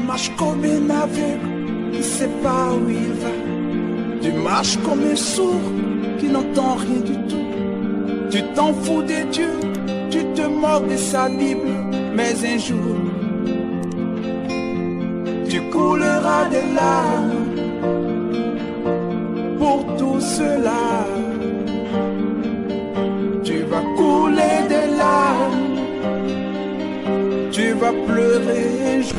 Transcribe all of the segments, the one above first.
marches comme un aveugle qui ne sait pas où il va. Tu marches comme un sourd qui n'entend rien du tout. Tu t'en fous de Dieu, tu te moques de sa Bible. Mais un jour, tu couleras des larmes pour tout cela. Tu vas couler des larmes, tu vas pleurer un jour.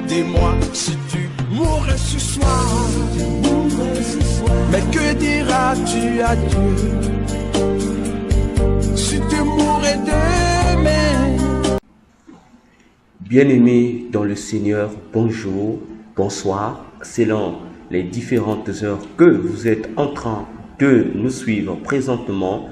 Dis-moi si tu mourrais ce soir, mais que diras-tu à Dieu si tu mourrais demain? Bien-aimés dans le Seigneur, bonjour, bonsoir, selon les différentes heures que vous êtes en train de nous suivre présentement.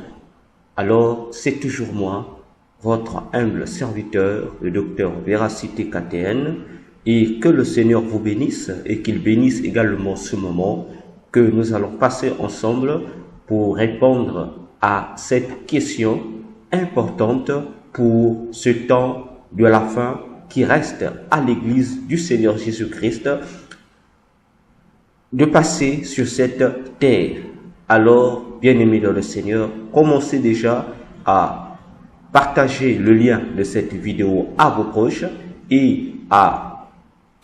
Alors, c'est toujours moi, votre humble serviteur, le docteur Véracité KTN, et que le Seigneur vous bénisse et qu'il bénisse également ce moment que nous allons passer ensemble pour répondre à cette question importante pour ce temps de la fin qui reste à l'Église du Seigneur Jésus-Christ de passer sur cette terre. Alors, bien-aimés dans le Seigneur, commencez déjà à partager le lien de cette vidéo à vos proches et à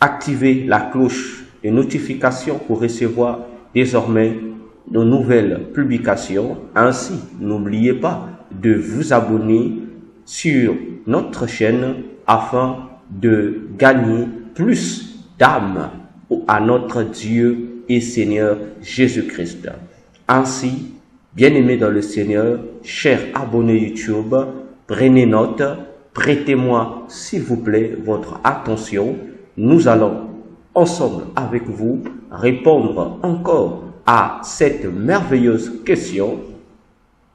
activer la cloche de notification pour recevoir désormais nos nouvelles publications. Ainsi, n'oubliez pas de vous abonner sur notre chaîne afin de gagner plus d'âmes à notre Dieu et Seigneur Jésus-Christ. Ainsi, bien-aimés dans le Seigneur, chers abonnés YouTube, prenez note, prêtez-moi s'il vous plaît votre attention. Nous allons ensemble avec vous répondre encore à cette merveilleuse question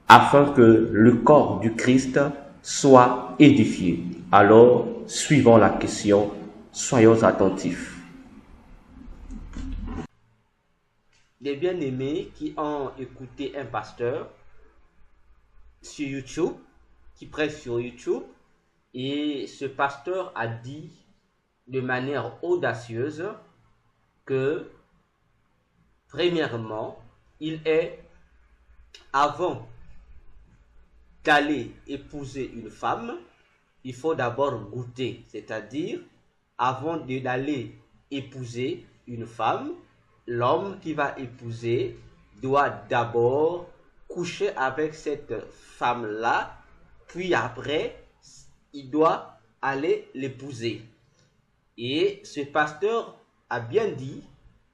afin que le corps du Christ soit édifié. Alors, suivons la question, soyons attentifs. Des bien-aimés qui ont écouté un pasteur sur YouTube, qui prêche sur YouTube, et ce pasteur a dit de manière audacieuse que, premièrement, avant d'aller épouser une femme, il faut d'abord goûter, c'est-à-dire, avant d'aller épouser une femme, l'homme qui va épouser doit d'abord coucher avec cette femme-là, puis après, il doit aller l'épouser. Et ce pasteur a bien dit,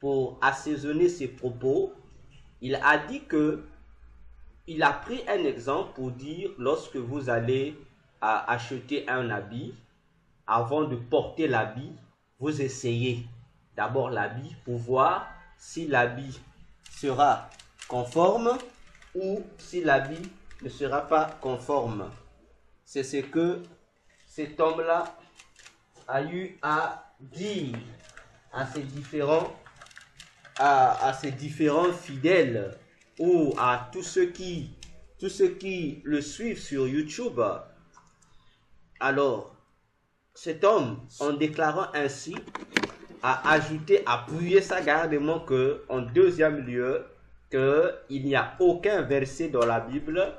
pour assaisonner ses propos, il a dit que il a pris un exemple pour dire, lorsque vous allez acheter un habit, avant de porter l'habit, vous essayez d'abord l'habit pour voir si l'habit sera conforme ou si l'habit ne sera pas conforme. C'est ce que cet homme-là a eu à dire à ses différents fidèles ou à tous ceux qui le suivent sur YouTube. Alors, cet homme, en déclarant ainsi, a ajouté, appuyé ça gardement que, en deuxième lieu, qu'il n'y a aucun verset dans la Bible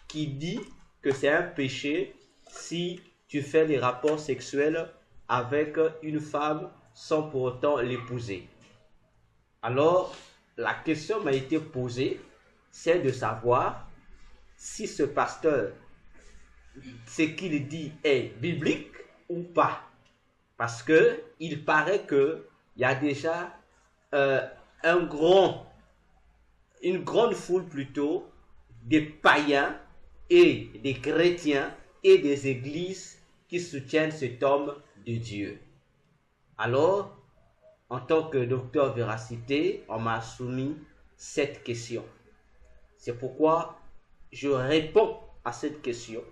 qui dit que c'est un péché si tu fais des rapports sexuels avec une femme sans pour autant l'épouser. Alors, la question m'a été posée, c'est de savoir si ce pasteur, ce qu'il dit est biblique ou pas. Parce que il paraît qu'il y a déjà une grande foule plutôt des païens et des chrétiens et des églises qui soutiennent cet homme de Dieu. Alors, en tant que docteur Véracité, on m'a soumis cette question. C'est pourquoi je réponds à cette question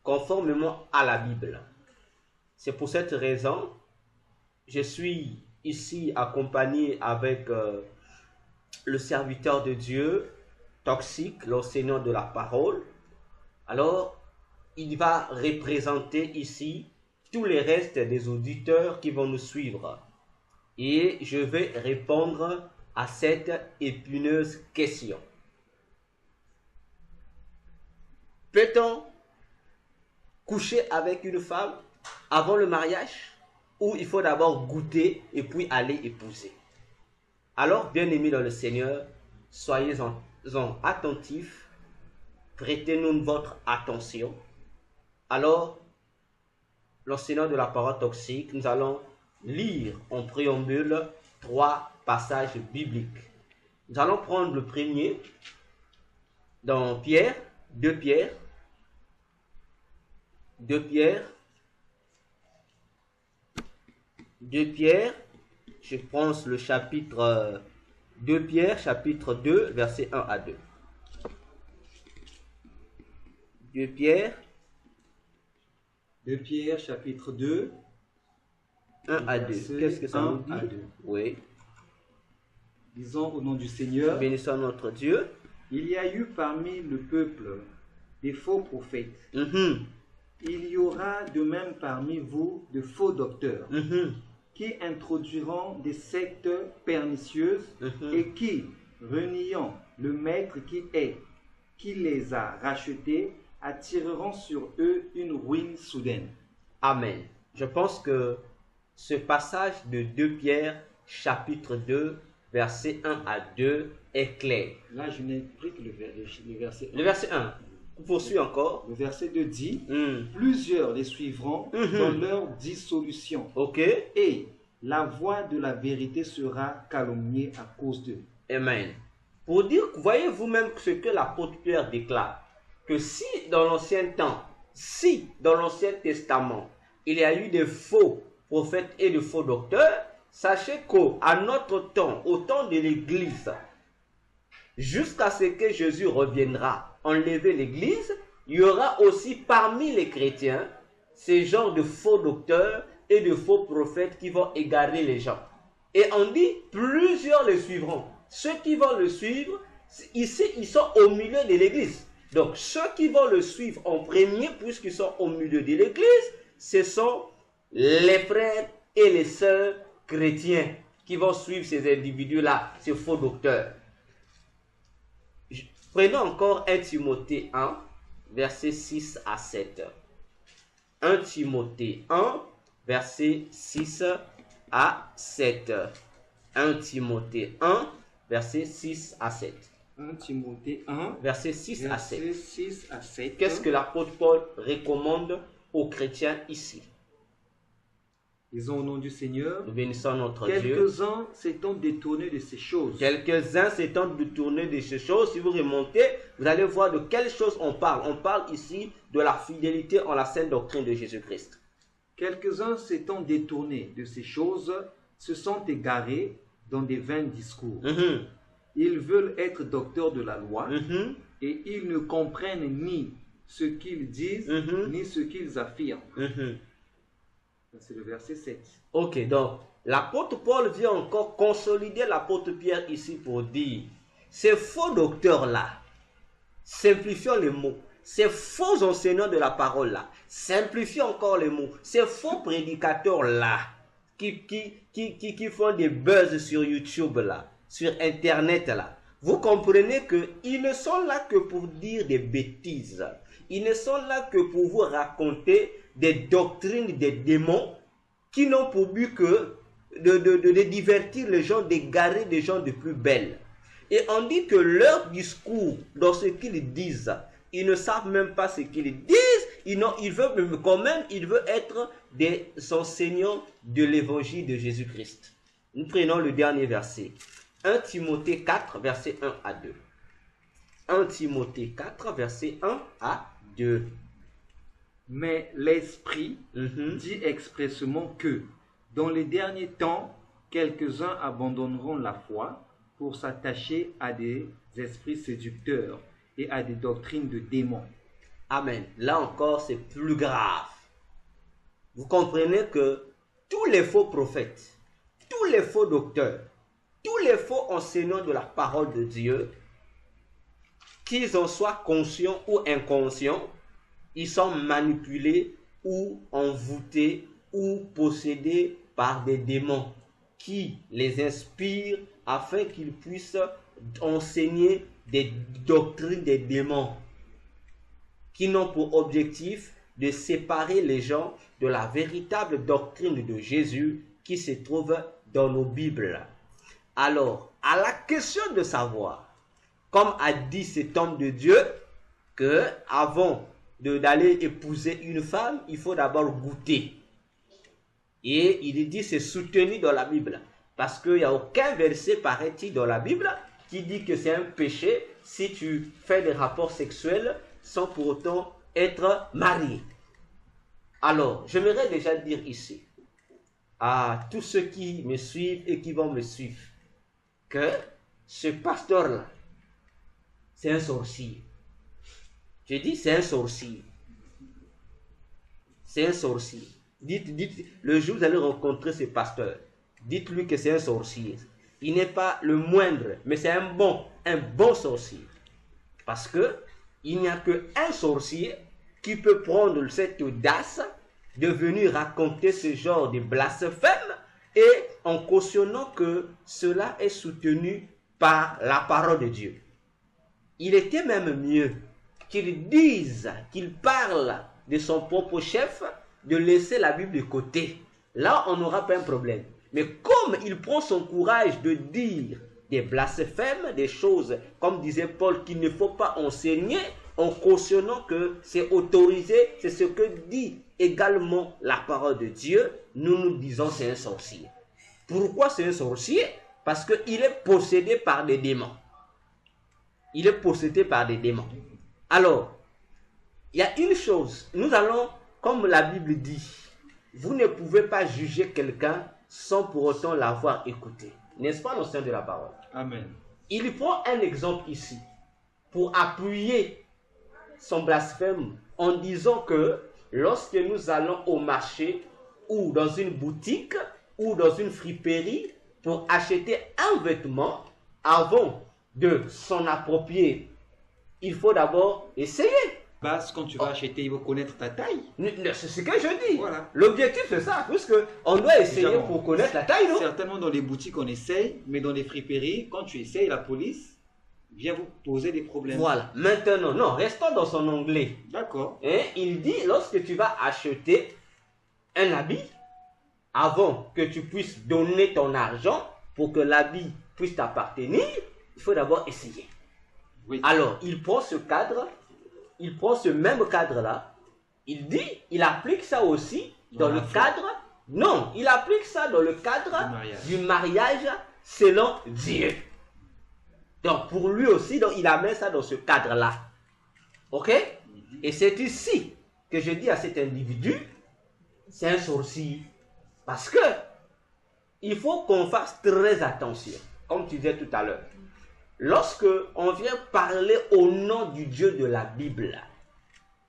conformément à la Bible. C'est pour cette raison, je suis ici accompagné avec le serviteur de Dieu, Toxique, l'enseignant de la parole. Alors, il va représenter ici tous les restes des auditeurs qui vont nous suivre. Et je vais répondre à cette épineuse question. Peut-on coucher avec une femme avant le mariage ou il faut d'abord goûter et puis aller épouser? Alors, bien-aimés dans le Seigneur, soyez-en attentifs, prêtez-nous votre attention. Alors, l'enseignant de la parole toxique, nous allons lire en préambule 3 passages bibliques. Nous allons prendre le premier dans Pierre, 2 Pierre, je pense le chapitre 2 Pierre, chapitre 2, versets 1 à 2. 2 Pierre, chapitre 2, 1 à 2. Qu'est-ce que ça nous dit? Oui. Disons au nom du Seigneur. Bénissons notre Dieu. Il y a eu parmi le peuple des faux prophètes. Il y aura de même parmi vous de faux docteurs qui introduiront des sectes pernicieuses et qui, reniant le maître qui les a rachetés, attireront sur eux une ruine soudaine. Amen. Je pense que ce passage de 2 Pierre, chapitre 2, versets 1 à 2 est clair. Là, je n'ai pris que le verset 1. Le verset 1. Poursuis encore. Le verset 2 dit, plusieurs les suivront dans leur dissolution. Ok. Et la voix de la vérité sera calomniée à cause d'eux. Amen. Pour dire, voyez vous-même ce que l'apôtre Pierre déclare, que si dans l'ancien Testament, il y a eu des faux prophètes et de faux docteurs, sachez qu'à notre temps, au temps de l'Église, jusqu'à ce que Jésus reviendra enlever l'Église, il y aura aussi parmi les chrétiens ces genres de faux docteurs et de faux prophètes qui vont égarer les gens. Et on dit, plusieurs le suivront. Ceux qui vont le suivre, ici, ils sont au milieu de l'Église. Donc, ceux qui vont le suivre en premier, puisqu'ils sont au milieu de l'Église, ce sont les frères et les sœurs chrétiens qui vont suivre ces individus-là, ces faux docteurs. Prenons encore 1 Timothée 1, versets 6 à 7. 1 Timothée 1, versets 6 à 7. 1 Timothée 1, versets 6 à 7. 1 Timothée 1, versets 6 à 7. 6 à 7. Qu'est-ce que l'apôtre Paul recommande aux chrétiens ici? Disons au nom du Seigneur. Nous bénissons notre Dieu. Quelques-uns s'étant détournés de ces choses. Quelques-uns s'étant détournés de ces choses. Si vous remontez, vous allez voir de quelles choses on parle. On parle ici de la fidélité en la sainte doctrine de Jésus-Christ. Quelques-uns s'étant détournés de ces choses se sont égarés dans des vains discours. Ils veulent être docteurs de la loi et ils ne comprennent ni ce qu'ils disent ni ce qu'ils affirment. C'est le verset 7. Ok, donc l'apôtre Paul vient encore consolider l'apôtre Pierre ici pour dire, ces faux docteurs-là, simplifions les mots, ces faux enseignants de la parole-là, simplifions encore les mots, ces faux prédicateurs-là, qui font des buzz sur YouTube là, sur Internet là, vous comprenez qu'ils ne sont là que pour dire des bêtises. Ils ne sont là que pour vous raconter des doctrines des démons qui n'ont pour but que de divertir les gens, d'égarer des gens de plus belles. Et on dit que leur discours, dans ce qu'ils disent, ils ne savent même pas ce qu'ils disent. Ils veulent quand même, ils veulent être des enseignants de l'évangile de Jésus-Christ. Nous prenons le dernier verset. 1 Timothée 4, verset 1 à 2. 1 Timothée 4, verset 1 à 2. Mais l'Esprit dit expressément que, dans les derniers temps, quelques-uns abandonneront la foi pour s'attacher à des esprits séducteurs et à des doctrines de démons. Amen. Là encore, c'est plus grave. Vous comprenez que tous les faux prophètes, tous les faux docteurs, tous les faux enseignants de la parole de Dieu, qu'ils en soient conscients ou inconscients, ils sont manipulés ou envoûtés ou possédés par des démons qui les inspirent afin qu'ils puissent enseigner des doctrines des démons qui n'ont pour objectif de séparer les gens de la véritable doctrine de Jésus qui se trouve dans nos Bibles. Alors, à la question de savoir, comme a dit cet homme de Dieu, que avant d'aller épouser une femme, il faut d'abord goûter. Et il dit c'est soutenu dans la Bible. Parce qu'il n'y a aucun verset, paraît-il, dans la Bible qui dit que c'est un péché si tu fais des rapports sexuels sans pour autant être marié. Alors, j'aimerais déjà dire ici, à tous ceux qui me suivent et qui vont me suivre, que ce pasteur-là, c'est un sorcier. Je dis, c'est un sorcier. C'est un sorcier. Dites, le jour où vous allez rencontrer ce pasteur, dites-lui que c'est un sorcier. Il n'est pas le moindre, mais c'est un bon sorcier. Parce que il n'y a qu'un sorcier qui peut prendre cette audace de venir raconter ce genre de blasphème et en cautionnant que cela est soutenu par la parole de Dieu. Il était même mieux qu'il dise, qu'il parle de son propre chef, de laisser la Bible de côté. Là, on n'aura pas un problème. Mais comme il prend son courage de dire des blasphèmes, des choses, comme disait Paul, qu'il ne faut pas enseigner, en cautionnant que c'est autorisé, c'est ce que dit également la parole de Dieu, nous disons c'est un sorcier. Pourquoi c'est un sorcier? Parce qu'il est possédé par des démons. Il est possédé par des démons. Alors, il y a une chose, nous allons, comme la Bible dit, vous ne pouvez pas juger quelqu'un sans pour autant l'avoir écouté. N'est-ce pas l'enseignant de la parole? Amen. Il prend un exemple ici pour appuyer son blasphème en disant que lorsque nous allons au marché ou dans une boutique ou dans une friperie pour acheter un vêtement, avant de s'en approprier, il faut d'abord essayer. Parce que quand tu vas acheter, il faut connaître ta taille. C'est ce que je dis. Voilà. L'objectif c'est ça, puisque on doit essayer pour connaître la taille, non? Certainement dans les boutiques on essaye, mais dans les friperies, quand tu essayes, la police vient vous poser des problèmes. Voilà. Maintenant, non, restons dans son onglet. D'accord. Et il dit, lorsque tu vas acheter un habit, avant que tu puisses donner ton argent pour que l'habit puisse t'appartenir, il faut d'abord essayer. Oui. Alors, il prend ce cadre, il prend ce même cadre-là, il dit, il applique ça aussi dans le cadre, non, il applique ça dans le cadre du mariage selon Dieu. Donc, pour lui aussi, donc, il amène ça dans ce cadre-là. Ok? Et c'est ici que je dis à cet individu, c'est un sorcier. Parce que, il faut qu'on fasse très attention, comme tu disais tout à l'heure. Lorsque on vient parler au nom du Dieu de la Bible,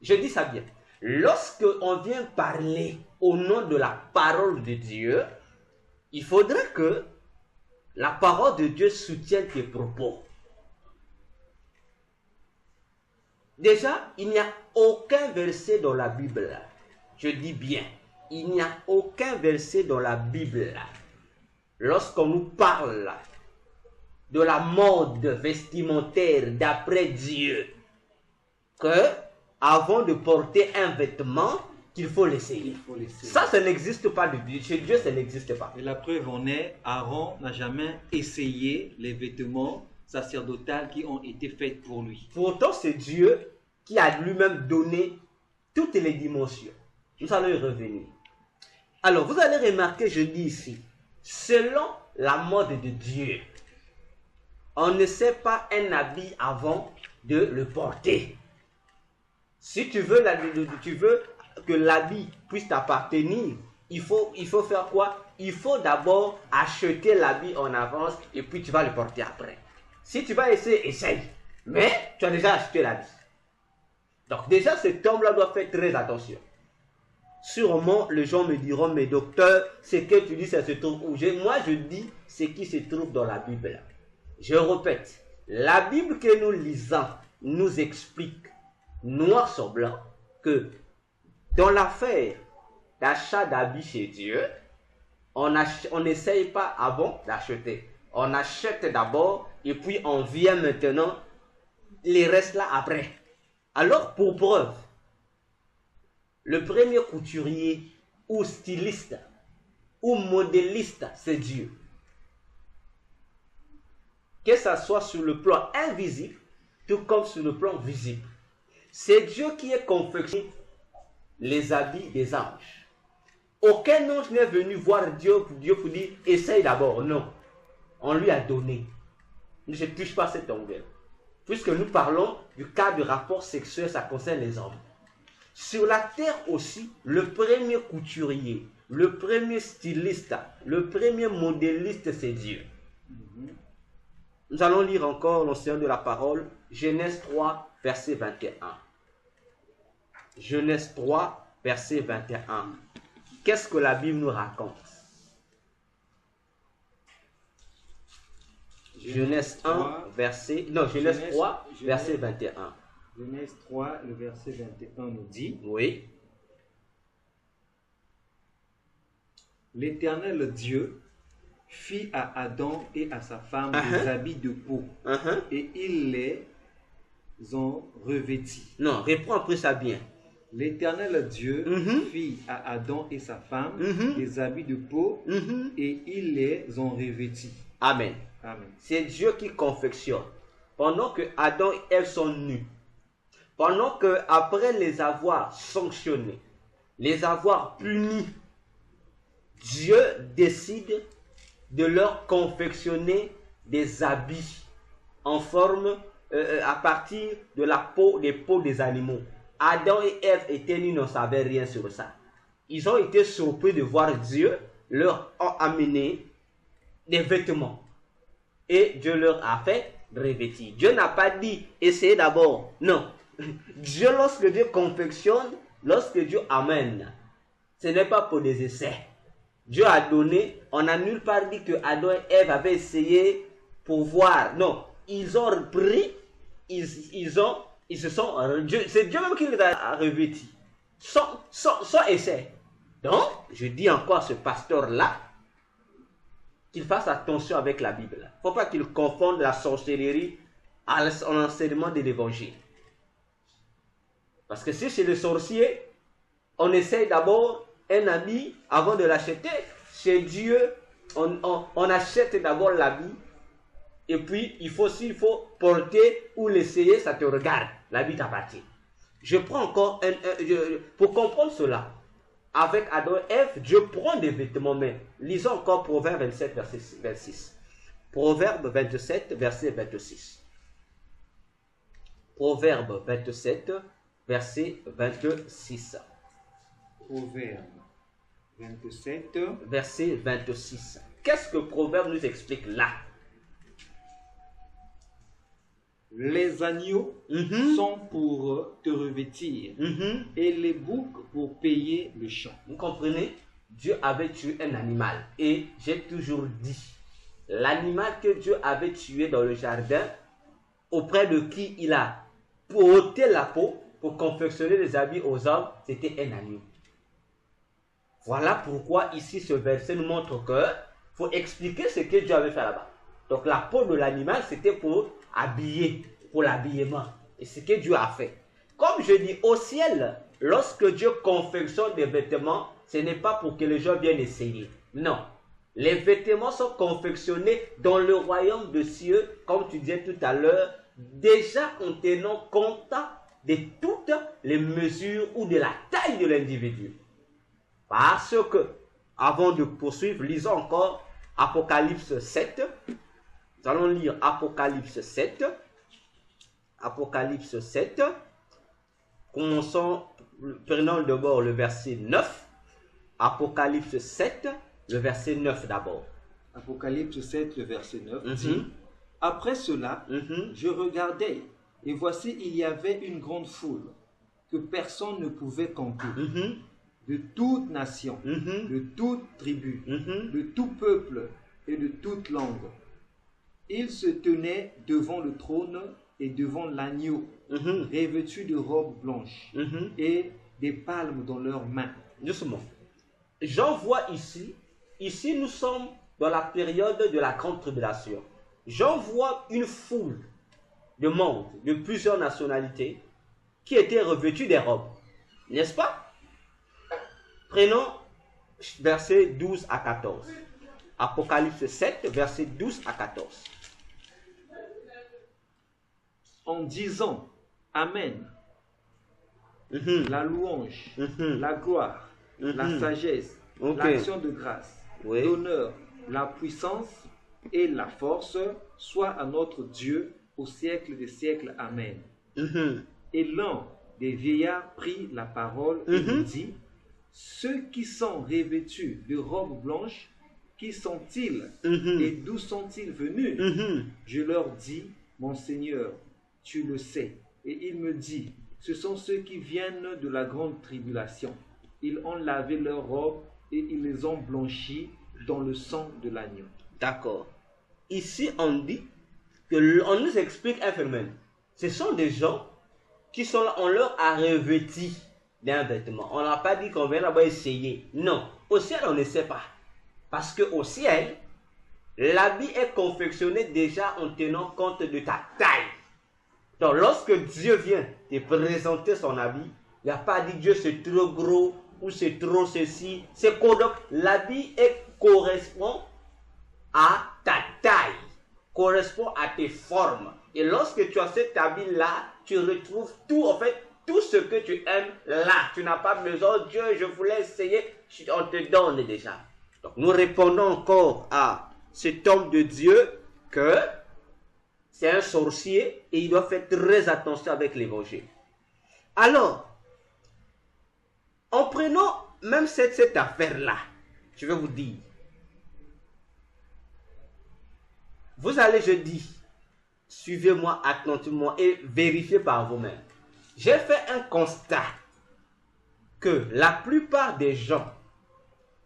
je dis ça bien, lorsque on vient parler au nom de la parole de Dieu, il faudrait que la parole de Dieu soutienne tes propos. Déjà, il n'y a aucun verset dans la Bible, je dis bien, il n'y a aucun verset dans la Bible, lorsqu'on nous parle de la mode vestimentaire d'après Dieu, que avant de porter un vêtement, qu'il faut l'essayer. Ça n'existe pas de Dieu. Chez Dieu, ça n'existe pas. Et la preuve en est, Aaron n'a jamais essayé les vêtements sacerdotaux qui ont été faits pour lui. Pourtant, c'est Dieu qui a lui-même donné toutes les dimensions. Nous allons y revenir. Alors, vous allez remarquer, je dis ici, selon la mode de Dieu, on ne sait pas un habit avant de le porter. Si tu veux que l'habit puisse t'appartenir, il faut faire quoi? Il faut d'abord acheter l'habit en avance et puis tu vas le porter après. Si tu vas essayer, essaye. Mais tu as déjà acheté l'habit. Donc déjà, cet homme-là doit faire très attention. Sûrement, les gens me diront, mais docteur, ce que tu dis, ça se trouve où? Moi, je dis ce qui se trouve dans la Bible. Je répète, la Bible que nous lisons nous explique, noir sur blanc, que Dans l'affaire d'achat d'habits chez Dieu, on n'essaye pas avant d'acheter. On achète d'abord et puis on vient maintenant les restes là après. Alors pour preuve, le premier couturier ou styliste ou modéliste, c'est Dieu. Que ça soit sur le plan invisible, tout comme sur le plan visible. C'est Dieu qui est confectionné les habits des anges. Aucun ange n'est venu voir Dieu pour dire, essaye d'abord. Non. On lui a donné. Je ne touche pas cette ongle. Puisque nous parlons du cas de rapport sexuel, ça concerne les hommes. Sur la terre aussi, le premier couturier, le premier styliste, le premier modéliste, c'est Dieu. Nous allons lire encore l'océan de la parole, Genèse 3, verset 21. Genèse 3, verset 21. Qu'est-ce que la Bible nous raconte? Genèse 1, verset... Non, Genèse 3, verset 21. Genèse 3, le verset 21 nous dit... Oui. L'Éternel Dieu fit à Adam et à sa femme des habits de peau, et ils les ont revêtis. Non, reprends après ça bien. L'Éternel Dieu fit à Adam et sa femme des habits de peau, et ils les ont revêtis. Amen. Amen. C'est Dieu qui confectionne. Pendant que Adam et Ève sont nus, pendant que après les avoir sanctionnés, les avoir punis, Dieu décide de leur confectionner des habits en forme à partir de la peau, des peaux des animaux. Adam et Ève étaient nus, ne savaient rien sur ça. Ils ont été surpris de voir Dieu leur amener des vêtements. Et Dieu leur a fait revêtir. Dieu n'a pas dit essayez d'abord. Non. Dieu, lorsque Dieu confectionne, lorsque Dieu amène, ce n'est pas pour des essais. Dieu a donné, on n'a nulle part dit que Adam et Ève avaient essayé pour voir. Non, ils ont pris, ils se sont, c'est Dieu même qui les a revêtis. Sans essai. Donc, je dis encore à ce pasteur-là, qu'il fasse attention avec la Bible. Il ne faut pas qu'il confonde la sorcellerie à l'enseignement de l'évangile. Parce que si chez le sorcier, on essaye d'abord un habit avant de l'acheter. Chez Dieu, on achète d'abord l'habit. Et puis, il faut porter ou l'essayer, ça te regarde. L'habit t'appartient. Je prends encore pour comprendre cela. Avec Adam et Ève, Dieu prend des vêtements, mais lisons encore Proverbe 27, verset 26. Proverbe 27, verset 26. Proverbe 27, verset 26. Proverbe 27, verset 26. Qu'est-ce que Proverbe nous explique là? Les agneaux sont pour te revêtir et les boucs pour payer le champ. Vous comprenez? Dieu avait tué un animal. Et j'ai toujours dit, l'animal que Dieu avait tué dans le jardin, auprès de qui il a ôté la peau pour confectionner les habits aux hommes, c'était un agneau. Voilà pourquoi ici ce verset nous montre que faut expliquer ce que Dieu avait fait là-bas. Donc la peau de l'animal, c'était pour habiller, pour l'habillement. Et ce que Dieu a fait. Comme je dis, au ciel, lorsque Dieu confectionne des vêtements, ce n'est pas pour que les gens viennent essayer. Non. Les vêtements sont confectionnés dans le royaume de cieux, comme tu disais tout à l'heure, déjà en tenant compte de toutes les mesures ou de la taille de l'individu. Parce que, avant de poursuivre, lisons encore Apocalypse 7. Nous allons lire Apocalypse 7. Apocalypse 7. Commençons, prenons d'abord le verset 9. Apocalypse 7, le verset 9 d'abord. Apocalypse 7, le verset 9 dit, après cela, je regardais, et voici, il y avait une grande foule, que personne ne pouvait compter, de toute nation, de toute tribu, de tout peuple et de toute langue. Ils se tenaient devant le trône et devant l'agneau, revêtus de robes blanches, et des palmes dans leurs mains. Justement, j'en vois ici nous sommes dans la période de la grande tribulation. J'en vois une foule de monde, de plusieurs nationalités, qui étaient revêtus des robes. N'est-ce pas? Prenons versets 12 à 14. Apocalypse 7, versets 12 à 14. En disant Amen, la louange, la gloire, la sagesse, l'action de grâce, l'honneur, la puissance et la force soit à notre Dieu au siècle des siècles. Amen. Et l'un des vieillards prit la parole et dit, ceux qui sont revêtus de robes blanches, qui sont-ils et d'où sont-ils venus? Je leur dis, mon Seigneur, tu le sais. Et il me dit, ce sont ceux qui viennent de la grande tribulation. Ils ont lavé leurs robes et ils les ont blanchis dans le sang de l'agneau. D'accord. Ici, on dit que on nous explique un phénomène. Ce sont des gens qui sont là, on leur a revêti d'un vêtement. On n'a pas dit qu'on vient là-bas essayer. Non. Au ciel, on ne sait pas. Parce qu'au ciel, l'habit est confectionné déjà en tenant compte de ta taille. Donc, lorsque Dieu vient te présenter son habit, il n'y a pas dit Dieu c'est trop gros ou c'est trop ceci. C'est quoi donc? L'habit correspond à ta taille, correspond à tes formes. Et lorsque tu as cet habit-là, tu retrouves tout, en fait, tout ce que tu aimes là. Tu n'as pas besoin, Dieu, je voulais essayer, on te donne déjà. Donc, nous répondons encore à cet homme de Dieu que c'est un sorcier et il doit faire très attention avec l'évangile. Alors, en prenant même cette affaire-là, je vais vous dire, vous allez jeudi, suivez-moi attentivement et vérifiez par vous-même. J'ai fait un constat que la plupart des gens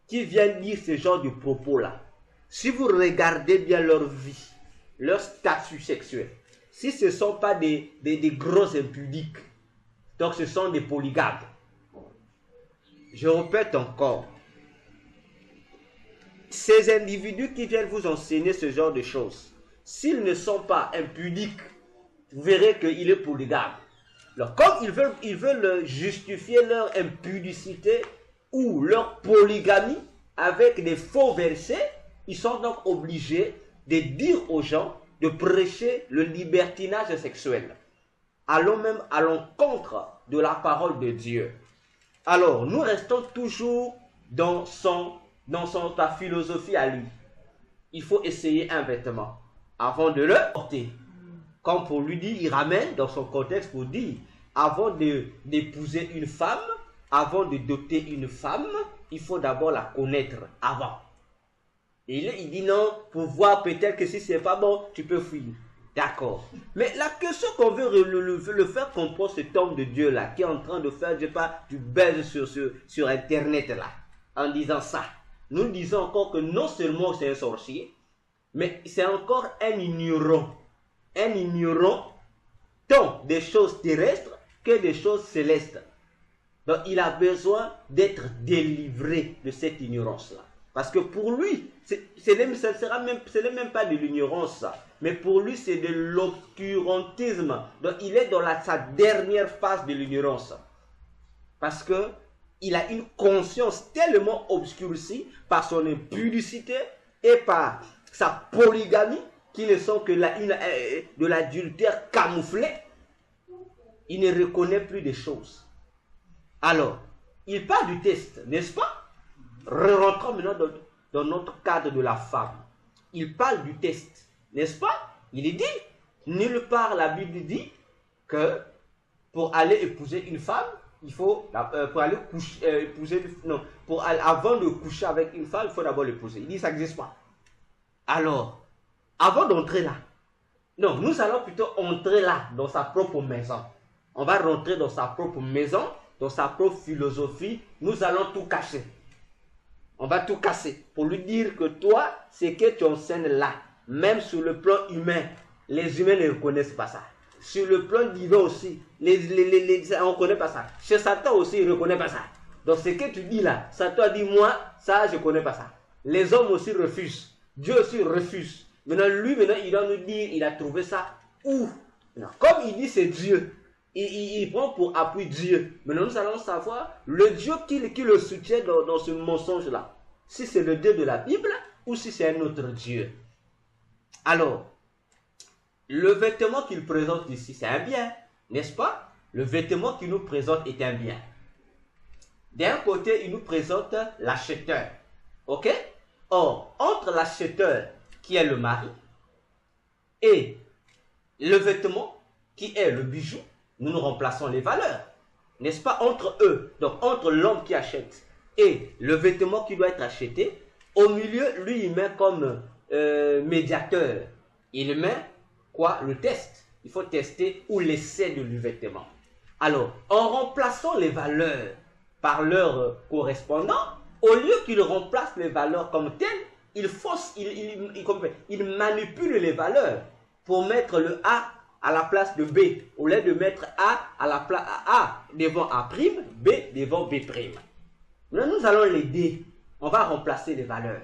qui viennent dire ce genre de propos-là, si vous regardez bien leur vie, leur statut sexuel, si ce ne sont pas des gros impudiques, donc ce sont des polygames. Je répète encore, ces individus qui viennent vous enseigner ce genre de choses, s'ils ne sont pas impudiques, vous verrez qu'il est polygame. Alors, comme ils veulent justifier leur impudicité ou leur polygamie avec des faux versets, ils sont donc obligés de dire aux gens de prêcher le libertinage sexuel. Allons même à l'encontre de la parole de Dieu. Alors, nous restons toujours dans sa philosophie à lui. Il faut essayer un vêtement avant de le porter. Comme pour lui dire, il ramène dans son contexte pour dire, avant d'épouser une femme, avant de doter une femme, il faut d'abord la connaître avant. Et il dit non, pour voir peut-être que si c'est pas bon, tu peux fuir. D'accord. Mais la question qu'on veut le faire comprendre cet homme de Dieu là, qui est en train de faire, je sais pas, du buzz sur Internet là, en disant ça. Nous disons encore que non seulement c'est un sorcier, mais c'est encore un ignorant. Un ignorant tant des choses terrestres que des choses célestes. Donc il a besoin d'être délivré de cette ignorance-là. Parce que pour lui, ce n'est même pas de l'ignorance, mais pour lui c'est de l'obscurantisme. Donc il est dans sa dernière phase de l'ignorance. Parce que il a une conscience tellement obscurcie par son impudicité et par sa polygamie, qui ne sont que de l'adultère camouflé. Il ne reconnaît plus des choses. Alors, il parle du test, n'est-ce pas? Rentrons maintenant dans notre cadre de la femme. Il parle du test, n'est-ce pas? Il est dit, nulle part la Bible dit que pour aller épouser une femme, il faut, pour aller avant de coucher avec une femme, il faut d'abord l'épouser. Il dit ça n'existe pas. Alors, avant d'entrer là, non, nous allons plutôt entrer là, dans sa propre maison. On va rentrer dans sa propre maison, dans sa propre philosophie. Nous allons tout casser. On va tout casser pour lui dire que toi, ce que tu enseignes là, même sur le plan humain, les humains ne reconnaissent pas ça. sur le plan divin aussi, on ne connaît pas ça. Chez Satan aussi, il ne reconnaît pas ça. Donc ce que tu dis là, Satan dit moi, ça je ne connais pas ça. Les hommes aussi refusent. Dieu aussi refuse. Maintenant, lui, il doit nous dire, il a trouvé ça où? Comme il dit c'est Dieu, il prend pour appui Dieu. Maintenant, nous allons savoir le Dieu qui le soutient dans ce mensonge-là. Si c'est le Dieu de la Bible ou si c'est un autre Dieu. Alors, le vêtement qu'il présente ici, c'est un bien, n'est-ce pas? Le vêtement qu'il nous présente est un bien. D'un côté, il nous présente l'acheteur. Ok? Or, entre l'acheteur, qui est le mari, et le vêtement, qui est le bijou, nous remplaçons les valeurs. N'est-ce pas? Entre eux, donc entre l'homme qui achète et le vêtement qui doit être acheté, au milieu, lui, il met comme médiateur. Il met quoi? Le test. Il faut tester ou l'essai du vêtement. Alors, en remplaçant les valeurs par leur correspondant, au lieu qu'il remplace les valeurs comme telles, il fausse, il manipule les valeurs pour mettre le A à la place de B. Au lieu de mettre A à la place A devant A', B devant B'. Maintenant, nous allons l'aider. On va remplacer les valeurs.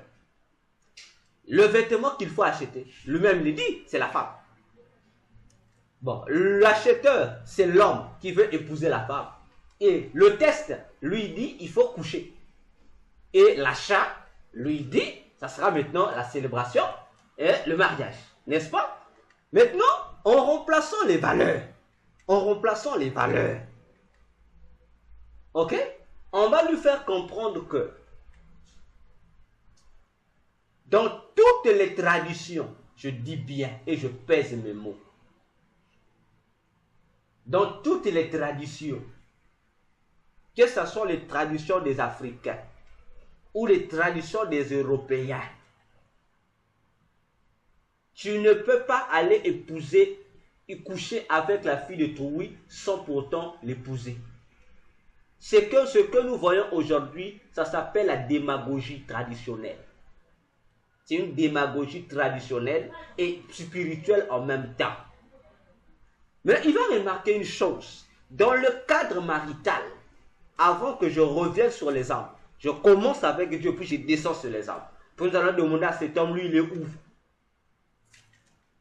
Le vêtement qu'il faut acheter, lui-même le dit, c'est la femme. Bon, l'acheteur, c'est l'homme qui veut épouser la femme. Et le test, lui dit, il faut coucher. Et l'achat, lui dit, ça sera maintenant la célébration et le mariage. N'est-ce pas? Maintenant, en remplaçant les valeurs, ok? On va lui faire comprendre que dans toutes les traditions, je dis bien et je pèse mes mots, dans toutes les traditions, que ce soit les traditions des Africains ou les traditions des Européens, tu ne peux pas aller épouser et coucher avec la fille de Troui sans pourtant l'épouser. Ce que nous voyons aujourd'hui, ça s'appelle la démagogie traditionnelle. C'est une démagogie traditionnelle et spirituelle en même temps. Mais il va remarquer une chose. Dans le cadre marital, avant que je revienne sur les âmes, je commence avec Dieu, puis je descends sur les âmes. Puis nous allons demander à cet homme, lui, il est où?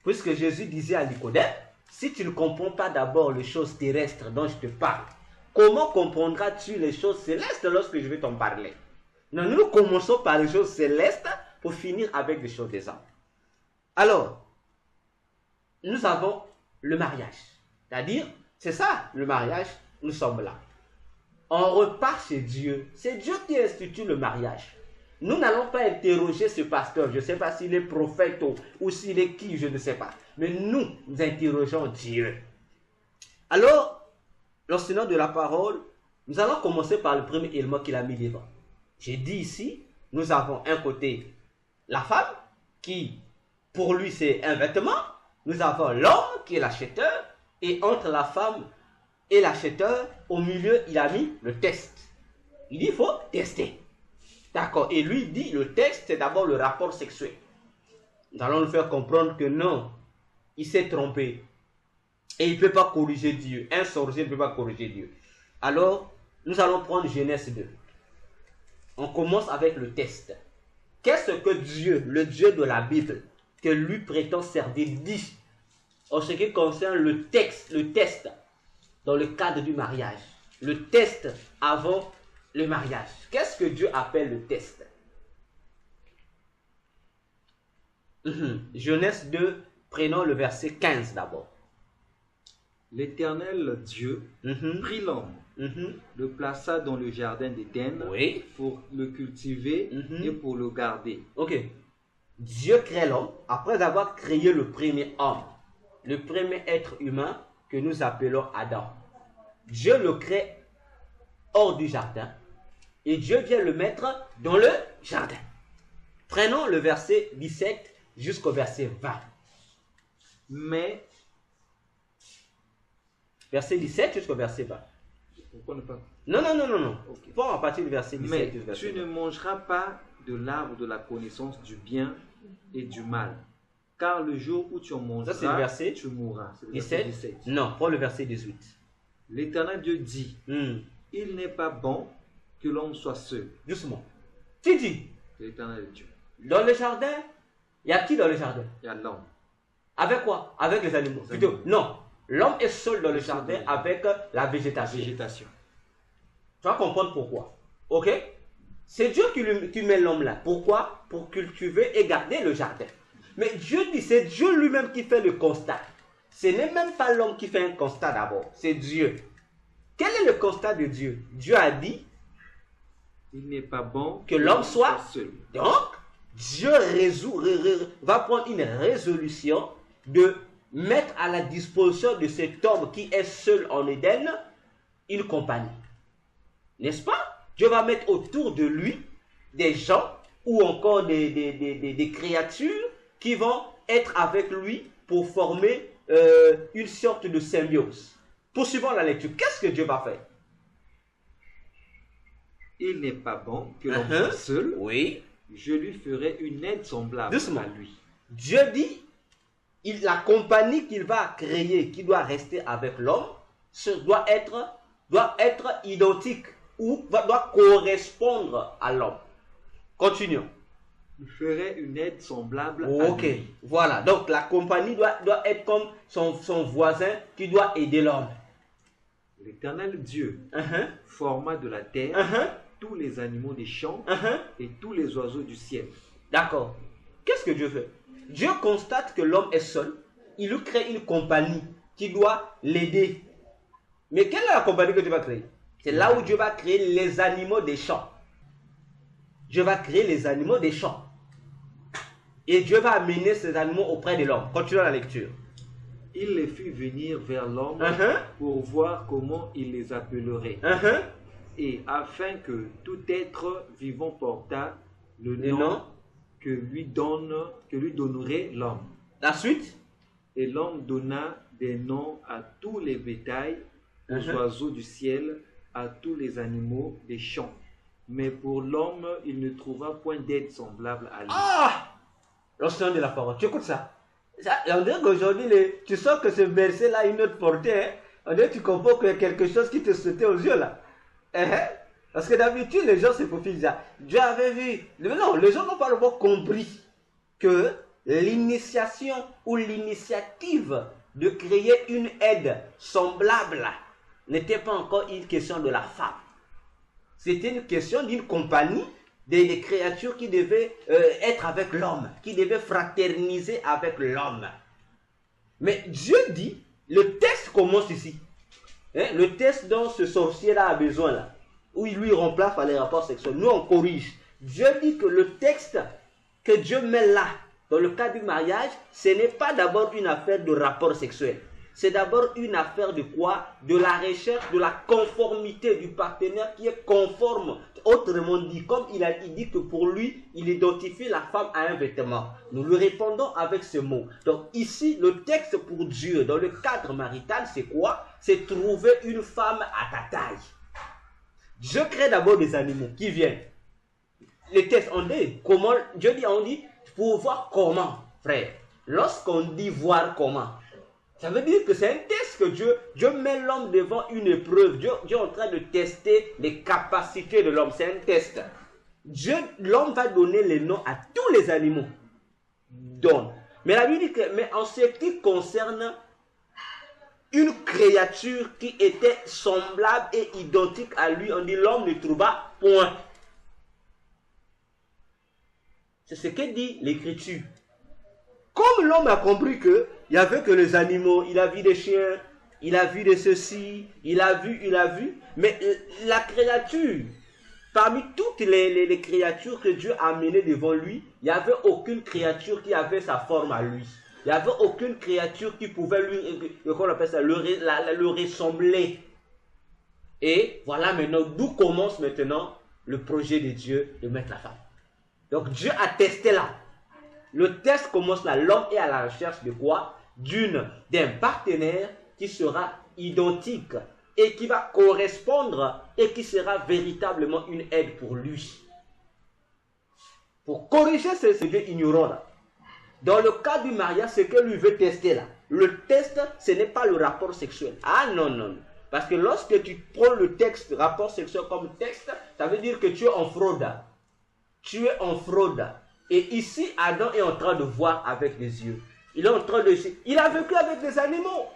Puisque Jésus disait à Nicodème, si tu ne comprends pas d'abord les choses terrestres dont je te parle, comment comprendras-tu les choses célestes lorsque je vais t'en parler? Non, nous commençons par les choses célestes pour finir avec les choses des âmes. Alors, nous avons le mariage. C'est-à-dire, c'est ça le mariage, nous sommes là. On repart chez Dieu. C'est Dieu qui institue le mariage. Nous n'allons pas interroger ce pasteur. Je ne sais pas s'il est prophète ou s'il est qui, je ne sais pas. Mais nous interrogeons Dieu. Alors, l'enseignant de la parole, nous allons commencer par le premier élément qu'il a mis devant. J'ai dit ici, nous avons un côté la femme, qui pour lui c'est un vêtement. Nous avons l'homme qui est l'acheteur. Et entre la femme et l'acheteur, au milieu, il a mis le test. Il dit, il faut tester. D'accord. Et lui dit, le test, c'est d'abord le rapport sexuel. Nous allons lui faire comprendre que non, il s'est trompé. Et il ne peut pas corriger Dieu. Un sorcier ne peut pas corriger Dieu. Alors, nous allons prendre Genèse 2. On commence avec le test. Qu'est-ce que Dieu, le Dieu de la Bible, que lui prétend servir, dit en ce qui concerne le test dans le cadre du mariage? Le test avant le mariage. Qu'est-ce que Dieu appelle le test? Genèse 2, prenons le verset 15 d'abord. L'Éternel Dieu prit l'homme, le plaça dans le jardin d'Éden pour le cultiver et pour le garder. Ok. Dieu crée l'homme après avoir créé le premier homme, le premier être humain que nous appelons Adam. Dieu le crée hors du jardin et Dieu vient le mettre dans le jardin. Prenons le verset 17 jusqu'au verset 20. Mais verset 17 jusqu'au verset 20. Pourquoi ne pas? Non. Okay. Bon, à partir du verset 17. Mais verset tu 20. ne mangeras pas de l'arbre de la connaissance du bien et du mal, car le jour où tu en Ça, c'est le mangeras, verset tu mourras. C'est le verset 17. Non, prends le verset 18. L'Éternel Dieu dit, il n'est pas bon que l'homme soit seul. Doucement. Tu dis, C'est l'Éternel Dieu. dans le jardin, il y a qui dans le jardin? Il y a l'homme. Avec quoi? Avec les animaux. Les Plutôt, animaux. non. L'homme est seul dans le jardin avec la végétation. Végétation. Tu vas comprendre pourquoi. Ok? C'est Dieu qui met l'homme là. Pourquoi? Pour cultiver et garder le jardin. Mais Dieu dit, c'est Dieu lui-même qui fait le constat. Ce n'est même pas l'homme qui fait un constat d'abord. C'est Dieu. Quel est le constat de Dieu? Dieu a dit Il n'est pas bon que l'homme soit seul. Donc, Dieu va prendre une résolution de mettre à la disposition de cet homme qui est seul en Éden une compagnie. N'est-ce pas? Dieu va mettre autour de lui des gens ou encore des créatures qui vont être avec lui pour former une sorte de symbiose. Poursuivons la lecture. Qu'est-ce que Dieu va faire? Il n'est pas bon que l'homme soit seul. Oui. Je lui ferai une aide semblable Doucement. à lui. Dieu dit, la compagnie qu'il va créer, qui doit rester avec l'homme, doit être identique ou doit correspondre à l'homme. Continuons. Je ferai une aide semblable à Ok, lui. voilà. Donc la compagnie doit être comme son voisin qui doit aider l'homme. L'Éternel Dieu forma de la terre tous les animaux des champs et tous les oiseaux du ciel. D'accord. Qu'est-ce que Dieu fait? Dieu constate que l'homme est seul. Il lui crée une compagnie qui doit l'aider. Mais quelle est la compagnie que Dieu va créer? C'est là où Dieu va créer les animaux des champs. Dieu va créer les animaux des champs. Et Dieu va amener ces animaux auprès de l'homme. Continuons la lecture. Il les fit venir vers l'homme pour voir comment il les appellerait. Et afin que tout être vivant portât le nom que lui donnerait l'homme. La suite. Et l'homme donna des noms à tous les bétails, aux oiseaux du ciel, à tous les animaux des champs. Mais pour l'homme, il ne trouva point d'aide semblable à lui. Ah! L'océan de la parole. Tu écoutes ça? On dirait qu'aujourd'hui, tu sens que ce verset-là a une autre portée. Hein? On dirait que tu comprends qu'il y a quelque chose qui te sautait aux yeux là. Parce que d'habitude, les gens se profilent. Dieu avait vu. Non, les gens n'ont pas vraiment compris que l'initiation ou l'initiative de créer une aide semblable n'était pas encore une question de la femme. C'était une question d'une compagnie, des créatures qui devaient être avec l'homme, qui devaient fraterniser avec l'homme. Mais Dieu dit, le texte commence ici. Le texte dont ce sorcier-là a besoin, là, où il lui remplace par les rapports sexuels. Nous, on corrige. Dieu dit que le texte que Dieu met là, dans le cas du mariage, ce n'est pas d'abord une affaire de rapport sexuel. C'est d'abord une affaire de quoi? De la recherche de la conformité du partenaire qui est conforme. Autrement dit, comme il dit que pour lui, il identifie la femme à un vêtement. Nous lui répondons avec ce mot. Donc ici, le texte pour Dieu, dans le cadre marital, c'est quoi? C'est trouver une femme à ta taille. Dieu crée d'abord des animaux qui viennent. Les textes, on dit, comment? Dieu dit, on dit, pour voir comment, frère. Lorsqu'on dit voir comment, ça veut dire que c'est un test que Dieu met l'homme devant une épreuve. Dieu est en train de tester les capacités de l'homme. C'est un test. L'homme va donner les noms à tous les animaux. Mais la Bible dit que, mais en ce qui concerne une créature qui était semblable et identique à lui, on dit l'homme ne trouva point. C'est ce que dit l'Écriture. Comme l'homme a compris que il n'y avait que les animaux, il a vu des chiens, il a vu de ceci, il a vu, mais la créature, parmi toutes les créatures que Dieu a amenées devant lui, il n'y avait aucune créature qui avait sa forme à lui. Il n'y avait aucune créature qui pouvait le ressembler. Et voilà maintenant d'où commence maintenant le projet de Dieu de mettre la femme. Donc Dieu a testé là. Le test commence là. L'homme est à la recherche de quoi? D'un partenaire qui sera identique et qui va correspondre et qui sera véritablement une aide pour lui. Pour corriger ce Dieu ignorant là, Dans le cas du mariage, ce que lui veut tester là, le test, ce n'est pas le rapport sexuel. Ah non, non, non. Parce que lorsque tu prends le texte, rapport sexuel comme texte, ça veut dire que tu es en fraude. Tu es en fraude. Et ici, Adam est en train de voir avec les yeux. Il est en train de... Il a vécu avec des animaux.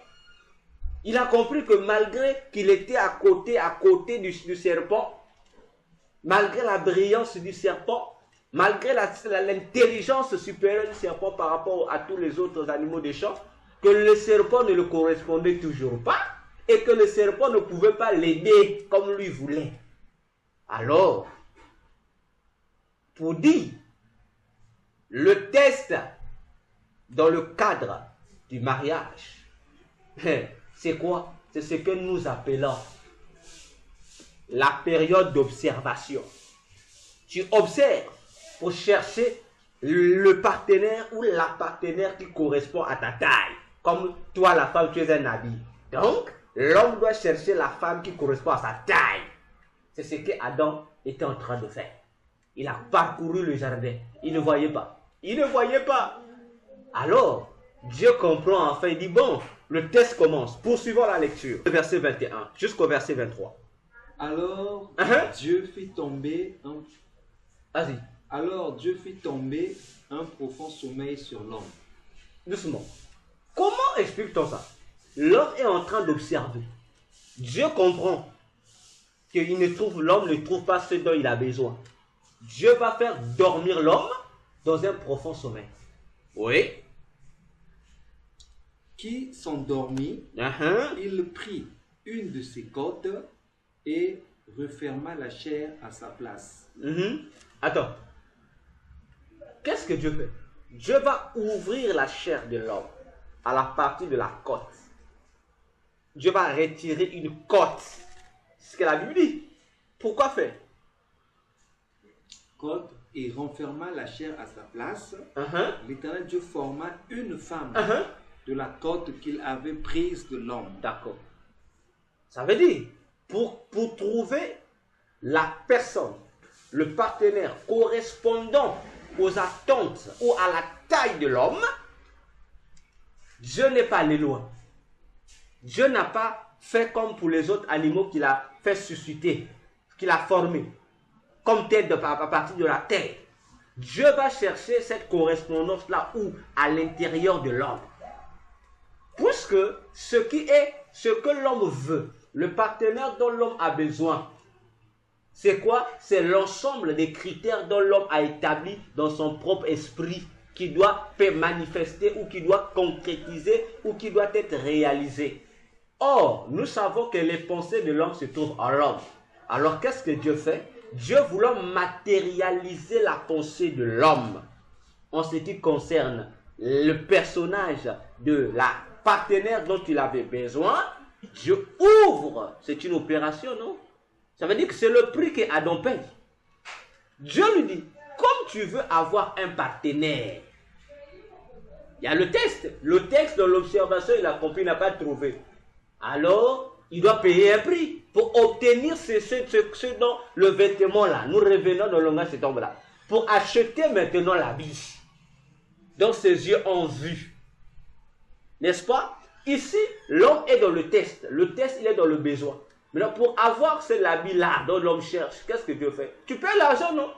Il a compris que malgré qu'il était à côté du serpent, malgré la brillance du serpent, malgré l'intelligence supérieure du serpent par rapport à tous les autres animaux des champs, que le serpent ne le correspondait toujours pas et que le serpent ne pouvait pas l'aider comme lui voulait. Alors, pour dire, le test dans le cadre du mariage, c'est quoi? C'est ce que nous appelons la période d'observation. Tu observes pour chercher le partenaire ou la partenaire qui correspond à ta taille. Comme toi, la femme, tu es un habit. Donc, l'homme doit chercher la femme qui correspond à sa taille. C'est ce qu'Adam était en train de faire. Il a parcouru le jardin. Il ne voyait pas. Il ne voyait pas. Alors, Dieu comprend enfin. Il dit, bon, le test commence. Poursuivons la lecture. Verset 21 jusqu'au verset 23. Alors, Dieu fit tomber un... Vas-y. Alors Dieu fit tomber un profond sommeil sur l'homme. Doucement. Comment explique-t-on ça? L'homme est en train d'observer. Dieu comprend que l'homme ne trouve pas ce dont il a besoin. Dieu va faire dormir l'homme dans un profond sommeil. Oui. Qui s'endormit, il prit une de ses côtes et referma la chair à sa place. Attends. Qu'est-ce que Dieu fait? Dieu va ouvrir la chair de l'homme à la partie de la côte. Dieu va retirer une côte. C'est ce que la Bible dit. Pourquoi faire? Côte et renferma la chair à sa place. L'Éternel Dieu forma une femme de la côte qu'il avait prise de l'homme. D'accord. Ça veut dire, pour trouver la personne, le partenaire correspondant aux attentes ou à la taille de l'homme, Dieu n'est pas allé loin. Dieu n'a pas fait comme pour les autres animaux qu'il a fait susciter, qu'il a formé, comme tête à partir de la terre. Dieu va chercher cette correspondance-là où? À l'intérieur de l'homme. Puisque ce que l'homme veut, le partenaire dont l'homme a besoin, c'est quoi? C'est l'ensemble des critères dont l'homme a établi dans son propre esprit qui doit manifester ou qui doit concrétiser ou qui doit être réalisé. Or, nous savons que les pensées de l'homme se trouvent en l'homme. Alors, qu'est-ce que Dieu fait? Dieu voulant matérialiser la pensée de l'homme en ce qui concerne le personnage de la partenaire dont il avait besoin, Dieu ouvre. C'est une opération, non? Ça veut dire que c'est le prix que Adam paye. Dieu lui dit, comme tu veux avoir un partenaire, il y a le test. Le texte dans l'observation, il a compris, il n'a pas trouvé. Alors, il doit payer un prix pour obtenir ce dont le vêtement là. Nous revenons dans le langage de cet homme là. Pour acheter maintenant l'habit. Donc ses yeux ont vu. N'est-ce pas? Ici, l'homme est dans le test. Le test, il est dans le besoin. Maintenant, pour avoir cet habit-là dont l'homme cherche, qu'est-ce que Dieu fait? Tu payes l'argent, non?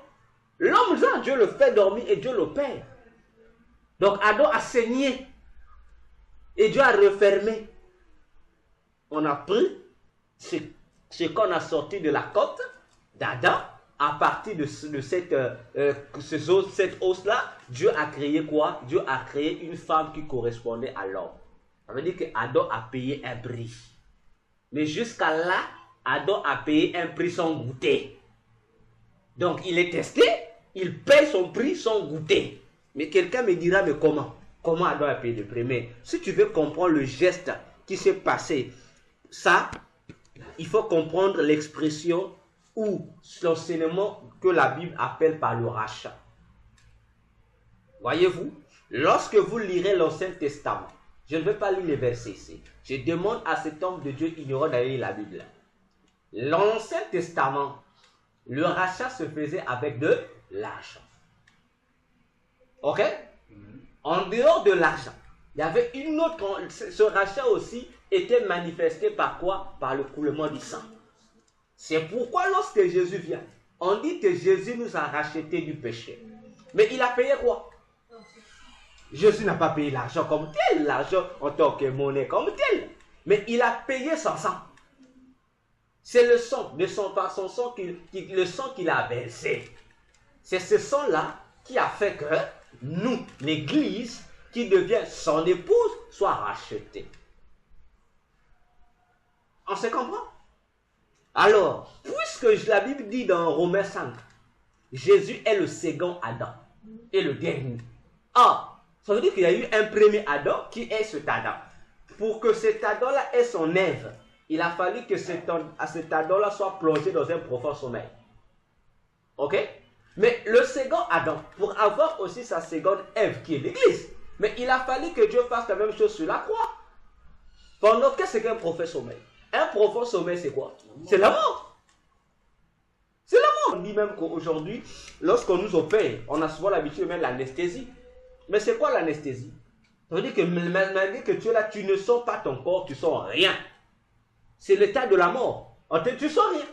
L'homme, Dieu le fait dormir et Dieu le paye. Donc, Adam a saigné. Et Dieu a refermé. On a pris ce qu'on a sorti de la côte d'Adam. À partir de cette os-là, Dieu a créé quoi? Dieu a créé une femme qui correspondait à l'homme. Ça veut dire qu'Adam a payé un prix. Mais jusqu'à là, Adam a payé un prix sans goûter. Donc, il est testé, il paye son prix sans goûter. Mais quelqu'un me dira, mais comment? Comment Adam a payé le prix? Mais si tu veux comprendre le geste qui s'est passé, ça, il faut comprendre l'expression ou l'enseignement que la Bible appelle par le rachat. Voyez-vous, lorsque vous lirez l'Ancien Testament, je ne vais pas lire les versets ici. Je demande à cet homme de Dieu ignorant d'aller lire la Bible. L'Ancien Testament, le rachat se faisait avec de l'argent. Ok? En dehors de l'argent, il y avait une autre... Ce rachat aussi était manifesté par quoi? Par le coulement du sang. C'est pourquoi lorsque Jésus vient, on dit que Jésus nous a racheté du péché. Mais il a payé quoi? Jésus n'a pas payé l'argent comme tel, l'argent en tant que monnaie comme tel. Mais il a payé son sang. C'est le sang, le sang qu'il a versé. C'est ce sang-là qui a fait que nous, l'Église, qui devient son épouse, soit rachetée. On se comprend? Alors, puisque la Bible dit dans Romains 5, Jésus est le second Adam et le dernier. Ah, ça veut dire qu'il y a eu un premier Adam qui est cet Adam. Pour que cet Adam-là ait son Ève, il a fallu que cet Adam-là soit plongé dans un profond sommeil. Ok? Mais le second Adam, pour avoir aussi sa seconde Ève qui est l'Église, mais il a fallu que Dieu fasse la même chose sur la croix. Pendant qu'est-ce qu'un profond sommeil? Un profond sommeil, c'est quoi? C'est la mort. C'est la mort. On dit même qu'aujourd'hui, lorsqu'on nous opère, on a souvent l'habitude de mettre l'anesthésie. Mais c'est quoi l'anesthésie? Ça veut dire que malgré que tu es là, tu ne sens pas ton corps, tu sens rien. C'est l'état de la mort. Tu sens rien.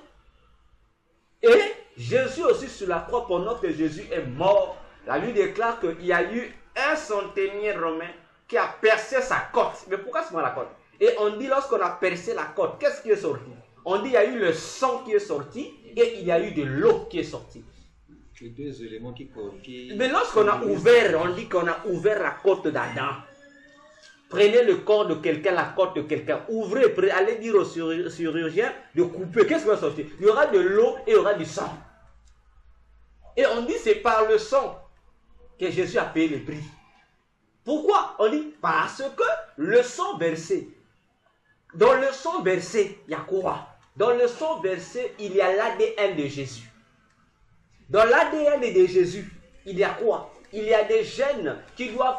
Et Jésus aussi sur la croix, pendant que Jésus est mort, la Bible déclare qu'il y a eu un centenier romain qui a percé sa côte. Mais pourquoi c'est moi la côte? Et on dit lorsqu'on a percé la côte, qu'est-ce qui est sorti? On dit il y a eu le sang qui est sorti et il y a eu de l'eau qui est sortie. Les deux éléments qui... Mais lorsqu'on a ouvert, on dit qu'on a ouvert la côte d'Adam. Prenez le corps de quelqu'un, la côte de quelqu'un, ouvrez, allez dire au chirurgien de couper. Qu'est-ce qui va sortir? Il y aura de l'eau et il y aura du sang. Et on dit c'est par le sang que Jésus a payé le prix. Pourquoi? On dit parce que le sang versé. Dans le sang versé, il y a quoi? Dans le sang versé, il y a l'ADN de Jésus. Dans l'ADN de Jésus, il y a quoi? Il y a des gènes qui doivent...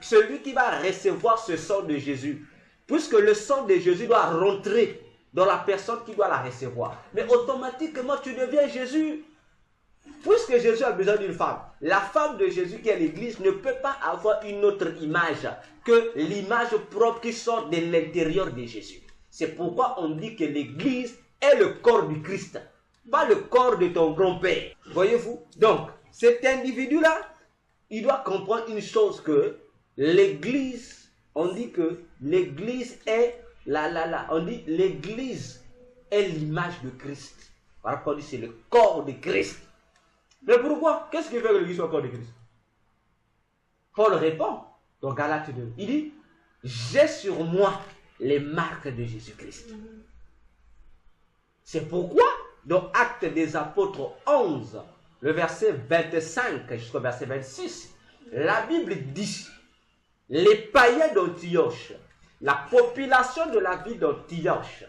Celui qui va recevoir ce sang de Jésus, puisque le sang de Jésus doit rentrer dans la personne qui doit la recevoir. Mais automatiquement, tu deviens Jésus. Puisque Jésus a besoin d'une femme, la femme de Jésus qui est l'Église ne peut pas avoir une autre image que l'image propre qui sort de l'intérieur de Jésus. C'est pourquoi on dit que l'Église est le corps du Christ, pas le corps de ton grand-père. Voyez-vous? Donc, cet individu-là, il doit comprendre une chose que l'Église, on dit que l'Église est on dit l'Église est l'image de Christ. Alors qu'on dit c'est le corps de Christ. Mais pourquoi? Qu'est-ce qui fait que l'Église soit le corps de Christ? Paul répond dans Galates 2. Il dit, j'ai sur moi les marques de Jésus-Christ. C'est pourquoi, dans Actes des Apôtres 11, le verset 25 jusqu'au verset 26, la Bible dit, les païens d'Antioche, la population de la ville d'Antioche,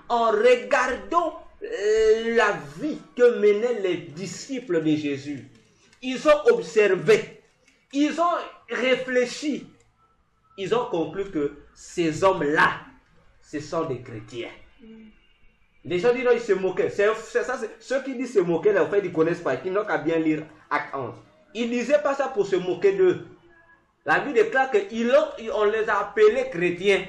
en regardant la vie que menaient les disciples de Jésus, ils ont observé, ils ont réfléchi, ils ont conclu que ces hommes-là, ce sont des chrétiens. Les gens disent non, ils se moquaient. C'est ça, ceux qui disent se moquer, là, en fait, ils ne connaissent pas, ils n'ont qu'à bien lire Acte 11. Ils ne disaient pas ça pour se moquer d'eux. La Bible déclare qu'on les a appelés chrétiens.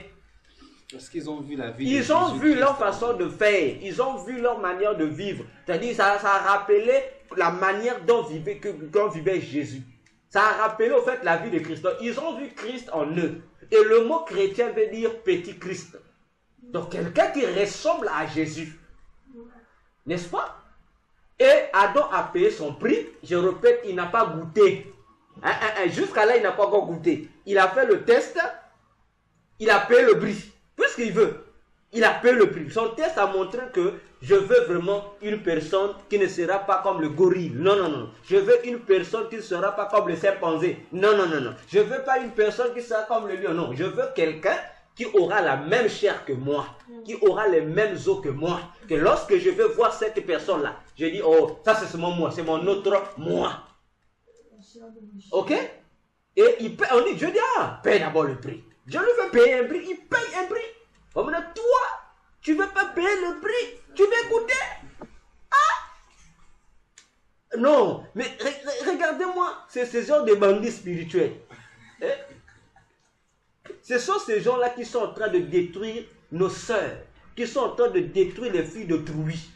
Parce qu'ils ont vu la vie. Ils ont vu leur façon de faire. Ils ont vu leur manière de vivre. C'est-à-dire, ça a rappelé la manière dont vivait Jésus. Ça a rappelé, au fait, la vie de Christ. Ils ont vu Christ en eux. Et le mot chrétien veut dire petit Christ. Donc, quelqu'un qui ressemble à Jésus. N'est-ce pas? Et Adam a payé son prix. Je répète, il n'a pas goûté. Jusqu'à là, il n'a pas encore goûté. Il a fait le test. Il a payé le prix. Puisqu'il veut. Il a payé le prix. Son test a montré que je veux vraiment une personne qui ne sera pas comme le gorille. Non, non, non. Je veux une personne qui ne sera pas comme le chimpanzé. Non, non, non, non. Je ne veux pas une personne qui sera comme le lion. Non, je veux quelqu'un qui aura la même chair que moi, qui aura les mêmes os que moi, que lorsque je vais voir cette personne-là, je dis, oh, ça c'est seulement moi, c'est mon autre moi. Ok? Et on dit, je dis, paye d'abord le prix. Je lui fais payer un prix, il paye un prix. Oh, maintenant, toi, tu ne veux pas payer le prix, tu veux goûter. Non, mais regardez-moi, c'est ce genre de bandits spirituels. Ce sont ces gens-là qui sont en train de détruire nos sœurs, qui sont en train de détruire les filles d'autrui.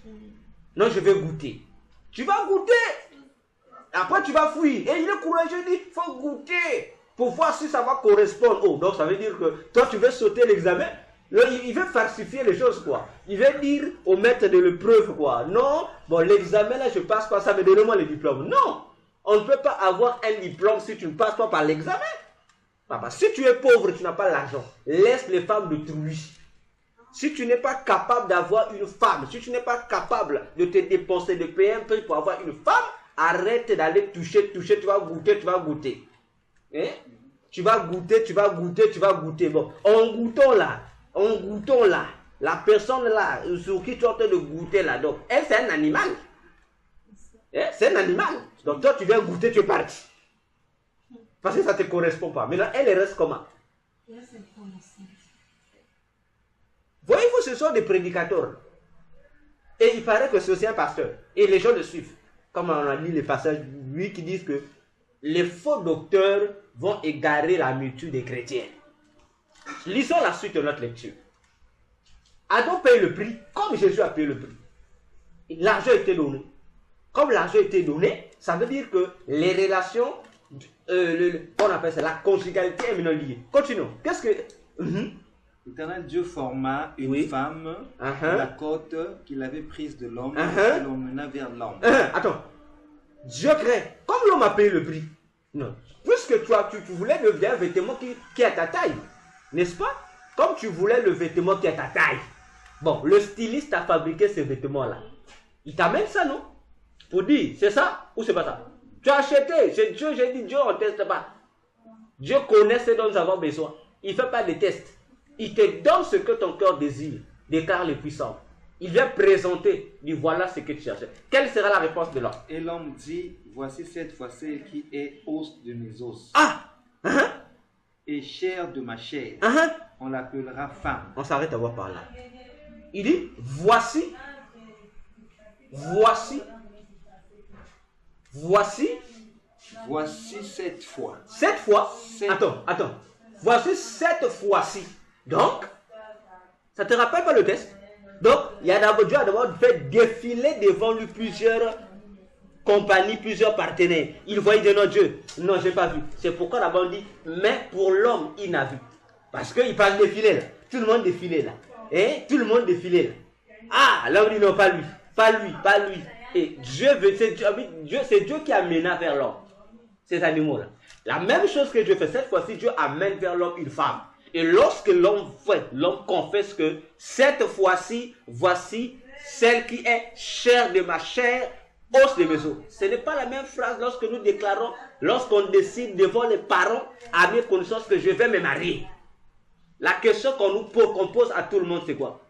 Non, je vais goûter. Tu vas goûter. Après, tu vas fuir. Et il est courageux, il dit, il faut goûter pour voir si ça va correspondre. Oh, donc ça veut dire que toi, tu veux sauter l'examen. Il veut falsifier les choses, quoi. Il veut dire au maître de l'épreuve, quoi. Non, bon, l'examen, là, je passe pas ça, mais donnez-moi le diplôme. Non, on ne peut pas avoir un diplôme si tu ne passes pas par l'examen. Papa, si tu es pauvre, tu n'as pas l'argent. Laisse les femmes d'autrui. Si tu n'es pas capable d'avoir une femme, si tu n'es pas capable de te dépenser, de payer un prix pour avoir une femme, arrête d'aller toucher, tu vas goûter. Hein? Tu vas goûter. Bon, en goûtant là, la personne là, sur qui tu es en train de goûter là, donc, elle c'est un animal. Hein? C'est un animal. Donc toi tu viens goûter, tu es parti. Parce que ça ne te correspond pas. Maintenant, elle reste comment? Voyez-vous, ce sont des prédicateurs. Et il paraît que c'est aussi un pasteur. Et les gens le suivent. Comme on a lu les passages, lui qui disent que les faux docteurs vont égarer la multitude des chrétiens. Lisons la suite de notre lecture. Adam paye le prix comme Jésus a payé le prix. L'argent était donné. Comme l'argent était donné, ça veut dire que les relations, on appelle ça la conjugalité est maintenant liée. Continuons. Qu'est-ce que... L'Éternel Dieu forma une femme de la côte qu'il avait prise de l'homme et l'emmena vers l'homme. Attends. Dieu crée. Comme l'homme a payé le prix. Non. Puisque tu voulais le vêtement qui est à ta taille. N'est-ce pas? Comme tu voulais le vêtement qui est à ta taille. Bon, le styliste a fabriqué ce vêtement-là. Il t'amène ça, non? Pour dire, c'est ça ou c'est pas ça? Tu as acheté. J'ai dit, Dieu ne teste pas. Dieu connaît ce dont nous avons besoin. Il ne fait pas de tests. Il te donne ce que ton cœur désire, déclare le puissant. Il vient présenter, dit voilà ce que tu cherchais. Quelle sera la réponse de l'homme? Et l'homme dit, voici cette fois celle qui est os de mes os. Et chair de ma chair. On l'appellera femme. On s'arrête à voir par là. Il dit, voici cette fois. Cette fois? Attends. Voici cette fois-ci. Donc, ça te rappelle pas le test? Donc, Dieu a d'abord fait défiler devant lui plusieurs compagnies, plusieurs partenaires. Il voyait de notre Dieu. Non, je n'ai pas vu. C'est pourquoi d'abord on dit, mais pour l'homme, il n'a vu. Parce qu'il parle défiler là. Tout le monde défilait là. Et tout le monde défilait là. Ah, l'homme dit non, pas lui. Pas lui. Et c'est Dieu qui amena vers l'homme ces animaux-là. La même chose que Dieu fait, cette fois-ci, Dieu amène vers l'homme une femme. Et lorsque l'homme confesse que cette fois-ci, voici celle qui est chair de ma chair, os de mes os. Ce n'est pas la même phrase lorsque nous déclarons, lorsqu'on décide devant les parents à mes connaissances que je vais me marier. La question qu'on pose à tout le monde, c'est quoi?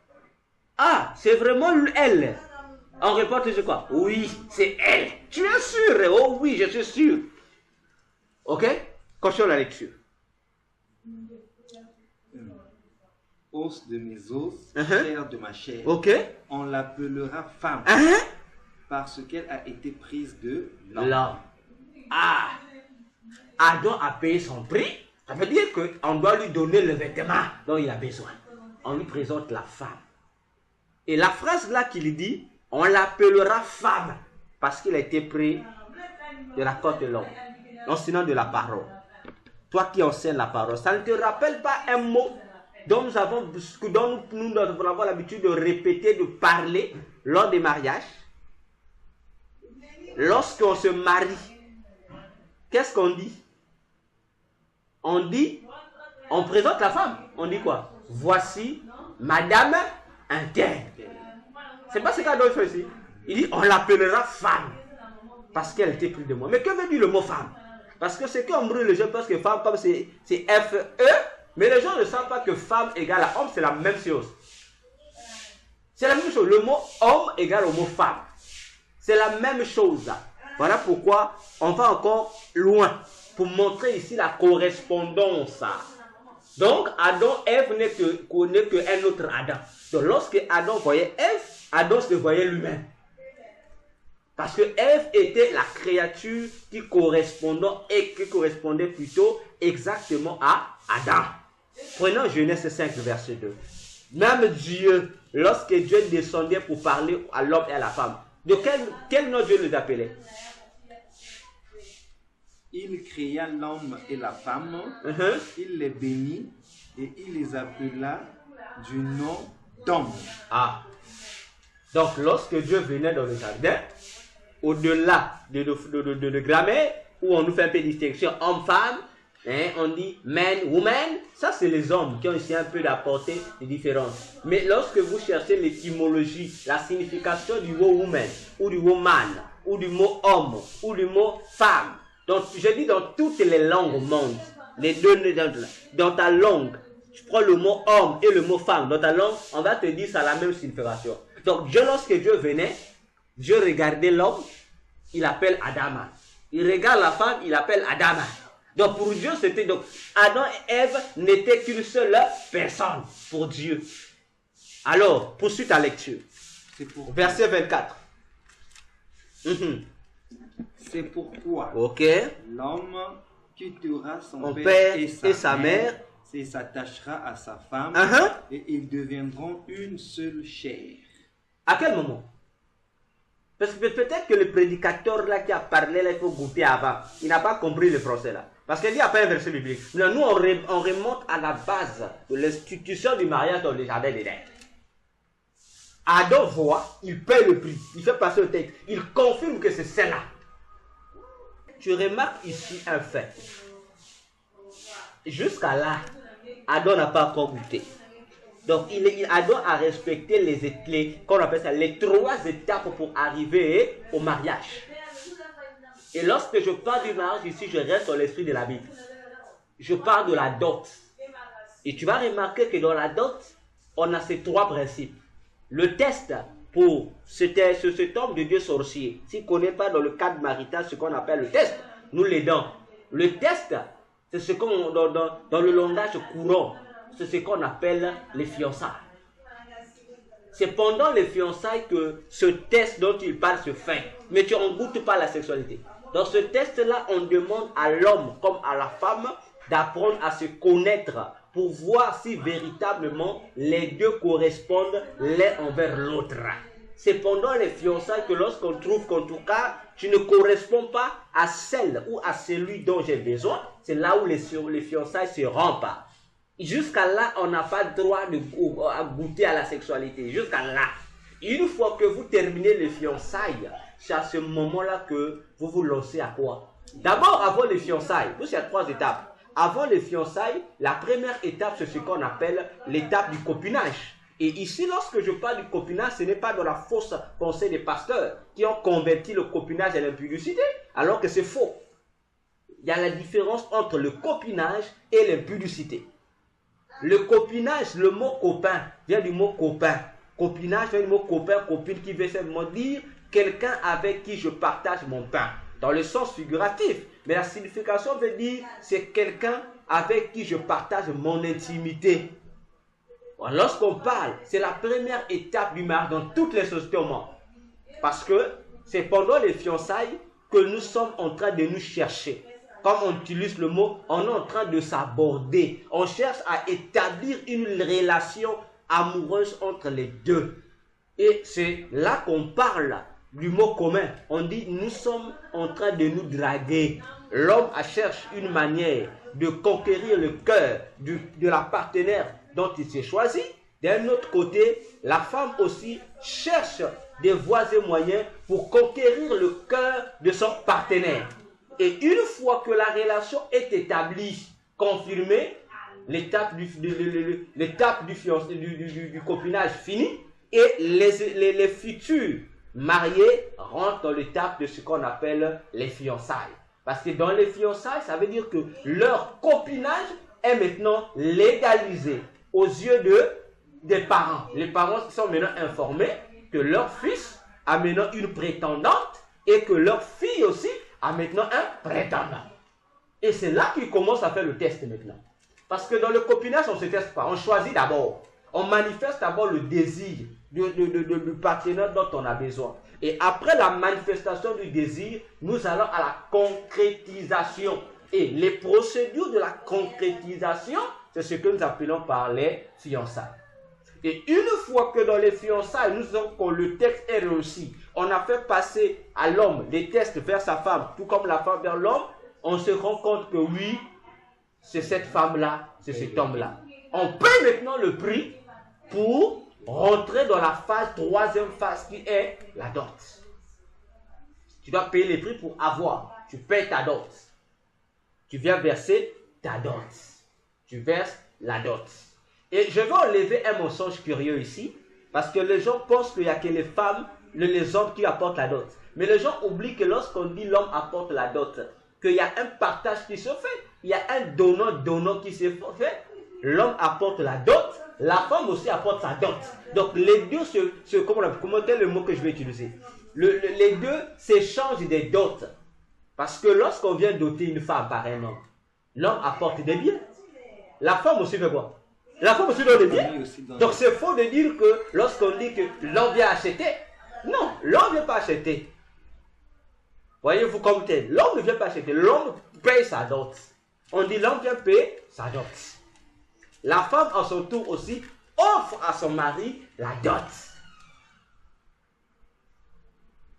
Ah, c'est vraiment elle. On répond toujours quoi? Oui, c'est elle. Tu es sûr? Oh oui, je suis sûr. Ok? Continuons la lecture. Os de mes os, chair de ma chair. Ok. On l'appellera femme. Parce qu'elle a été prise de l'homme. Ah. Adam a payé son prix. Ça veut dire qu'on doit lui donner le vêtement dont il a besoin. On lui présente la femme. Et la phrase là qu'il dit, on l'appellera femme. Parce qu'il a été pris de la côte de l'homme. L'enseignant de la parole. Toi qui enseignes la parole, ça ne te rappelle pas un mot dont nous avons l'habitude de répéter, de parler lors des mariages? Lorsqu'on se marie, qu'est-ce qu'on dit? On présente la femme. On dit quoi? Voici Madame Interne. C'est pas ce qu'Adam fait ici. Il dit on l'appellera femme. Parce qu'elle était prise de moi. Mais que veut dire le mot femme? Parce que c'est qu'on brûle les gens parce que femme, comme c'est F-E, mais les gens ne savent pas que femme égale à homme, c'est la même chose. C'est la même chose. Le mot homme égale au mot femme. C'est la même chose. Voilà pourquoi on va encore loin pour montrer ici la correspondance. Donc, Adam, Ève n'est qu'un autre Adam. Donc, lorsque Adam voyait Ève, Adam se voyait lui-même. Parce que Ève était la créature qui correspondait plutôt exactement à Adam. Prenons Genèse 5, verset 2. Même Dieu, lorsque Dieu descendait pour parler à l'homme et à la femme, de quel nom Dieu les appelait? Il créa l'homme et la femme, il les bénit et il les appela du nom d'homme. Ah. Donc, lorsque Dieu venait dans le jardin, au-delà de grammaire, où on nous fait un peu de distinction homme-femme, on dit man, woman, ça c'est les hommes qui ont ici un peu d'apporter des différences. Mais lorsque vous cherchez l'étymologie, la signification du mot woman, ou du mot man, ou du mot homme, ou du mot femme, donc je dis dans toutes les langues au monde, les deux, dans ta langue, tu prends le mot homme et le mot femme, dans ta langue, on va te dire ça a la même signification. Donc lorsque Dieu venait, Dieu regardait l'homme, il appelle Adama. Il regarde la femme, il appelle Adama. Donc pour Dieu, c'était donc Adam et Ève n'étaient qu'une seule personne pour Dieu. Alors, poursuis ta lecture. Verset 24. C'est pourquoi l'homme quittera son père et sa mère et s'attachera à sa femme et ils deviendront une seule chair. À quel moment? Parce que peut-être que le prédicateur là qui a parlé, là, il faut goûter avant. Il n'a pas compris le procès là. Parce qu'il n'y a pas un verset biblique. Nous, on remonte à la base de l'institution du mariage dans le jardin d'Éden. Adam voit, il paye le prix, il fait passer le texte, il confirme que c'est celle-là. Tu remarques ici un fait. Jusqu'à là, Adam n'a pas encore goûté. Donc, Adam a respecté qu'on appelle ça, les 3 étapes pour arriver au mariage. Et lorsque je parle du mariage ici, je reste dans l'esprit de la Bible. Je parle de la dot. Et tu vas remarquer que dans la dot, on a ces 3 principes. Le test pour cet homme de Dieu sorcier, s'il ne connaît pas dans le cadre marital ce qu'on appelle le test, nous l'aidons. Le test, c'est ce qu'on, dans le langage courant, c'est ce qu'on appelle les fiançailles. C'est pendant les fiançailles que ce test dont il parle se fait. Mais tu n'en goûtes pas la sexualité. Dans ce test-là, on demande à l'homme comme à la femme d'apprendre à se connaître pour voir si véritablement les deux correspondent l'un envers l'autre. C'est pendant les fiançailles que lorsqu'on trouve qu'en tout cas, tu ne corresponds pas à celle ou à celui dont j'ai besoin, c'est là où les fiançailles se rompent. Jusqu'à là, on n'a pas le droit à goûter à la sexualité. Jusqu'à là. Une fois que vous terminez les fiançailles, c'est à ce moment-là que vous vous lancez à quoi? D'abord, avant les fiançailles, il y a 3 étapes. Avant les fiançailles, la première étape, c'est ce qu'on appelle l'étape du copinage. Et ici, lorsque je parle du copinage, ce n'est pas dans la fausse pensée des pasteurs qui ont converti le copinage à l'impudicité, alors que c'est faux. Il y a la différence entre le copinage et l'impudicité. Le copinage, le mot copain, vient du mot copain. Copinage vient du mot copain, copine, qui veut simplement dire quelqu'un avec qui je partage mon pain. Dans le sens figuratif. Mais la signification veut dire c'est quelqu'un avec qui je partage mon intimité. Lorsqu'on parle, c'est la première étape du mariage dans toutes les sociétés au monde. Parce que c'est pendant les fiançailles que nous sommes en train de nous chercher. Comme on utilise le mot, on est en train de s'aborder. On cherche à établir une relation amoureuse entre les deux. Et c'est là qu'on parle du mot commun. On dit, nous sommes en train de nous draguer. L'homme cherche une manière de conquérir le cœur de la partenaire dont il s'est choisi. D'un autre côté, la femme aussi cherche des voies et moyens pour conquérir le cœur de son partenaire. Et une fois que la relation est établie, confirmée, l'étape du copinage finie, et les futurs mariés rentrent dans l'étape de ce qu'on appelle les fiançailles. Parce que dans les fiançailles, ça veut dire que leur copinage est maintenant légalisé aux yeux des parents. Les parents sont maintenant informés que leur fils a maintenant une prétendante et que leur fille aussi a maintenant un prétendant. Et c'est là qu'ils commencent à faire le test maintenant. Parce que dans le copinage, on ne se teste pas. On choisit d'abord. On manifeste d'abord le désir du partenaire dont on a besoin. Et après la manifestation du désir, nous allons à la concrétisation. Et les procédures de la concrétisation, c'est ce que nous appelons par les fiançailles. Et une fois que dans les fiançailles, nous savons que le texte est réussi, on a fait passer à l'homme des tests vers sa femme, tout comme la femme vers l'homme, on se rend compte que oui, c'est cette femme-là, c'est cet homme-là. On paye maintenant le prix pour rentrer dans la troisième phase qui est la dot. Tu dois payer les prix pour avoir. Tu payes ta dot. Tu viens verser ta dot. Tu verses la dot. Et je vais enlever un mensonge curieux ici, parce que les gens pensent qu'il n'y a que les femmes, les hommes qui apportent la dot. Mais les gens oublient que lorsqu'on dit l'homme apporte la dot, qu'il y a un partage qui se fait. Il y a un donnant qui se fait. L'homme apporte la dot, la femme aussi apporte sa dot. Donc les deux comment est le mot que je vais utiliser? Les deux s'échangent des dots. Parce que lorsqu'on vient doter une femme par un homme, l'homme apporte des biens. La femme aussi fait quoi? La femme aussi donne des biens. Donc c'est faux de dire que lorsqu'on dit que l'homme vient acheter. Non, l'homme ne vient pas acheter. Voyez-vous comme tel. L'homme ne vient pas acheter. L'homme paye sa dot. On dit l'homme vient payer sa dot. La femme, à son tour aussi, offre à son mari la dot.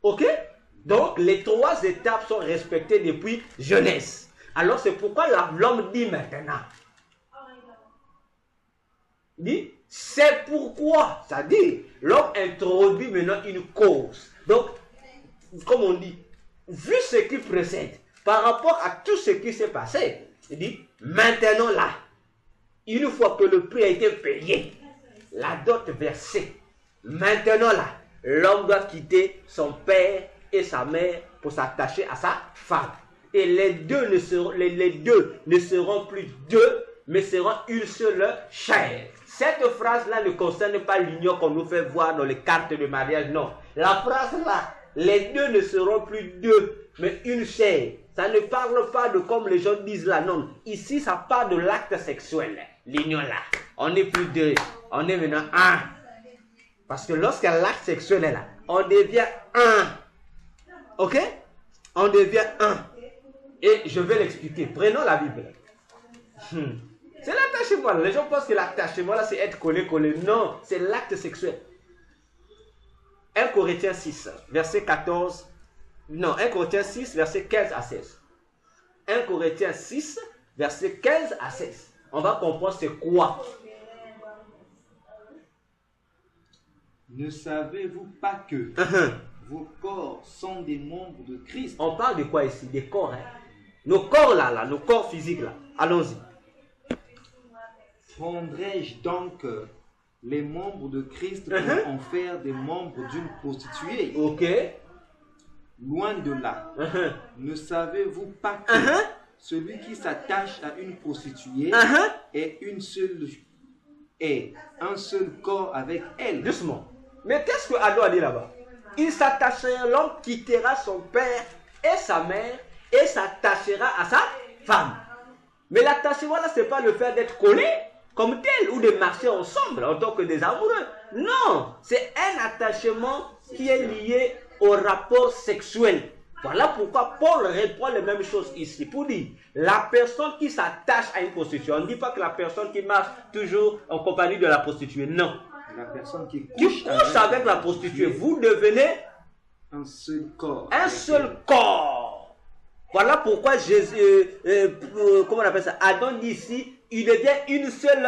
Ok? Donc, les trois étapes sont respectées depuis jeunesse. Alors, c'est pourquoi l'homme dit maintenant. Il dit, c'est pourquoi. C'est-à-dire, l'homme introduit maintenant une cause. Donc, comme on dit, vu ce qui précède, par rapport à tout ce qui s'est passé, il dit, maintenant là, une fois que le prix a été payé, la dot versée, maintenant là, l'homme doit quitter son père et sa mère pour s'attacher à sa femme. Et les deux ne seront plus deux, mais seront une seule chair. Cette phrase-là ne concerne pas l'union qu'on nous fait voir dans les cartes de mariage, non. La phrase-là, les deux ne seront plus deux, mais une chair. Ça ne parle pas de comme les gens disent là, non. Ici, ça parle de l'acte sexuel. L'union là. On n'est plus deux. On est maintenant un. Parce que lorsque l'acte sexuel est là, on devient un. Ok? On devient un. Et je vais l'expliquer. Prenons la Bible. C'est l'attachement. Les gens pensent que l'attachement là, c'est être collé. Non, c'est l'acte sexuel. 1 Corinthiens 6, verset 14. Non, 1 Corinthiens 6, verset 15 à 16. 1 Corinthiens 6, verset 15 à 16. On va comprendre c'est quoi. Ne savez-vous pas que vos corps sont des membres de Christ? On parle de quoi ici? Des corps. Hein? Nos corps là, nos corps physiques là. Allons-y. Prendrai-je donc les membres de Christ pour en faire des membres d'une prostituée? Ok. Loin de là. Ne savez-vous pas que celui qui s'attache à une prostituée est un seul corps avec elle? Doucement. Mais qu'est-ce que Adam a dit là-bas? Il s'attachera, l'homme quittera son père et sa mère et s'attachera à sa femme. Mais l'attachement là, c'est pas le fait d'être collé comme tel ou de marcher ensemble en tant que des amoureux. Non, c'est un attachement qui est lié au rapport sexuel. Voilà pourquoi Paul reprend les mêmes choses ici. Pour dire, la personne qui s'attache à une prostituée, on ne dit pas que la personne qui marche toujours en compagnie de la prostituée. Non. La personne qui couche avec la prostituée, vous devenez un seul corps. Un seul corps. Voilà pourquoi Jésus, comment on appelle ça? Adam dit ici, il devient une seule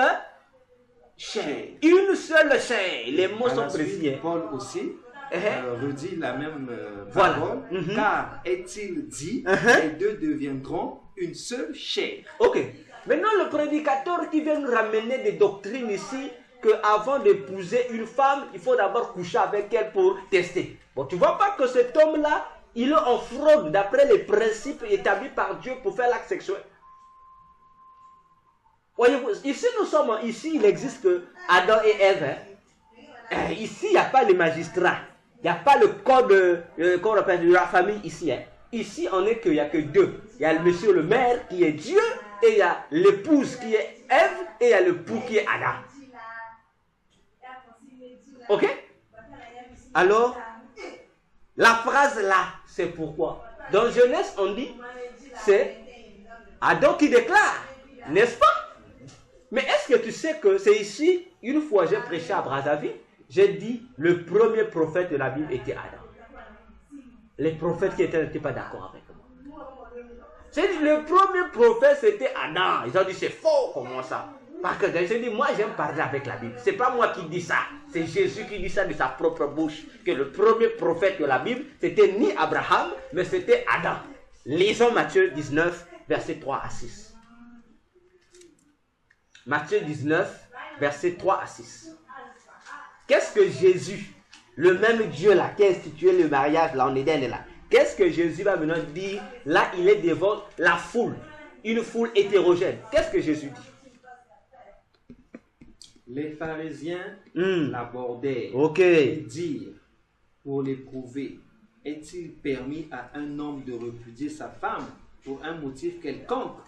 chair. Une seule chair. Les mots sont précis. Paul aussi redit la même parole. Car est-il dit, les deux deviendront une seule chair. Ok. Maintenant, le prédicateur qui vient nous ramener des doctrines ici, qu'avant d'épouser une femme, il faut d'abord coucher avec elle pour tester. Bon, tu vois pas que cet homme-là, il est en fraude d'après les principes établis par Dieu pour faire l'acte sexuel. Voyez-vous, ici nous sommes, ici il existe que Adam et Ève. Hein. Ici il n'y a pas les magistrats. Il n'y a pas le code qu'on appelle de la famille ici. Hein. Ici on est qu'il n'y a que deux. Il y a le monsieur le maire qui est Dieu et il y a l'épouse qui est Ève et il y a l'époux qui est Adam. Ok? Alors, La phrase là, c'est pourquoi. Dans Genèse, on dit, c'est Adam qui déclare, n'est-ce pas? Mais est-ce que tu sais que c'est ici, une fois j'ai prêché à Brazzaville, j'ai dit, le premier prophète de la Bible était Adam. Les prophètes qui n'étaient pas d'accord avec moi. C'est dit, le premier prophète c'était Adam. Ils ont dit, c'est faux, comment ça? Parce que j'ai dit, moi j'aime parler avec la Bible. C'est pas moi qui dis ça. C'est Jésus qui dit ça de sa propre bouche. Que le premier prophète de la Bible, c'était ni Abraham, mais c'était Adam. Lisons Matthieu 19, versets 3 à 6. Matthieu 19, versets 3 à 6. Qu'est-ce que Jésus, le même Dieu là, qui a institué le mariage là en Éden là, qu'est-ce que Jésus va maintenant dire? Là, il est devant la foule, une foule hétérogène. Qu'est-ce que Jésus dit? Les pharisiens l'abordaient et dirent, pour l'éprouver, est-il permis à un homme de repudier sa femme pour un motif quelconque?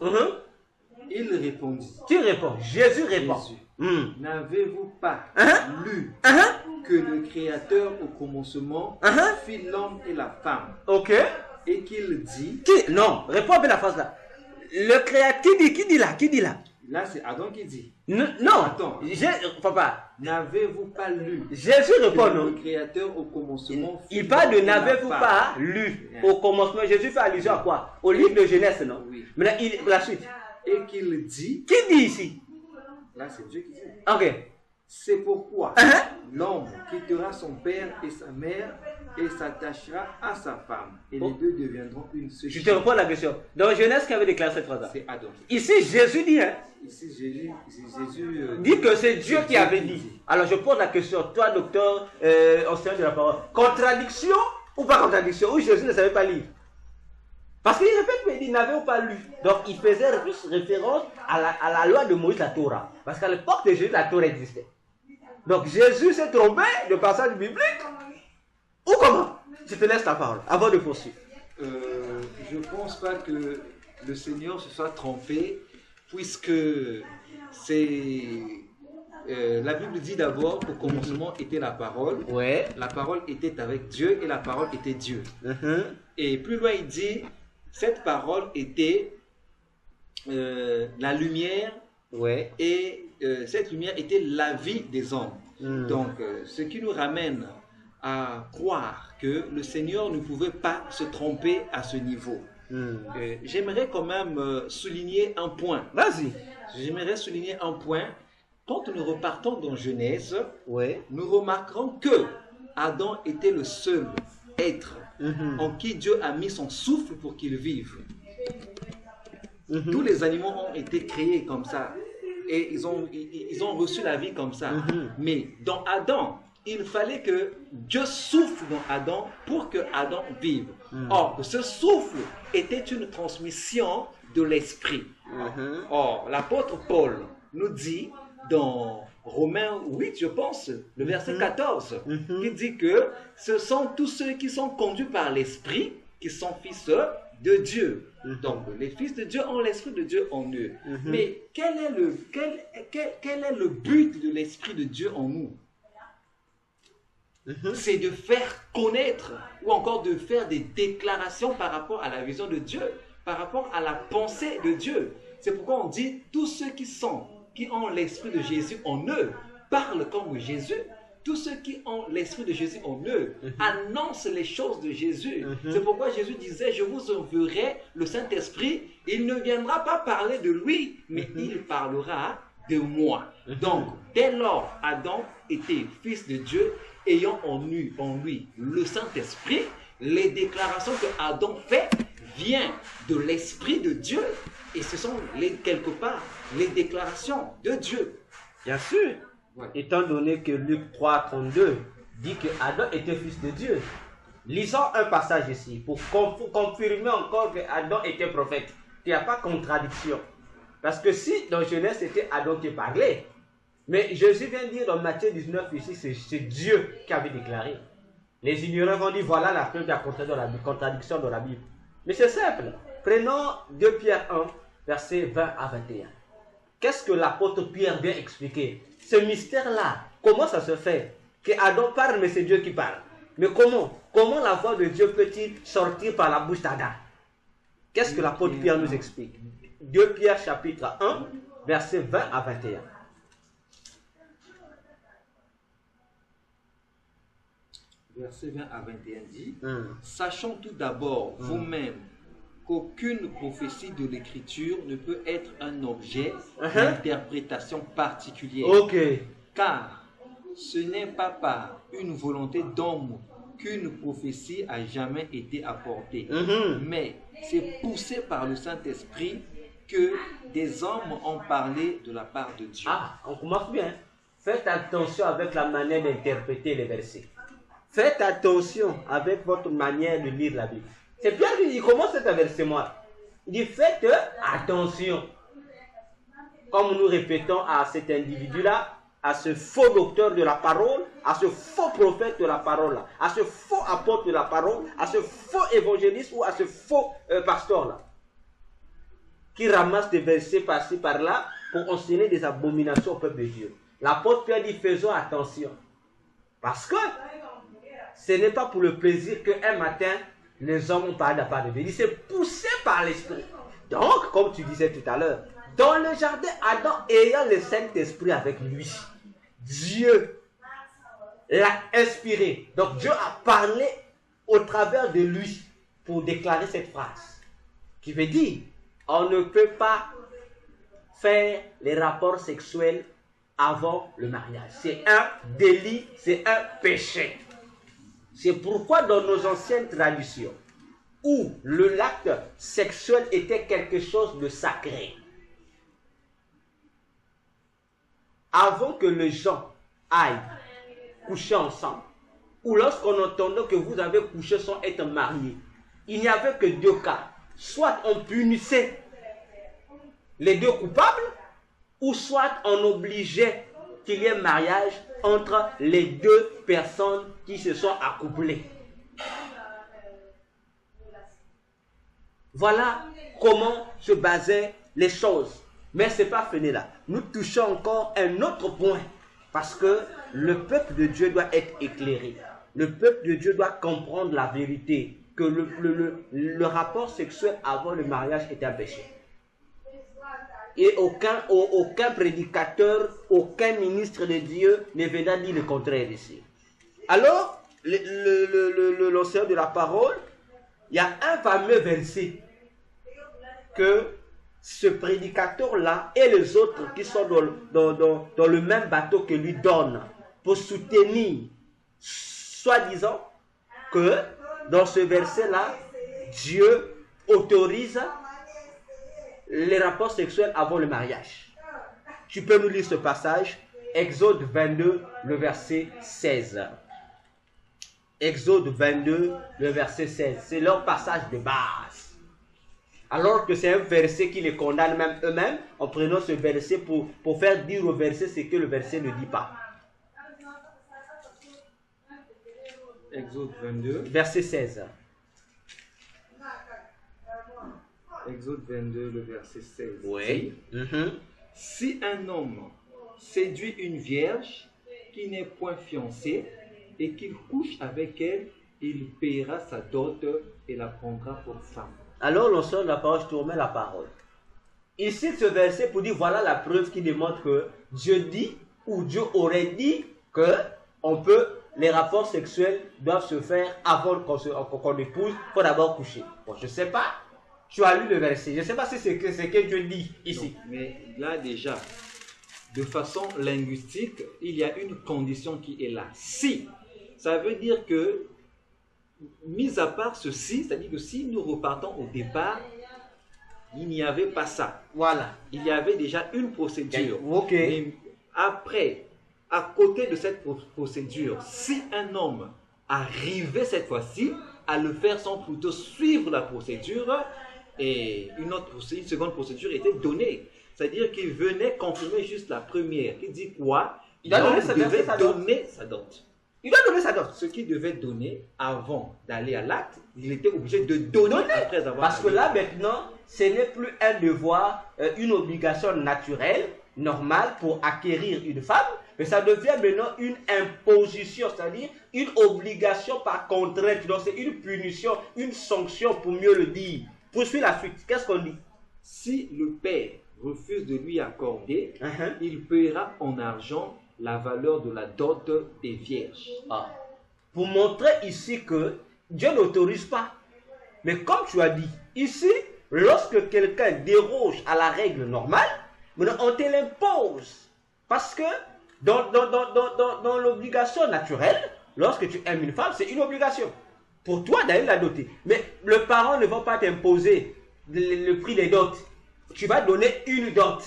Il répondit. Qui répond? Jésus répond. N'avez-vous pas lu que le Créateur au commencement fit l'homme et la femme? Et qu'il dit... Non, réponds avec la phrase là. Le Créateur, qui dit là? Là, c'est Adam qui dit. Non, attends. Papa. N'avez-vous pas lu? Jésus répond non. Le Créateur au commencement. Il parle de n'avez-vous pas lu au commencement. Jésus fait allusion à quoi? Au livre de Genèse, non? Oui. Maintenant, la suite. Et qu'il dit. Qui dit ici? Là, c'est Dieu qui dit. Ok. C'est pourquoi l'homme quittera son père et sa mère et s'attachera à sa femme. Et les deux deviendront une seule. Je te réponds à la question. Dans Genèse, qui avait déclaré cette phrase-là? C'est Adam. Ici, Jésus dit, Ici, Jésus dit que c'est Dieu qui avait dit. Alors, je pose la question, toi, docteur, enseignant de la parole. Contradiction ou pas contradiction? Ou Jésus ne savait pas lire? Parce qu'il répète, mais il n'avait pas lu. Donc, il faisait plus référence à la loi de Moïse, la Torah. Parce qu'à l'époque de Jésus, la Torah existait. Donc, Jésus s'est trompé de passage biblique. Ou comment? Je te laisse la parole, avant de poursuivre. Je ne pense pas que le Seigneur se soit trompé, puisque c'est... la Bible dit d'abord, au commencement était la parole. Ouais. La parole était avec Dieu et la parole était Dieu. Et plus loin, il dit, cette parole était la lumière. Ouais. Et cette lumière était la vie des hommes. Donc, ce qui nous ramène à croire que le Seigneur ne pouvait pas se tromper à ce niveau. J'aimerais quand même souligner un point. Vas-y. J'aimerais souligner un point. Quand nous repartons dans Genèse, nous remarquerons que Adam était le seul être en qui Dieu a mis son souffle pour qu'il vive. Tous les animaux ont été créés comme ça. Et ils ont reçu la vie comme ça. Mais dans Adam, il fallait que Dieu souffle dans Adam pour que Adam vive. Or, ce souffle était une transmission de l'esprit. Or, l'apôtre Paul nous dit dans Romains 8, je pense, le verset 14, qui dit que ce sont tous ceux qui sont conduits par l'esprit qui sont fils de Dieu. Donc, les fils de Dieu ont l'esprit de Dieu en eux. Mais quel est le but de l'esprit de Dieu en nous? C'est de faire connaître ou encore de faire des déclarations par rapport à la vision de Dieu, par rapport à la pensée de Dieu. C'est pourquoi on dit tous ceux qui ont l'esprit de Jésus en eux parlent comme Jésus. Tous ceux qui ont l'esprit de Jésus en eux annoncent les choses de Jésus. C'est pourquoi Jésus disait, je vous enverrai le Saint-Esprit. Il ne viendra pas parler de lui, mais il parlera de moi. Donc, dès lors, Adam était fils de Dieu, ayant en lui le Saint-Esprit. Les déclarations que Adam fait viennent de l'Esprit de Dieu. Et ce sont quelque part les déclarations de Dieu. Bien sûr. Étant donné que Luc 3, 32 dit que Adam était fils de Dieu. Lisons un passage ici pour confirmer encore que Adam était prophète. Il n'y a pas de contradiction. Parce que si dans Genèse c'était Adam qui parlait, mais Jésus vient dire dans Matthieu 19 ici, c'est Dieu qui avait déclaré. Les ignorants vont dire voilà la preuve de la contradiction dans la Bible. Mais c'est simple. Prenons 2 Pierre 1, versets 20 à 21. Qu'est-ce que l'apôtre Pierre vient expliquer? Ce mystère-là, comment ça se fait que Adam parle, mais c'est Dieu qui parle? Mais comment? Comment la voix de Dieu peut-il sortir par la bouche d'Adam? Qu'est-ce que l'apôtre Pierre nous explique? 2 Pierre chapitre 1, versets 20 à 21. Verset 20 à 21 dit, sachons tout d'abord vous-même qu'aucune prophétie de l'Écriture ne peut être un objet d'interprétation particulière. Car ce n'est pas par une volonté d'homme qu'une prophétie a jamais été apportée, mais c'est poussé par le Saint-Esprit que des hommes ont parlé de la part de Dieu. Ah, on commence bien. Faites attention avec la manière d'interpréter les versets. Faites attention avec votre manière de lire la Bible. C'est bien qu'il commence cet verset-moi. Il dit, faites attention. Comme nous répétons à cet individu-là, à ce faux docteur de la parole, à ce faux prophète de la parole, à ce faux apôtre de la parole, à ce faux évangéliste ou à ce faux pasteur-là, qui ramasse des versets par-ci par-là pour enseigner des abominations au peuple de Dieu. L'apôtre Pierre dit, faisons attention. Parce que ce n'est pas pour le plaisir qu'un matin, les hommes ont parlé de la part de Dieu. Il dit, c'est poussé par l'Esprit. Donc, comme tu disais tout à l'heure, dans le jardin, Adam ayant le Saint-Esprit avec lui, Dieu l'a inspiré. Donc, Dieu a parlé au travers de lui pour déclarer cette phrase. Qui veut dire, on ne peut pas faire les rapports sexuels avant le mariage. C'est un délit, c'est un péché. C'est pourquoi dans nos anciennes traditions, où l'acte sexuel était quelque chose de sacré, avant que les gens aillent coucher ensemble, ou lorsqu'on entendait que vous avez couché sans être marié, il n'y avait que deux cas. Soit on punissait les deux coupables, ou soit on obligeait qu'il y ait mariage entre les deux personnes qui se sont accouplées. Voilà comment se basaient les choses. Mais ce n'est pas fini là. Nous touchons encore un autre point. Parce que le peuple de Dieu doit être éclairé. Le peuple de Dieu doit comprendre la vérité. Que le rapport sexuel avant le mariage est un péché. Et aucun prédicateur, aucun ministre de Dieu ne viendra dire le contraire ici. Alors, l'enseignant de la parole, il y a un fameux verset que ce prédicateur-là et les autres qui sont dans le même bateau que lui donnent pour soutenir, soi-disant, que dans ce verset-là, Dieu autorise les rapports sexuels avant le mariage. Tu peux nous lire ce passage, Exode 22, le verset 16. Exode 22, le verset 16. C'est leur passage de base. Alors que c'est un verset qui les condamne même eux-mêmes, en prenant ce verset pour faire dire au verset ce que le verset ne dit pas. Exode 22. Verset 16. Exode 22, le verset 16. Oui. Si un homme séduit une vierge qui n'est point fiancée et qu'il couche avec elle, il paiera sa dot et la prendra pour femme. Alors l'enseignant de la parole, je te remets la parole. Ici, ce verset pour dire, voilà la preuve qui démontre que Dieu dit, ou Dieu aurait dit que les rapports sexuels doivent se faire avant qu'on épouse, il faut d'abord coucher. Bon, je ne sais pas. Tu as lu le verset. Je ne sais pas si c'est ce que Dieu dit ici. Non, mais là déjà, de façon linguistique, il y a une condition qui est là. Si, ça veut dire que, mis à part ceci, c'est-à-dire que si nous repartons au départ, il n'y avait pas ça. Voilà. Il y avait déjà une procédure. Ok. Mais après, à côté de cette procédure, si un homme arrivait cette fois-ci à le faire sans plutôt suivre la procédure, et une seconde procédure était donnée. C'est-à-dire qu'il venait confirmer juste la première. Il dit quoi? Il devait donner sa dot. Il doit donner sa dot. Ce qu'il devait donner avant d'aller à l'acte, il était obligé de donner après avoir... Parce que là maintenant, ce n'est plus un devoir, une obligation naturelle, normale pour acquérir une femme, mais ça devient maintenant une imposition, c'est-à-dire une obligation par contrainte. Donc c'est une punition, une sanction pour mieux le dire. Poursuis la suite. Qu'est-ce qu'on dit? Si le père refuse de lui accorder, il paiera en argent la valeur de la dot des vierges. Pour montrer ici que Dieu n'autorise pas. Mais comme tu as dit, ici, lorsque quelqu'un déroge à la règle normale, on te l'impose. Parce que dans l'obligation naturelle, lorsque tu aimes une femme, c'est une obligation. Pour toi d'aller la doter. Mais le parent ne va pas t'imposer le prix des dots. Tu vas donner une dot.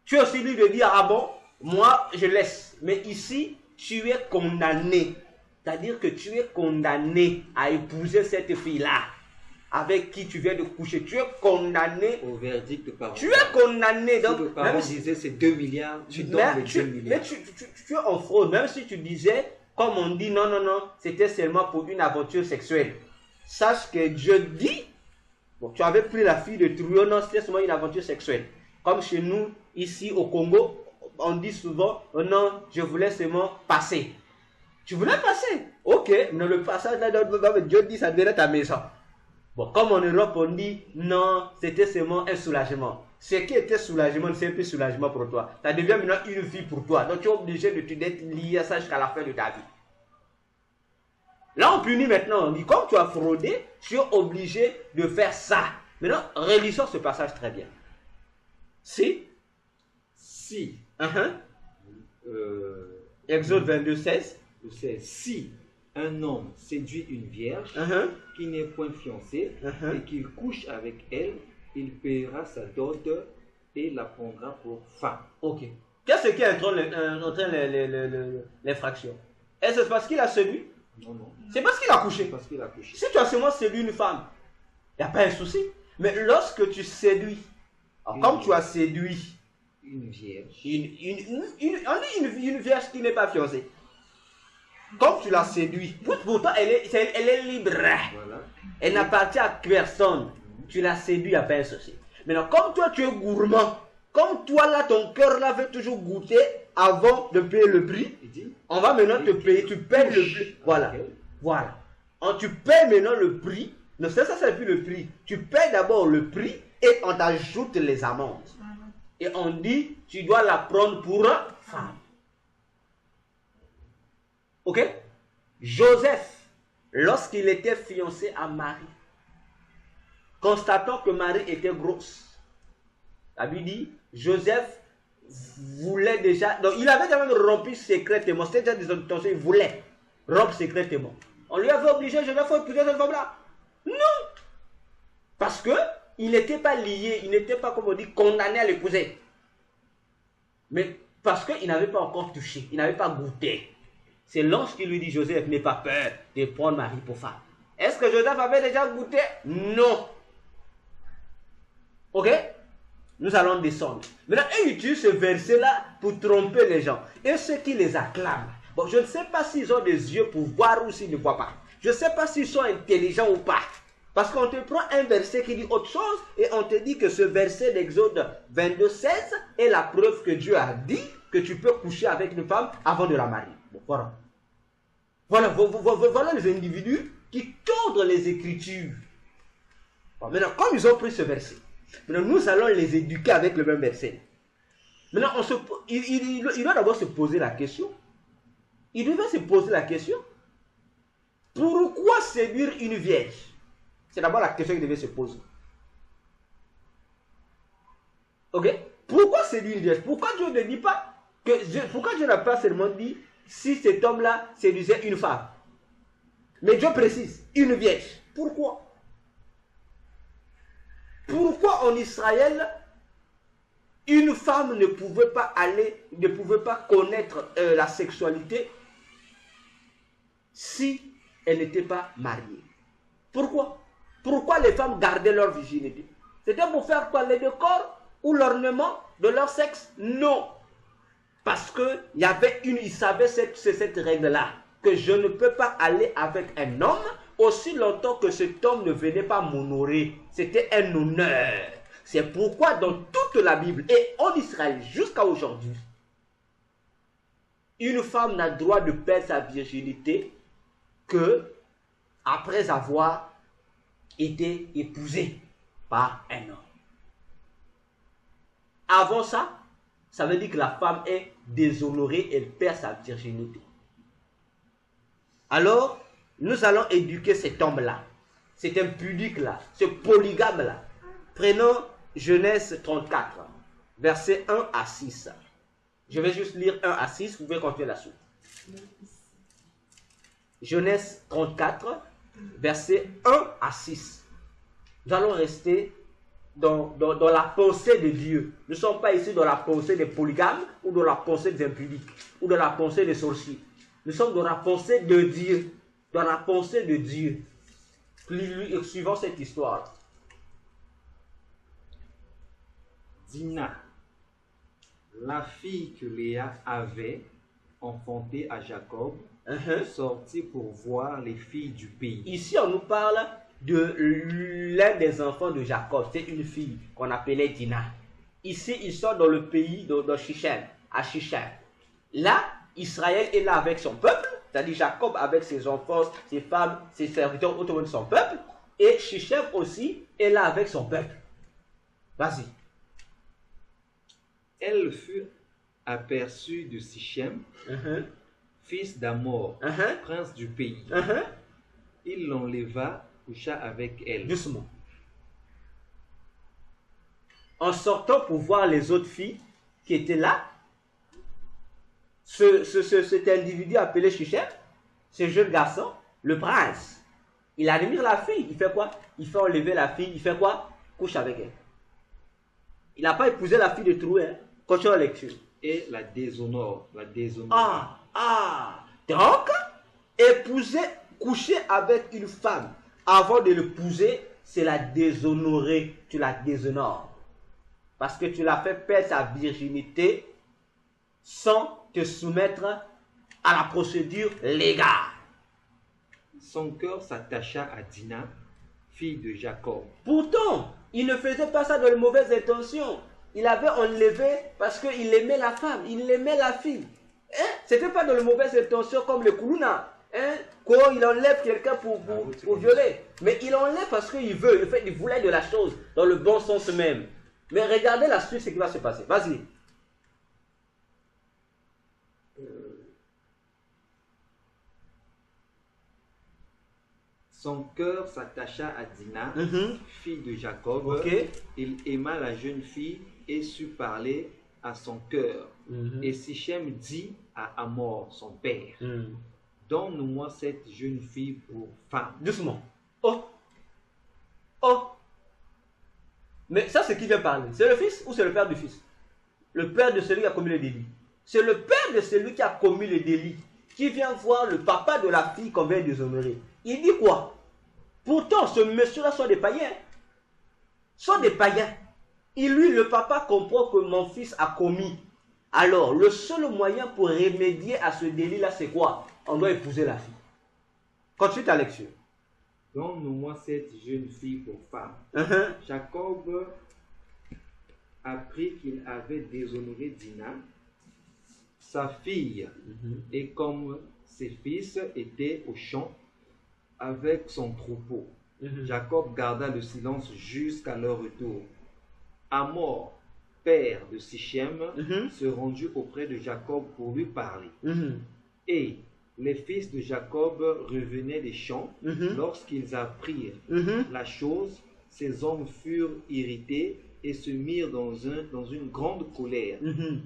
Tu es aussi libre de dire, ah bon, moi je laisse. Mais ici, tu es condamné. C'est-à-dire que tu es condamné à épouser cette fille-là avec qui tu viens de coucher. Tu es condamné au verdict parental. Tu es condamné. Donc, si le parent disait c'est 2 milliards, tu donnes les 2 milliards. Mais tu es en fraude. Même si tu disais, comme on dit, non, c'était seulement pour une aventure sexuelle. Sache que Dieu dit, bon, tu avais pris la fille de Truon, non, c'était seulement une aventure sexuelle. Comme chez nous, ici au Congo, on dit souvent, oh non, je voulais seulement passer. Tu voulais passer? Ok, mais le passage là, Dieu dit, ça devenait ta maison. Bon, comme en Europe, on dit, non, c'était seulement un soulagement. Ce qui était soulagement, c'est un peu soulagement pour toi. Ça devient maintenant une vie pour toi. Donc, tu es obligé d'être lié à ça jusqu'à la fin de ta vie. Là, on punit maintenant. On dit, comme tu as fraudé, tu es obligé de faire ça. Maintenant, relisons ce passage très bien. Si. Exode 22, 16. Si un homme séduit une vierge qui n'est point fiancée et qu'il couche avec elle, il paiera sa dot et la prendra pour femme. Ok. Qu'est-ce qui entraîne l'infraction? Est-ce parce qu'il a séduit? Non. C'est parce qu'il a couché. Parce qu'il a couché. Si tu as seulement séduit une femme, il n'y a pas un souci. Mais lorsque tu séduis, comme tu as séduit une vierge, une vierge qui n'est pas fiancée, comme tu l'as séduit, pourtant elle est libre. Voilà. Elle n'appartient à personne. Tu l'as séduit, il n'y a pas un souci. Maintenant, comme toi tu es gourmand, comme toi là, ton cœur là veut toujours goûter avant de payer le prix, on va maintenant te payer, tu payes le prix. Voilà. Tu payes maintenant le prix. Non, ça c'est plus le prix. Tu payes d'abord le prix et on t'ajoute les amendes. Et on dit, tu dois la prendre pour femme. Ok? Joseph, lorsqu'il était fiancé à Marie, constatant que Marie était grosse, la Bible dit, Joseph voulait déjà, donc il avait déjà même rompu secrètement, c'était déjà des intentions, il voulait rompre secrètement. On lui avait obligé, Joseph, faut épouser cette femme-là. Non! Parce que il n'était pas lié, il n'était pas, comme on dit, condamné à l'épouser. Mais parce qu'il n'avait pas encore touché, il n'avait pas goûté. C'est l'ange qui lui dit, Joseph, n'aie pas peur de prendre Marie pour femme. Est-ce que Joseph avait déjà goûté? Non. Ok? Nous allons descendre. Maintenant, ils utilisent ce verset-là pour tromper les gens. Et ceux qui les acclament. Bon, je ne sais pas s'ils ont des yeux pour voir ou s'ils ne voient pas. Je ne sais pas s'ils sont intelligents ou pas. Parce qu'on te prend un verset qui dit autre chose et on te dit que ce verset d'Exode 22, 16 est la preuve que Dieu a dit que tu peux coucher avec une femme avant de la marier. Bon, voilà. Voilà les individus qui tordent les Écritures. Bon, maintenant, comme ils ont pris ce verset, maintenant nous allons les éduquer avec le même verset. Maintenant, il doit d'abord se poser la question. Il devait se poser la question. Pourquoi séduire une vierge? C'est d'abord la question qu'il devait se poser. Ok? Pourquoi séduire une vierge? Pourquoi Dieu ne dit pas pourquoi Dieu n'a pas seulement dit si cet homme-là séduisait une femme? Mais Dieu précise, une vierge. Pourquoi? Pourquoi en Israël, une femme ne pouvait pas connaître la sexualité si elle n'était pas mariée? Pourquoi? Pourquoi les femmes gardaient leur virginité? C'était pour faire quoi? Le décor ou l'ornement de leur sexe? Non. Parce qu'ils savaient cette règle-là, que je ne peux pas aller avec un homme aussi longtemps que cet homme ne venait pas m'honorer. C'était un honneur. C'est pourquoi dans toute la Bible et en Israël jusqu'à aujourd'hui, une femme n'a droit de perdre sa virginité que après avoir été épousée par un homme. Avant ça, ça veut dire que la femme est déshonorée, elle perd sa virginité. Alors, nous allons éduquer cet homme-là, cet impudique-là, ce polygame-là. Prenons Genèse 34, versets 1 à 6. Je vais juste lire 1 à 6, vous pouvez continuer la suite. Genèse 34, versets 1 à 6. Nous allons rester dans la pensée de Dieu. Nous ne sommes pas ici dans la pensée des polygames ou dans la pensée des impudiques ou dans la pensée des sorciers. Nous sommes dans la pensée de Dieu. Dans la pensée de Dieu. Suivant cette histoire. Dina, la fille que Léa avait enfantée à Jacob, sortit pour voir les filles du pays. Ici, on nous parle de l'un des enfants de Jacob. C'est une fille qu'on appelait Dina. Ici, ils sont dans le pays de Shichem, à Shichem. Là, Israël est là avec son peuple, c'est-à-dire Jacob avec ses enfants, ses femmes, ses serviteurs autour de son peuple. Et Shichem aussi est là avec son peuple. Vas-y. Elle fut aperçue de Sichem, fils d'Amor, prince du pays. Il l'enleva, coucha avec elle. Doucement. En sortant pour voir les autres filles qui étaient là, cet individu appelé Shichem, ce jeune garçon, le prince, il admire la fille. Il fait quoi? Il fait enlever la fille. Il fait quoi? Couche avec elle. Il n'a pas épousé la fille de Troué. Hein? Continue la lecture. Et la déshonore. Donc, épouser, coucher avec une femme avant de l'épouser, c'est la déshonorer. Tu la déshonores. Parce que tu l'as fait perdre sa virginité sans te soumettre à la procédure légale. Son cœur s'attacha à Dina, fille de Jacob. Pourtant, il ne faisait pas ça dans de mauvaises intentions. Il avait enlevé parce qu'il aimait la femme, il aimait la fille. Hein? C'était pas dans de mauvaises intentions comme le Koulouna. Hein? Quand il enlève quelqu'un pour violer. Mais il enlève parce qu'il veut. En fait, il voulait de la chose dans le bon sens même. Mais regardez la suite, ce qui va se passer. Vas-y. Son cœur s'attacha à Dina, fille de Jacob. Il aima la jeune fille et sut parler à son cœur. Et Sichem dit à Amor, son père, donne-moi cette jeune fille pour femme. Doucement. Oh. Mais ça, c'est qui vient parler? C'est le fils ou c'est le père du fils? Le père de celui qui a commis le délit. C'est le père de celui qui a commis le délit qui vient voir le papa de la fille qu'on vient déshonorer. Il dit quoi? Pourtant, ce monsieur-là sont des païens. Sont des païens. Et lui, le papa comprend que mon fils a commis. Alors, le seul moyen pour remédier à ce délit-là, c'est quoi? On doit épouser la fille. Continue ta lecture. Donne-moi cette jeune fille pour femme. Jacob apprit qu'il avait déshonoré Dina, sa fille, et comme ses fils étaient au champ avec son troupeau, Jacob garda le silence jusqu'à leur retour. Amor, père de Sichem, se rendit auprès de Jacob pour lui parler. Et les fils de Jacob revenaient des champs. Lorsqu'ils apprirent la chose, ces hommes furent irrités et se mirent dans une grande colère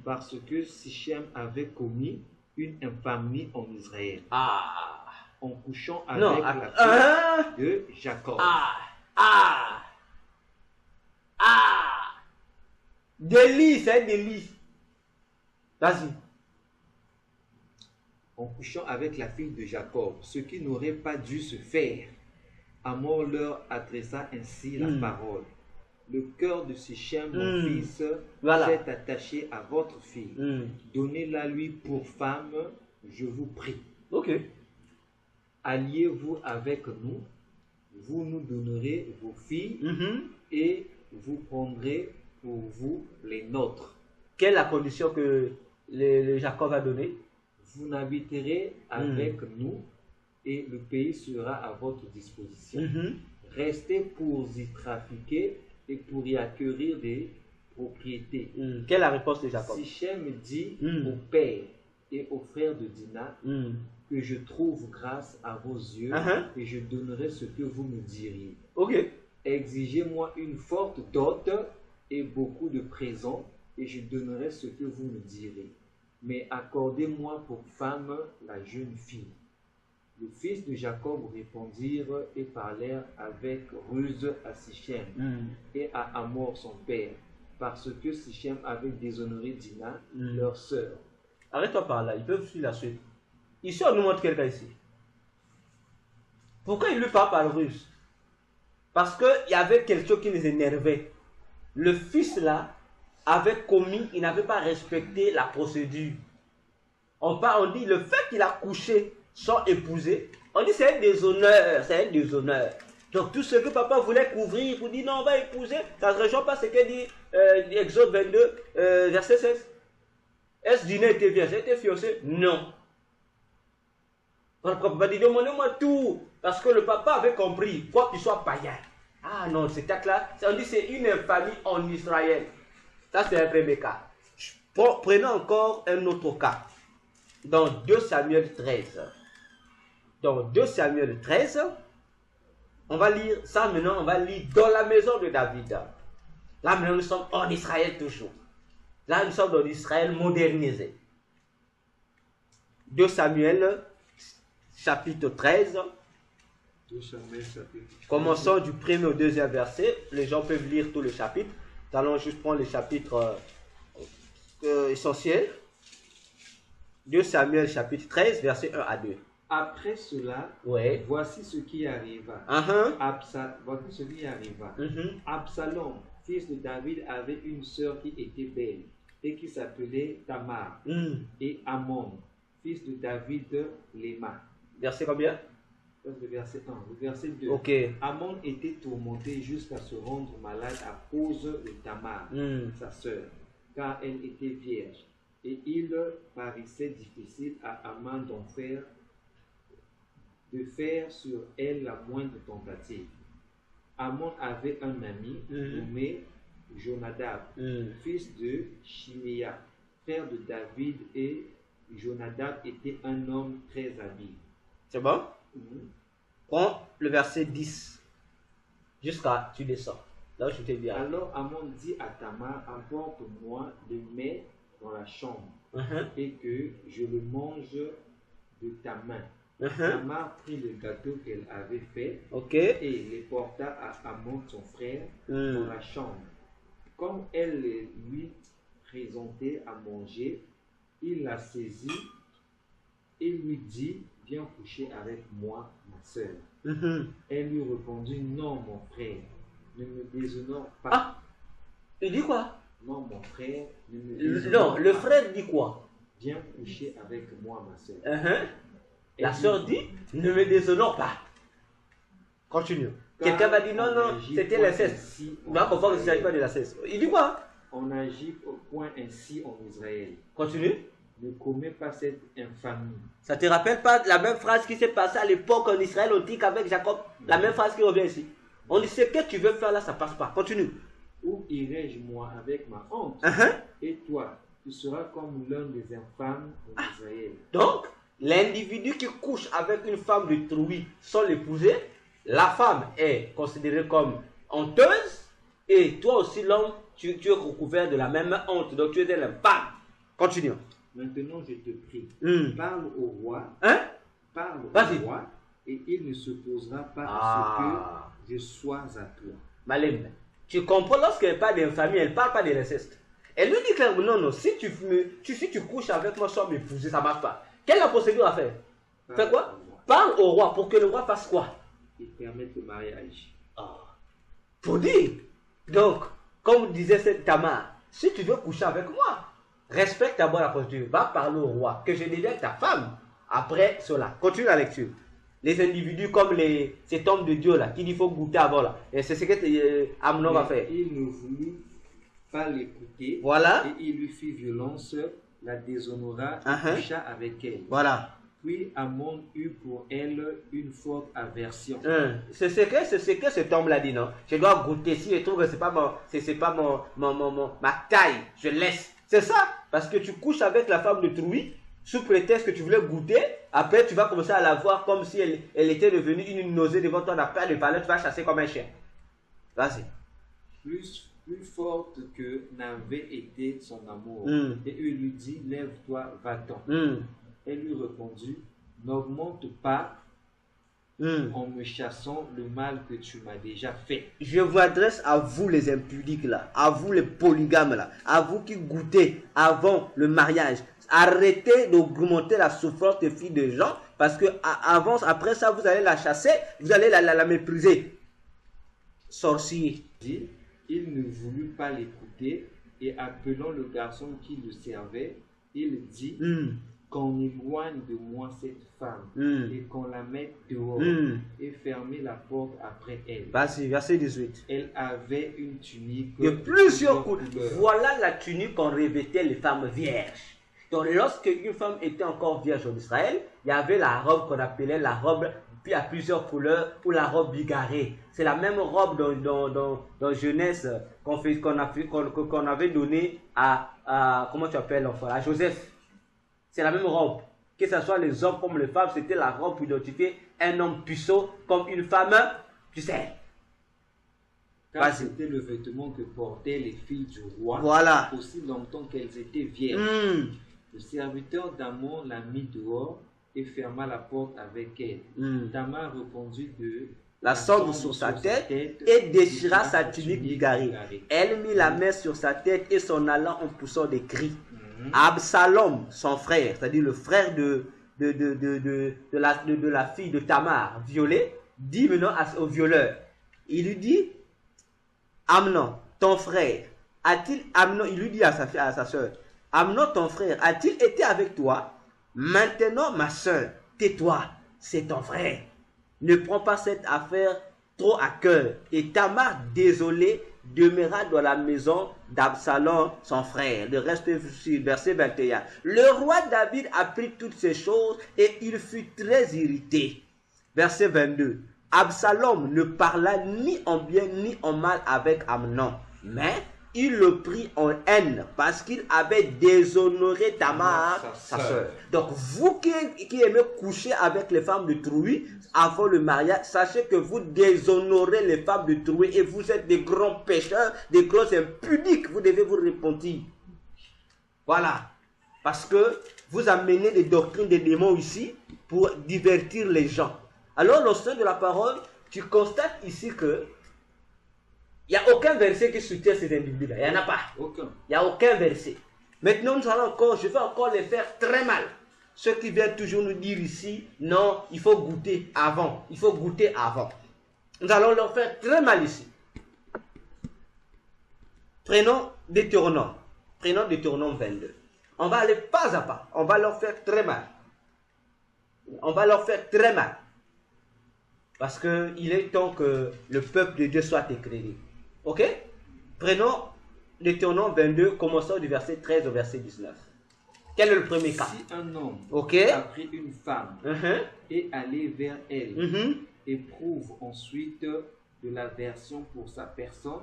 parce que Sichem avait commis une infamie en Israël en couchant avec la fille de Jacob. Délit, c'est un délit. Vas-y. En couchant avec la fille de Jacob, ce qui n'aurait pas dû se faire. Amor leur adressa ainsi la parole. Le cœur de Sichem, mon fils, s'est attaché à votre fille. Donnez-la lui pour femme, je vous prie. Alliez-vous avec nous, vous nous donnerez vos filles et vous prendrez pour vous les nôtres. Quelle est la condition que le Jacob a donnée? vous n'habiterez avec nous et le pays sera à votre disposition. Restez pour y trafiquer et pour y acquérir des propriétés. Quelle est la réponse de Jacob? Sichem dit au père et aux frères de Dina que je trouve grâce à vos yeux et je donnerai ce que vous me diriez. Exigez-moi une forte dot et beaucoup de présents et je donnerai ce que vous me direz. Mais accordez-moi pour femme la jeune fille. Les fils de Jacob répondirent et parlèrent avec ruse à Sichem et à Hamor son père, parce que Sichem avait déshonoré Dina, leur sœur. Arrête-toi par là, ils peuvent suivre la suite. Ici, on nous montre quelqu'un ici. Pourquoi il lui parle par ruse? Parce qu'il y avait quelque chose qui les énervait. Le fils là avait commis, il n'avait pas respecté la procédure. On dit le fait qu'il a couché sans épouser, on dit c'est un déshonneur, c'est un déshonneur. Donc tout ce que papa voulait couvrir, pour dire non, on va épouser, ça ne rejoint pas ce que dit Exode 22, verset 16. Est-ce Dina était vierge, elle était fiancée? Non. Donc papa dit demandez-moi tout, parce que le papa avait compris, quoi qu'il soit païen. Ah non, cet acte-là, on dit c'est une infamie en Israël. Ça c'est un premier cas. Prenons encore un autre cas. Dans 2 Samuel 13. Dans 2 Samuel 13, on va lire ça maintenant, on va lire dans la maison de David. Là maintenant nous sommes en Israël toujours. Là nous sommes dans l'Israël modernisé. 2 Samuel chapitre 13. 2 Samuel chapitre 13. Commençons du premier au deuxième verset. Les gens peuvent lire tout le chapitre. Nous allons juste prendre les chapitres essentiels. 2 Samuel chapitre 13, verset 1 à 2. Après cela, voici ce qui arriva. Voici ce qui arriva. Absalom, fils de David, avait une sœur qui était belle et qui s'appelait Tamar. Et Amnon, fils de David, l'aima. Verset combien? Le verset 1. Le verset 2. Amnon était tourmenté jusqu'à se rendre malade à cause de Tamar, sa sœur, car elle était vierge. Et il paraissait difficile à Amnon de faire sur elle la moindre tentative. Amnon avait un ami nommé Jonadab, fils de Shiméa, frère de David, et Jonadab était un homme très habile. C'est bon? Prends le verset 10 jusqu'à tu descends. Là où je t'ai dit. Alors Amnon dit à Tamar, apporte-moi le mets dans la chambre et que je le mange de ta main. Tamar prit le gâteau qu'elle avait fait et le porta à Amnon son frère dans la chambre. Comme elle lui présentait à manger, il la saisit et lui dit, viens coucher avec moi, ma soeur. Elle lui répondit, non mon frère, ne me déshonore pas. Ah, il dit quoi? Non mon frère, ne me déshonore pas. Non, le frère dit quoi? Viens coucher avec moi, ma soeur. La soeur dit, ne me déshonore pas. Continue. Quelqu'un va dire, non, non, c'était l'inceste. On va comprendre qu'il ne s'agit pas de l'inceste. Il dit quoi? On agit au point ainsi en Israël. Continue. Ne commets pas cette infamie. Ça te rappelle pas la même phrase qui s'est passée à l'époque en Israël, on dit qu'avec Jacob, la même phrase qui revient ici. On dit, ce que tu veux faire là, ça passe pas. Continue. Où irai-je moi avec ma honte? Et toi, tu seras comme l'un des infâmes en Israël. Donc, l'individu qui couche avec une femme d'autrui sans l'épouser, la femme est considérée comme honteuse, et toi aussi l'homme, tu es recouvert de la même honte, donc tu es l'infâme. Continue. Maintenant je te prie, parle au roi, parle au roi, et il ne se posera pas à ce que je sois à toi. Malem, tu comprends, lorsqu'elle parle d'infamie, elle ne parle pas de l'inceste. Elle lui dit clairement, non, non, si tu couches avec moi sans m'épouser, ça ne marche pas. Quelle est la procédure à faire? Fais quoi? Parle au roi pour que le roi fasse quoi? Il permet le mariage. Pour dire. Donc, comme disait cette Tamar, si tu veux coucher avec moi, respecte d'abord la procédure. Va parler au roi, que je devienne ta femme. Après cela, continue la lecture. Les individus comme cet homme de Dieu là, qui dit qu'il faut goûter avant là. Et c'est ce que Amnon va faire. Il ne voulut pas l'écouter. Voilà. Et il lui fit violence, la déshonora et coucha avec elle. Voilà. Puis Amnon eut pour elle une forte aversion. C'est ce que cet homme l'a dit, non? Je dois goûter. Si je trouve que c'est pas ma taille, je laisse. C'est ça. Parce que tu couches avec la femme d'autrui, sous prétexte que tu voulais goûter. Après, tu vas commencer à la voir comme si elle était devenue une nausée devant toi. On n'a pas de parler, tu vas chasser comme un chien. Vas-y. Plus forte que n'avait été son amour. Et il lui dit, lève-toi, va-t'en. Elle lui répondit, n'augmente pas en me chassant le mal que tu m'as déjà fait. Je vous adresse à vous les impudiques là, à vous les polygames là, à vous qui goûtez avant le mariage. Arrêtez d'augmenter la souffrance des filles de gens parce que après ça vous allez la chasser, vous allez la mépriser. Sorcier. Il ne voulut pas l'écouter et appelant le garçon qui le servait, il dit qu'on éloigne de moi cette femme et qu'on la mette dehors et fermer la porte après elle. Vas-y, verset 18. Elle avait une tunique de plusieurs couleurs. Voilà la tunique qu'on revêtait les femmes vierges. Donc lorsque une femme était encore vierge en Israël, il y avait la robe qu'on appelait la robe à plusieurs couleurs ou la robe bigarrée. C'est la même robe dans Genèse qu'on avait donnée à comment tu appelles l'enfant, à Joseph. C'est la même robe. Que ce soit les hommes comme les femmes, c'était la robe pour identifier un homme puceau comme une femme pucelle. Car c'était le vêtement que portaient les filles du roi, aussi longtemps qu'elles étaient vierges. Le serviteur d'Amon la mit dehors et ferma la porte avec elle. Tamar répondit de la cendre sur sa tête et déchira sa tunique bigarrée. Elle mit la main sur sa tête et s'en alla en poussant des cris. Absalom, son frère, c'est-à-dire le frère de la fille de Tamar, violée, dit maintenant au violeur, il lui dit, Amnon, ton frère, il lui dit à sa soeur, Amnon, ton frère, a-t-il été avec toi? Maintenant, ma soeur, tais-toi, c'est ton frère. Ne prends pas cette affaire trop à cœur. Et Tamar, désolé, demeura dans la maison d'Absalom, son frère. Le reste, verset 21. Le roi David apprit toutes ces choses et il fut très irrité. Verset 22. Absalom ne parla ni en bien ni en mal avec Amnon, mais il le prit en haine parce qu'il avait déshonoré Tamar, sa soeur. Donc, vous qui aimez coucher avec les femmes d'autrui avant le mariage, sachez que vous déshonorez les femmes d'autrui et vous êtes des grands pécheurs, des grands impudiques. Vous devez vous repentir. Voilà. Parce que vous amenez des doctrines des démons ici pour divertir les gens. Alors, au sein de la parole, tu constates ici que il n'y a aucun verset qui soutient ces individus-là. Il n'y en a pas. Aucun. Il n'y a aucun verset. Maintenant, je vais encore les faire très mal. Ceux qui viennent toujours nous dire ici, non, il faut goûter avant. Il faut goûter avant. Nous allons leur faire très mal ici. Prenons Deutéronome. Prenons Deutéronome 22. On va aller pas à pas. On va leur faire très mal. On va leur faire très mal. Parce qu'il est temps que le peuple de Dieu soit éclairé. Ok? Prenons Deutéronome 22, commençons du verset 13 au verset 19. Quel est le premier cas? Si un homme a pris une femme et allé vers elle, éprouve ensuite de l'aversion pour sa personne,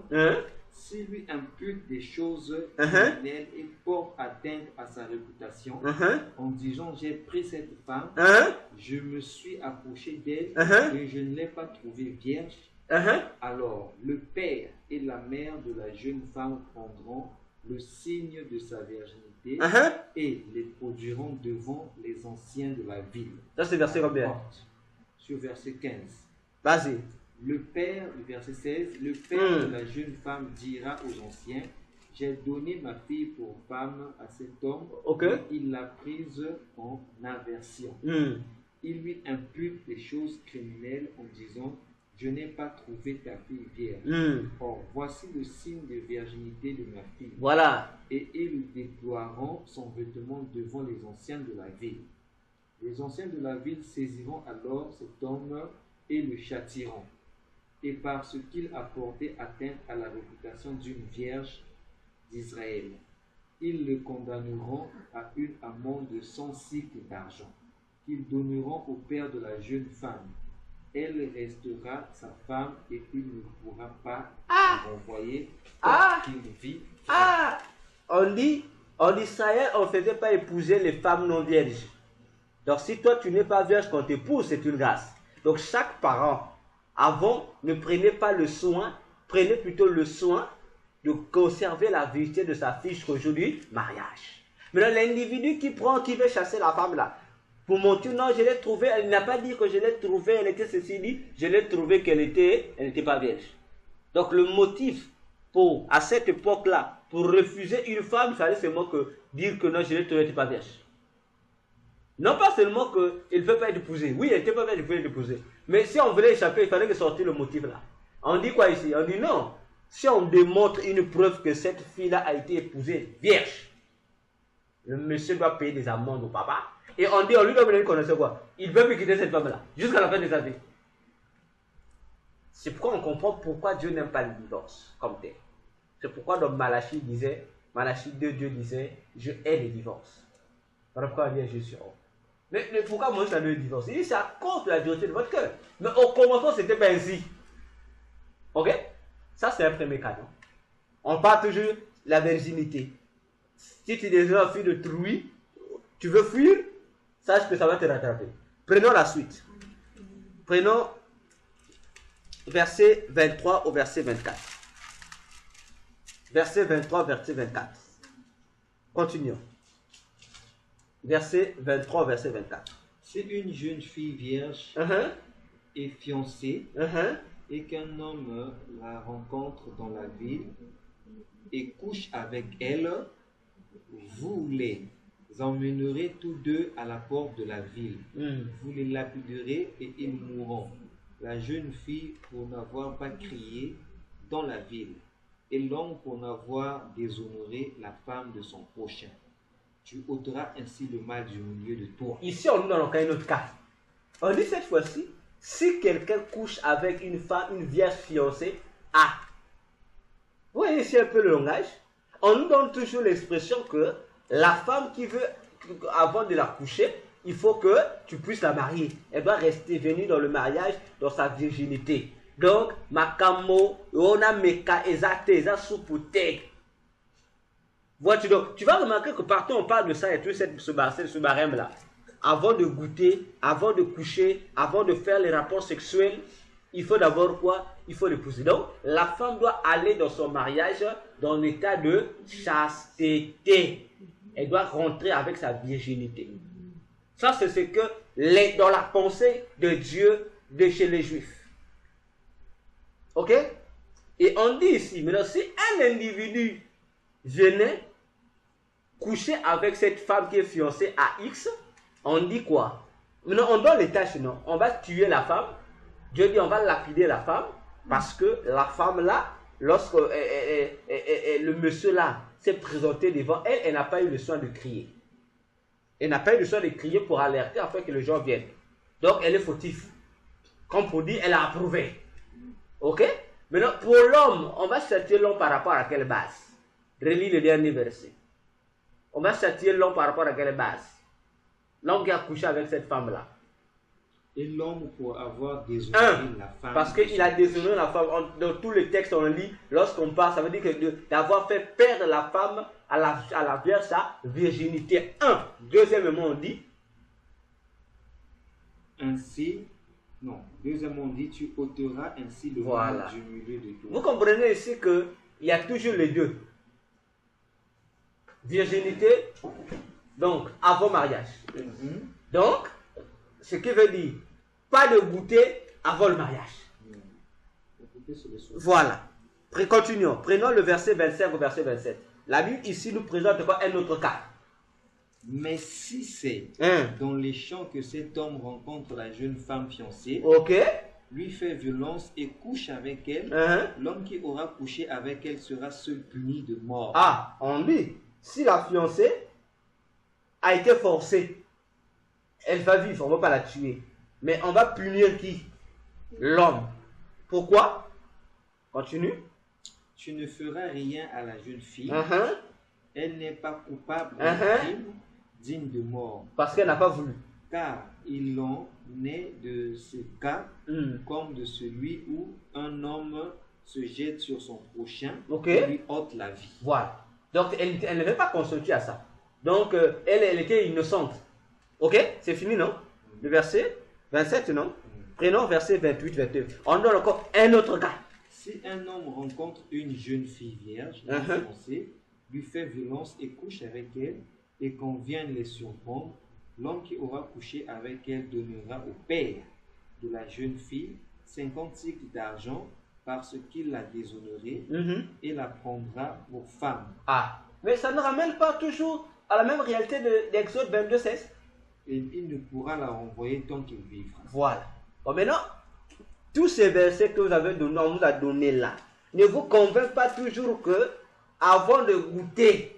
s'il lui impute des choses criminelles et porte atteinte à sa réputation, en disant j'ai pris cette femme, je me suis approché d'elle et je ne l'ai pas trouvée vierge, alors le père et la mère de la jeune femme prendront le signe de sa virginité et les produiront devant les anciens de la ville. Ça c'est verset combien? Sur verset 15. Vas-y. Le père, le verset 16, le père de la jeune femme dira aux anciens, j'ai donné ma fille pour femme à cet homme, et il l'a prise en aversion. Il lui impute des choses criminelles en disant, je n'ai pas trouvé ta fille vierge. Or, voici le signe de virginité de ma fille. Voilà. Et ils déploieront son vêtement devant les anciens de la ville. Les anciens de la ville saisiront alors cet homme et le châtieront. Et parce qu'il a porté atteinte à la réputation d'une vierge d'Israël. Ils le condamneront à une amende de 100 cycles d'argent, qu'ils donneront au père de la jeune femme. Elle restera sa femme et il ne pourra pas la renvoyer qu'il vit. En Israël, on ne faisait pas épouser les femmes non vierges. Donc si toi tu n'es pas vierge quand tu épouses, c'est une grâce. Donc chaque parent, avant, ne prenait pas le soin, prenait plutôt le soin de conserver la vérité de sa fille jusqu'au mariage. Maintenant, l'individu qui veut chasser la femme là, pour montrer, non, je l'ai trouvée, elle n'a pas dit que je l'ai trouvée, elle était ceci dit, je l'ai trouvée qu'elle n'était pas vierge. Donc le motif à cette époque-là, pour refuser une femme, il fallait seulement dire que non, je l'ai trouvée, elle n'était pas vierge. Non pas seulement qu'elle ne peut pas être épousée. Oui, elle n'était pas vierge, elle pouvait être épousée. Mais si on voulait échapper, il fallait que sortir le motif là. On dit quoi ici? On dit non. Si on démontre une preuve que cette fille-là a été épousée vierge, le monsieur doit payer des amendes au papa. Et on dit, on lui doit donner une connaissance quoi? Il ne peut plus quitter cette femme-là, jusqu'à la fin de sa vie. C'est pourquoi on comprend pourquoi Dieu n'aime pas le divorce comme tel. C'est pourquoi dans Malachie 2, Dieu disait, je hais les divorces. Voilà pourquoi on dit, je suis homme. Mais pourquoi moi je le divorce? Il dit, c'est à cause de la dureté de votre cœur. Mais au commencement, c'était pas ainsi. Ok? Ça, c'est un premier cas. Non? On parle toujours de la virginité. Si tu désires fuir de trouille, tu veux fuir, sache que ça va te rattraper. Prenons la suite. Prenons verset 23 au verset 24. Verset 23, verset 24. Continuons. Verset 23, verset 24. Si une jeune fille vierge est fiancée et qu'un homme la rencontre dans la ville et couche avec elle, vous les emmènerez tous deux à la porte de la ville. Vous les lapiderez et ils mourront. La jeune fille pour n'avoir pas crié dans la ville et l'homme pour n'avoir déshonoré la femme de son prochain. Tu ôteras ainsi le mal du milieu de toi. Ici, on nous donne encore un autre cas. On dit cette fois-ci, si quelqu'un couche avec une femme, une vierge fiancée, vous voyez ici un peu le langage. On nous donne toujours l'expression que la femme qui veut, avant de la coucher, il faut que tu puisses la marier. Elle doit rester venue dans le mariage, dans sa virginité. Donc, makamo, ona meka ezate, eza supute. Vois-tu donc, tu vas remarquer que partout on parle de ça et tout ce barème-là. Avant de goûter, avant de coucher, avant de faire les rapports sexuels, il faut d'abord quoi? Il faut l'épouser. Donc, la femme doit aller dans son mariage dans l'état de chasteté. Elle doit rentrer avec sa virginité. Ça, c'est ce que dans la pensée de Dieu de chez les Juifs. Ok? Et on dit ici, maintenant, si un individu venait coucher avec cette femme qui est fiancée à X, on dit quoi? Maintenant, on donne les tâches, non? On va tuer la femme. Dieu dit, on va lapider la femme, parce que la femme là, lorsque le monsieur là s'est présenté devant elle, elle n'a pas eu le soin de crier. Elle n'a pas eu le soin de crier pour alerter afin que les gens viennent. Donc, elle est fautive. Comme pour dire, elle a approuvé. Ok? Maintenant, pour l'homme, on va châtier l'homme par rapport à quelle base? Relis le dernier verset. On va châtier l'homme par rapport à quelle base? L'homme qui a couché avec cette femme-là. Et l'homme pour avoir déshonoré la femme. Parce qu'il a déshonoré la femme. Dans tous les textes, on lit, lorsqu'on parle, ça veut dire que d'avoir fait perdre la femme à la vierge sa virginité. Deuxièmement, on dit. Ainsi, non. Deuxièmement, on dit, tu ôteras ainsi le mal du milieu de toi. Vous comprenez ici qu'il y a toujours les deux. Virginité, donc avant mariage. Donc, ce qui veut dire, pas de goûter avant le mariage. Voilà. Continuons. Prenons le verset 25 au verset 27. La Bible ici nous présente un autre cas. Mais si c'est dans les champs que cet homme rencontre la jeune femme fiancée, lui fait violence et couche avec elle, l'homme qui aura couché avec elle sera seul puni de mort. On dit, si la fiancée a été forcée, elle va vivre, on ne va pas la tuer. Mais on va punir qui? L'homme. Pourquoi? Continue. Tu ne feras rien à la jeune fille, elle n'est pas coupable d'un crime digne de mort. Parce qu'elle n'a pas voulu. Car il en est de ce cas comme de celui où un homme se jette sur son prochain et lui ôte la vie. Voilà. Donc, elle n'avait pas consenti à ça. Donc, elle était innocente. Ok? C'est fini, non? Le verset 27, non? Prenons verset 28, 29. On donne encore un autre cas. Si un homme rencontre une jeune fille vierge, fiancée, lui fait violence et couche avec elle, et qu'on vienne les surprendre, l'homme qui aura couché avec elle donnera au père de la jeune fille 50 cycles d'argent parce qu'il l'a déshonorée et la prendra pour femme. Ah, mais ça ne ramène pas toujours à la même réalité de l'Exode 22, 16. Et il ne pourra la renvoyer tant qu'il vivra. Voilà. Bon, maintenant, tous ces versets que vous avez donnés, on vous a donné là, ne vous convainquent pas toujours que avant de goûter,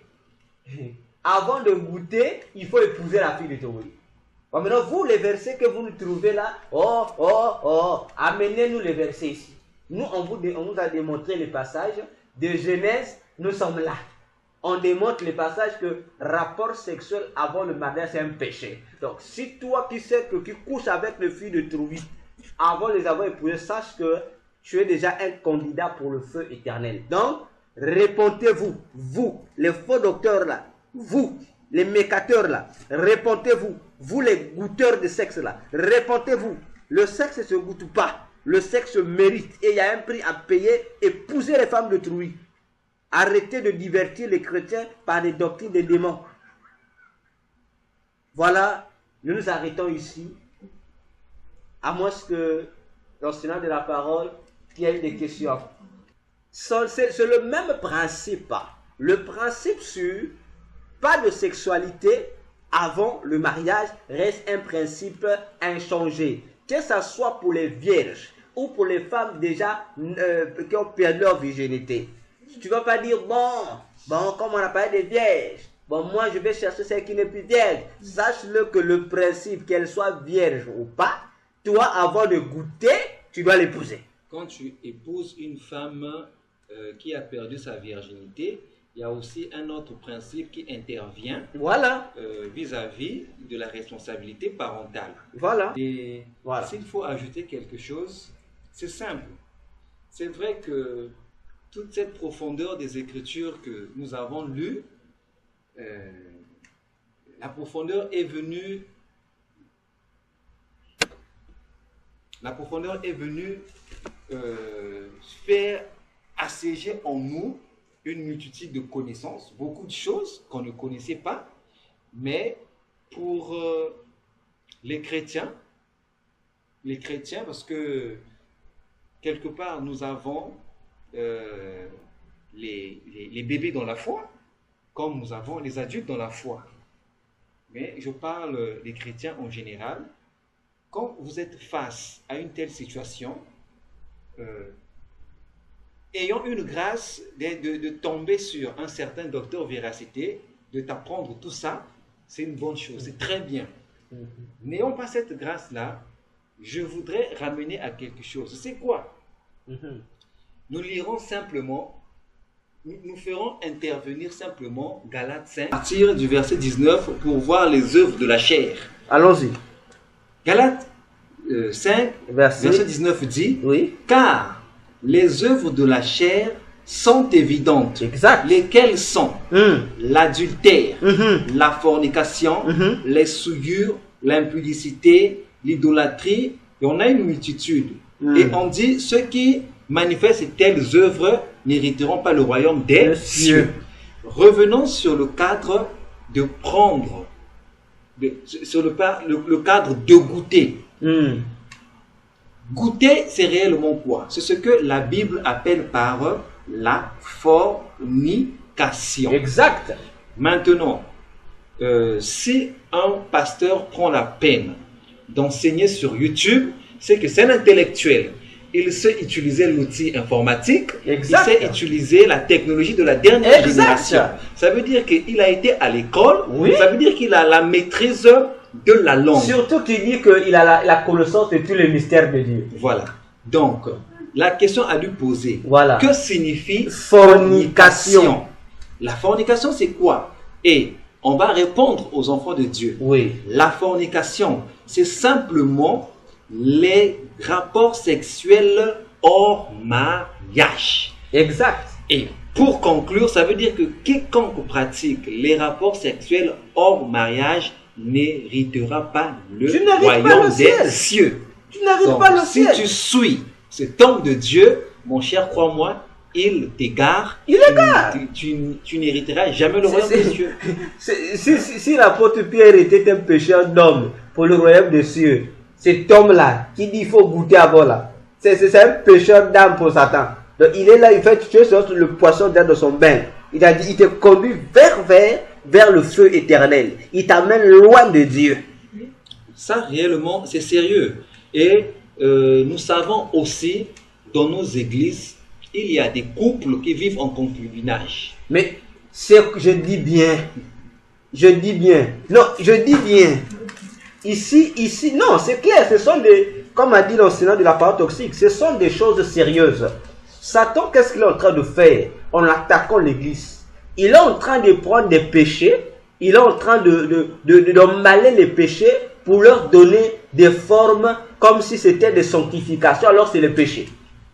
il faut épouser la fille de Théorie. Bon, maintenant, vous, les versets que vous nous trouvez là, amenez-nous les versets ici. Nous, on vous a démontré les passages de Genèse, nous sommes là. On démontre les passages que rapport sexuel avant le mariage, c'est un péché. Donc, si toi qui sais que tu couches avec les filles de Trouille, avant de les avoir épousées, sache que tu es déjà un candidat pour le feu éternel. Donc, répondez-vous, vous, les faux docteurs là, vous, les mécateurs là, répondez-vous, vous les goûteurs de sexe là, répondez-vous. Le sexe ne se goûte pas, le sexe mérite et il y a un prix à payer. Épousez les femmes de Trouille. Arrêtez de divertir les chrétiens par des doctrines des démons. Voilà, nous nous arrêtons ici. À moins que l'enseignant de la parole qui ait des questions. C'est le même principe. Le principe sur pas de sexualité avant le mariage reste un principe inchangé. Que ce soit pour les vierges ou pour les femmes déjà qui ont perdu leur virginité. Tu ne vas pas dire, bon, comme on a parlé des vierges, bon, moi je vais chercher celle qui n'est plus vierge. Sache-le que le principe, qu'elle soit vierge ou pas, toi, avant de goûter, tu dois l'épouser. Quand tu épouses une femme qui a perdu sa virginité, il y a aussi un autre principe qui intervient vis-à-vis de la responsabilité parentale. Voilà. Et s'il faut ajouter quelque chose, c'est simple. C'est vrai que toute cette profondeur des Écritures que nous avons lues, la profondeur est venue faire assiéger en nous une multitude de connaissances, beaucoup de choses qu'on ne connaissait pas, mais pour les chrétiens, parce que quelque part nous avons les bébés dans la foi, comme nous avons les adultes dans la foi. Mais je parle des chrétiens en général. Quand vous êtes face à une telle situation, ayant une grâce de tomber sur un certain docteur véracité, de t'apprendre tout ça, c'est une bonne chose, c'est très bien. N'ayant pas cette grâce-là, je voudrais ramener à quelque chose. C'est quoi? Nous lirons simplement, nous ferons intervenir simplement Galates 5, à partir du verset 19, pour voir les œuvres de la chair. Allons-y. Galates 5, verset 19 dit, car les œuvres de la chair sont évidentes. Exact. Lesquelles sont l'adultère, la fornication, les souillures, l'impudicité, l'idolâtrie, et on a une multitude. Et on dit, ceux qui manifestent telles œuvres n'hériteront pas le royaume des cieux. Revenons sur le cadre de prendre, sur le cadre de goûter. Goûter, c'est réellement quoi? C'est ce que la Bible appelle par la fornication. Exact. Maintenant, si un pasteur prend la peine d'enseigner sur YouTube, c'est que c'est un intellectuel. Il sait utiliser l'outil informatique, exact. Il sait utiliser la technologie de la dernière génération. Ça veut dire qu'il a été à l'école, ça veut dire qu'il a la maîtrise de la langue. Surtout qu'il dit qu'il a la connaissance de tous les mystères de Dieu. Voilà. Donc, la question à lui poser, que signifie fornication? La fornication, c'est quoi? Et on va répondre aux enfants de Dieu. Oui. La fornication, c'est simplement les rapports sexuels hors mariage. Exact. Et pour conclure, ça veut dire que quiconque pratique les rapports sexuels hors mariage n'héritera pas le royaume des cieux. Tu n'hérites pas le ciel. Si tu suis cet homme de Dieu, mon cher, crois-moi, il t'égare. Il égare. Tu n'hériteras jamais le royaume des cieux. Si l'apôtre Pierre était un pécheur d'homme pour le royaume des cieux, cet homme-là qui dit qu'il faut goûter avant là, c'est un pécheur d'âme pour Satan. Donc il est là, il fait tuer le poisson dans son bain. Il a dit, il te conduit vers le feu éternel. Il t'amène loin de Dieu. Ça réellement, c'est sérieux. Et nous savons aussi, dans nos églises, il y a des couples qui vivent en concubinage. Mais je dis bien. Non, je dis bien. Ici, non, c'est clair. Ce sont comme a dit l'enseignant de la parole toxique, ce sont des choses sérieuses. Satan, qu'est-ce qu'il est en train de faire en attaquant l'église? Il est en train de prendre des péchés, il est en train d'emballer les péchés pour leur donner des formes comme si c'était des sanctifications, alors c'est le péché.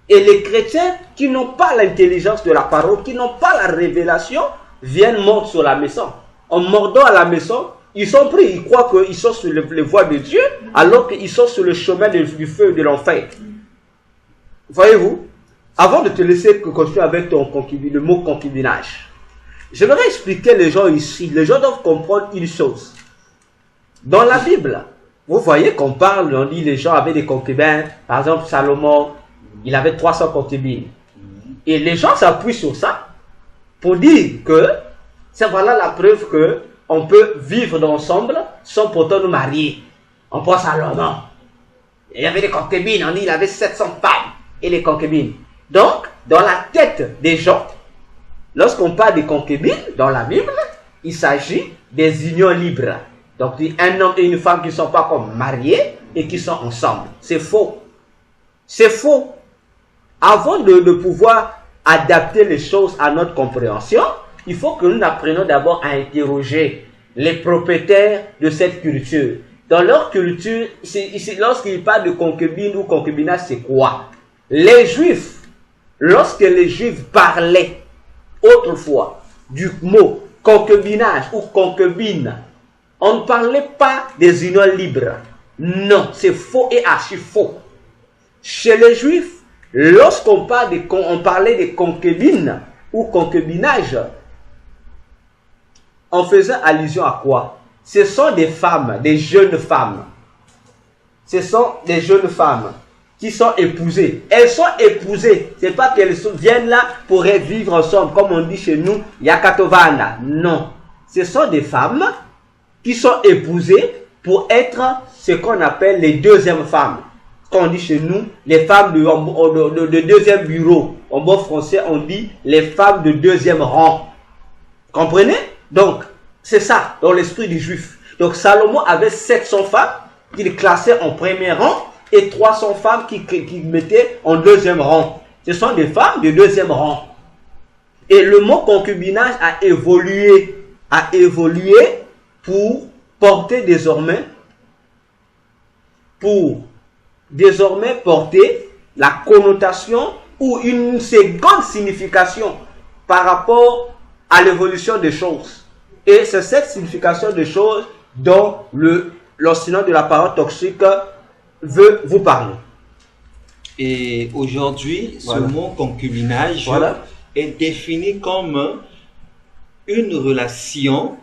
Et les chrétiens qui n'ont pas l'intelligence de la parole, qui n'ont pas la révélation, viennent mordre sur la maison. En mordant à la maison, ils sont pris, ils croient qu'ils sont sur les voies de Dieu, alors qu'ils sont sur le chemin du feu de l'enfer. Voyez-vous? Avant de te laisser continuer avec le mot concubinage, j'aimerais expliquer les gens ici. Les gens doivent comprendre une chose. Dans la Bible, vous voyez qu'on parle, on dit les gens avaient des concubins. Par exemple, Salomon, il avait 300 concubines. Et les gens s'appuient sur ça pour dire que c'est voilà la preuve que on peut vivre ensemble sans pourtant nous marier. On pense à Salomon. Il y avait des concubines, on dit il avait 700 femmes et les concubines. Donc, dans la tête des gens, lorsqu'on parle des concubines dans la Bible, il s'agit des unions libres. Donc, un homme et une femme qui ne sont pas comme mariés et qui sont ensemble. C'est faux. C'est faux. Avant de pouvoir adapter les choses à notre compréhension, il faut que nous apprenions d'abord à interroger les propriétaires de cette culture. Dans leur culture, lorsqu'ils parlent de concubine ou concubinage, c'est quoi? Les Juifs, lorsque les Juifs parlaient autrefois du mot concubinage ou concubine, on ne parlait pas des unions libres. Non, c'est faux et archi faux. Chez les Juifs, lorsqu'on parlait de concubines ou concubinage, on faisait allusion à quoi? Ce sont des femmes, des jeunes femmes. Ce sont des jeunes femmes qui sont épousées. Elles sont épousées. Ce n'est pas qu'elles viennent là pour vivre ensemble, comme on dit chez nous, Yakatovana. Non. Ce sont des femmes qui sont épousées pour être ce qu'on appelle les deuxièmes femmes. Qu'on dit chez nous, les femmes de deuxième bureau. En bon français, on dit les femmes de deuxième rang. Comprenez? Donc, c'est ça, dans l'esprit du juif. Donc, Salomon avait 700 femmes qu'il classait en premier rang et 300 femmes qu'il mettait en deuxième rang. Ce sont des femmes de deuxième rang. Et le mot concubinage a évolué pour porter désormais porter la connotation ou une seconde signification par rapport à l'évolution des choses. Et c'est cette signification des choses dont l'enseignant de la parole toxique veut vous parler. Et aujourd'hui, voilà. Ce mot concubinage est défini comme une relation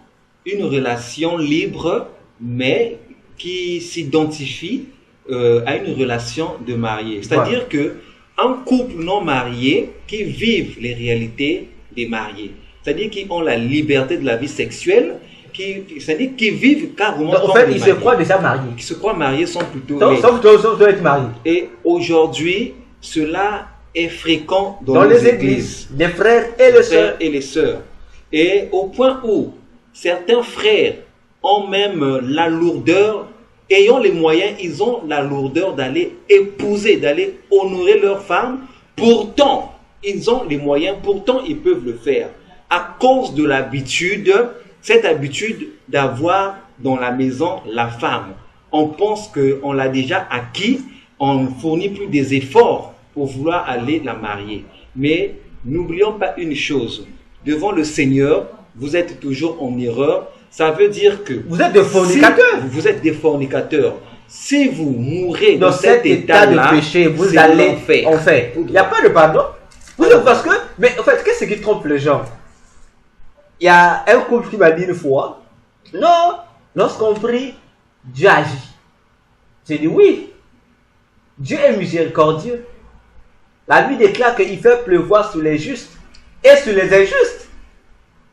libre, mais qui s'identifie à une relation de marié. C'est-à-dire que un couple non marié qui vivent les réalités des mariés, c'est-à-dire qui ont la liberté de la vie sexuelle, c'est-à-dire qui vivent carrément en fait, ils se croient déjà mariés. Qui se croient mariés sont plutôt... Sauf être mariés. Et aujourd'hui, cela est fréquent dans les églises. Les frères et les sœurs. Et au point où certains frères ont même la lourdeur, ayant les moyens, ils ont la lourdeur d'aller épouser, d'aller honorer leur femme. Pourtant, ils ont les moyens, pourtant ils peuvent le faire. à cause de l'habitude, cette habitude d'avoir dans la maison la femme. On pense qu'on l'a déjà acquis, on ne fournit plus des efforts pour vouloir aller la marier. Mais n'oublions pas une chose, devant le Seigneur, vous êtes toujours en erreur. Ça veut dire que vous êtes des fornicateurs. Si vous êtes des fornicateurs. Si vous mourrez dans cet état de péché, vous allez en fait. Il n'y a pas de pardon. Parce que, mais en fait, qu'est-ce qui trompe les gens? Il y a un couple qui m'a dit une fois, non, lorsqu'on prie, Dieu agit. J'ai dit oui, Dieu est miséricordieux. La Bible déclare qu'il fait pleuvoir sur les justes et sur les injustes.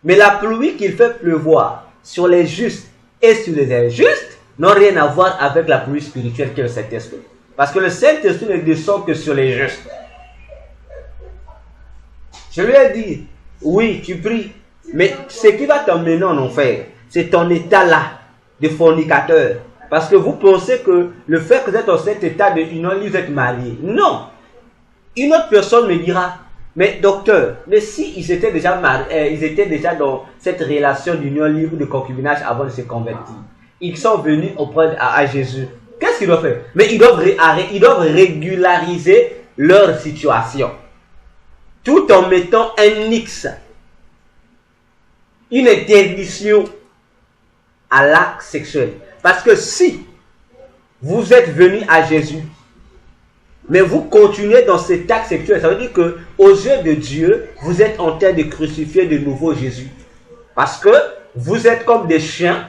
Mais la pluie qu'il fait pleuvoir sur les justes et sur les injustes n'ont rien à voir avec la pluie spirituelle que le Saint-Esprit. Parce que le Saint-Esprit ne descend que sur les justes. Je lui ai dit, oui, tu pries, mais ce qui va t'emmener en enfer, c'est ton état là de fornicateur. Parce que vous pensez que le fait que vous êtes dans cet état de union, vous êtes marié. Non. Une autre personne me dira, mais docteur, mais si ils étaient déjà mariés, ils étaient déjà dans cette relation d'union libre de concubinage avant de se convertir. Ils sont venus auprès à Jésus. Qu'est-ce qu'ils doivent faire? Mais ils doivent régulariser leur situation. Tout en mettant un X, une interdiction à l'acte sexuel. Parce que si vous êtes venu à Jésus, mais vous continuez dans cet acte sexuel, ça veut dire que aux yeux de Dieu, vous êtes en train de crucifier de nouveau Jésus. Parce que vous êtes comme des chiens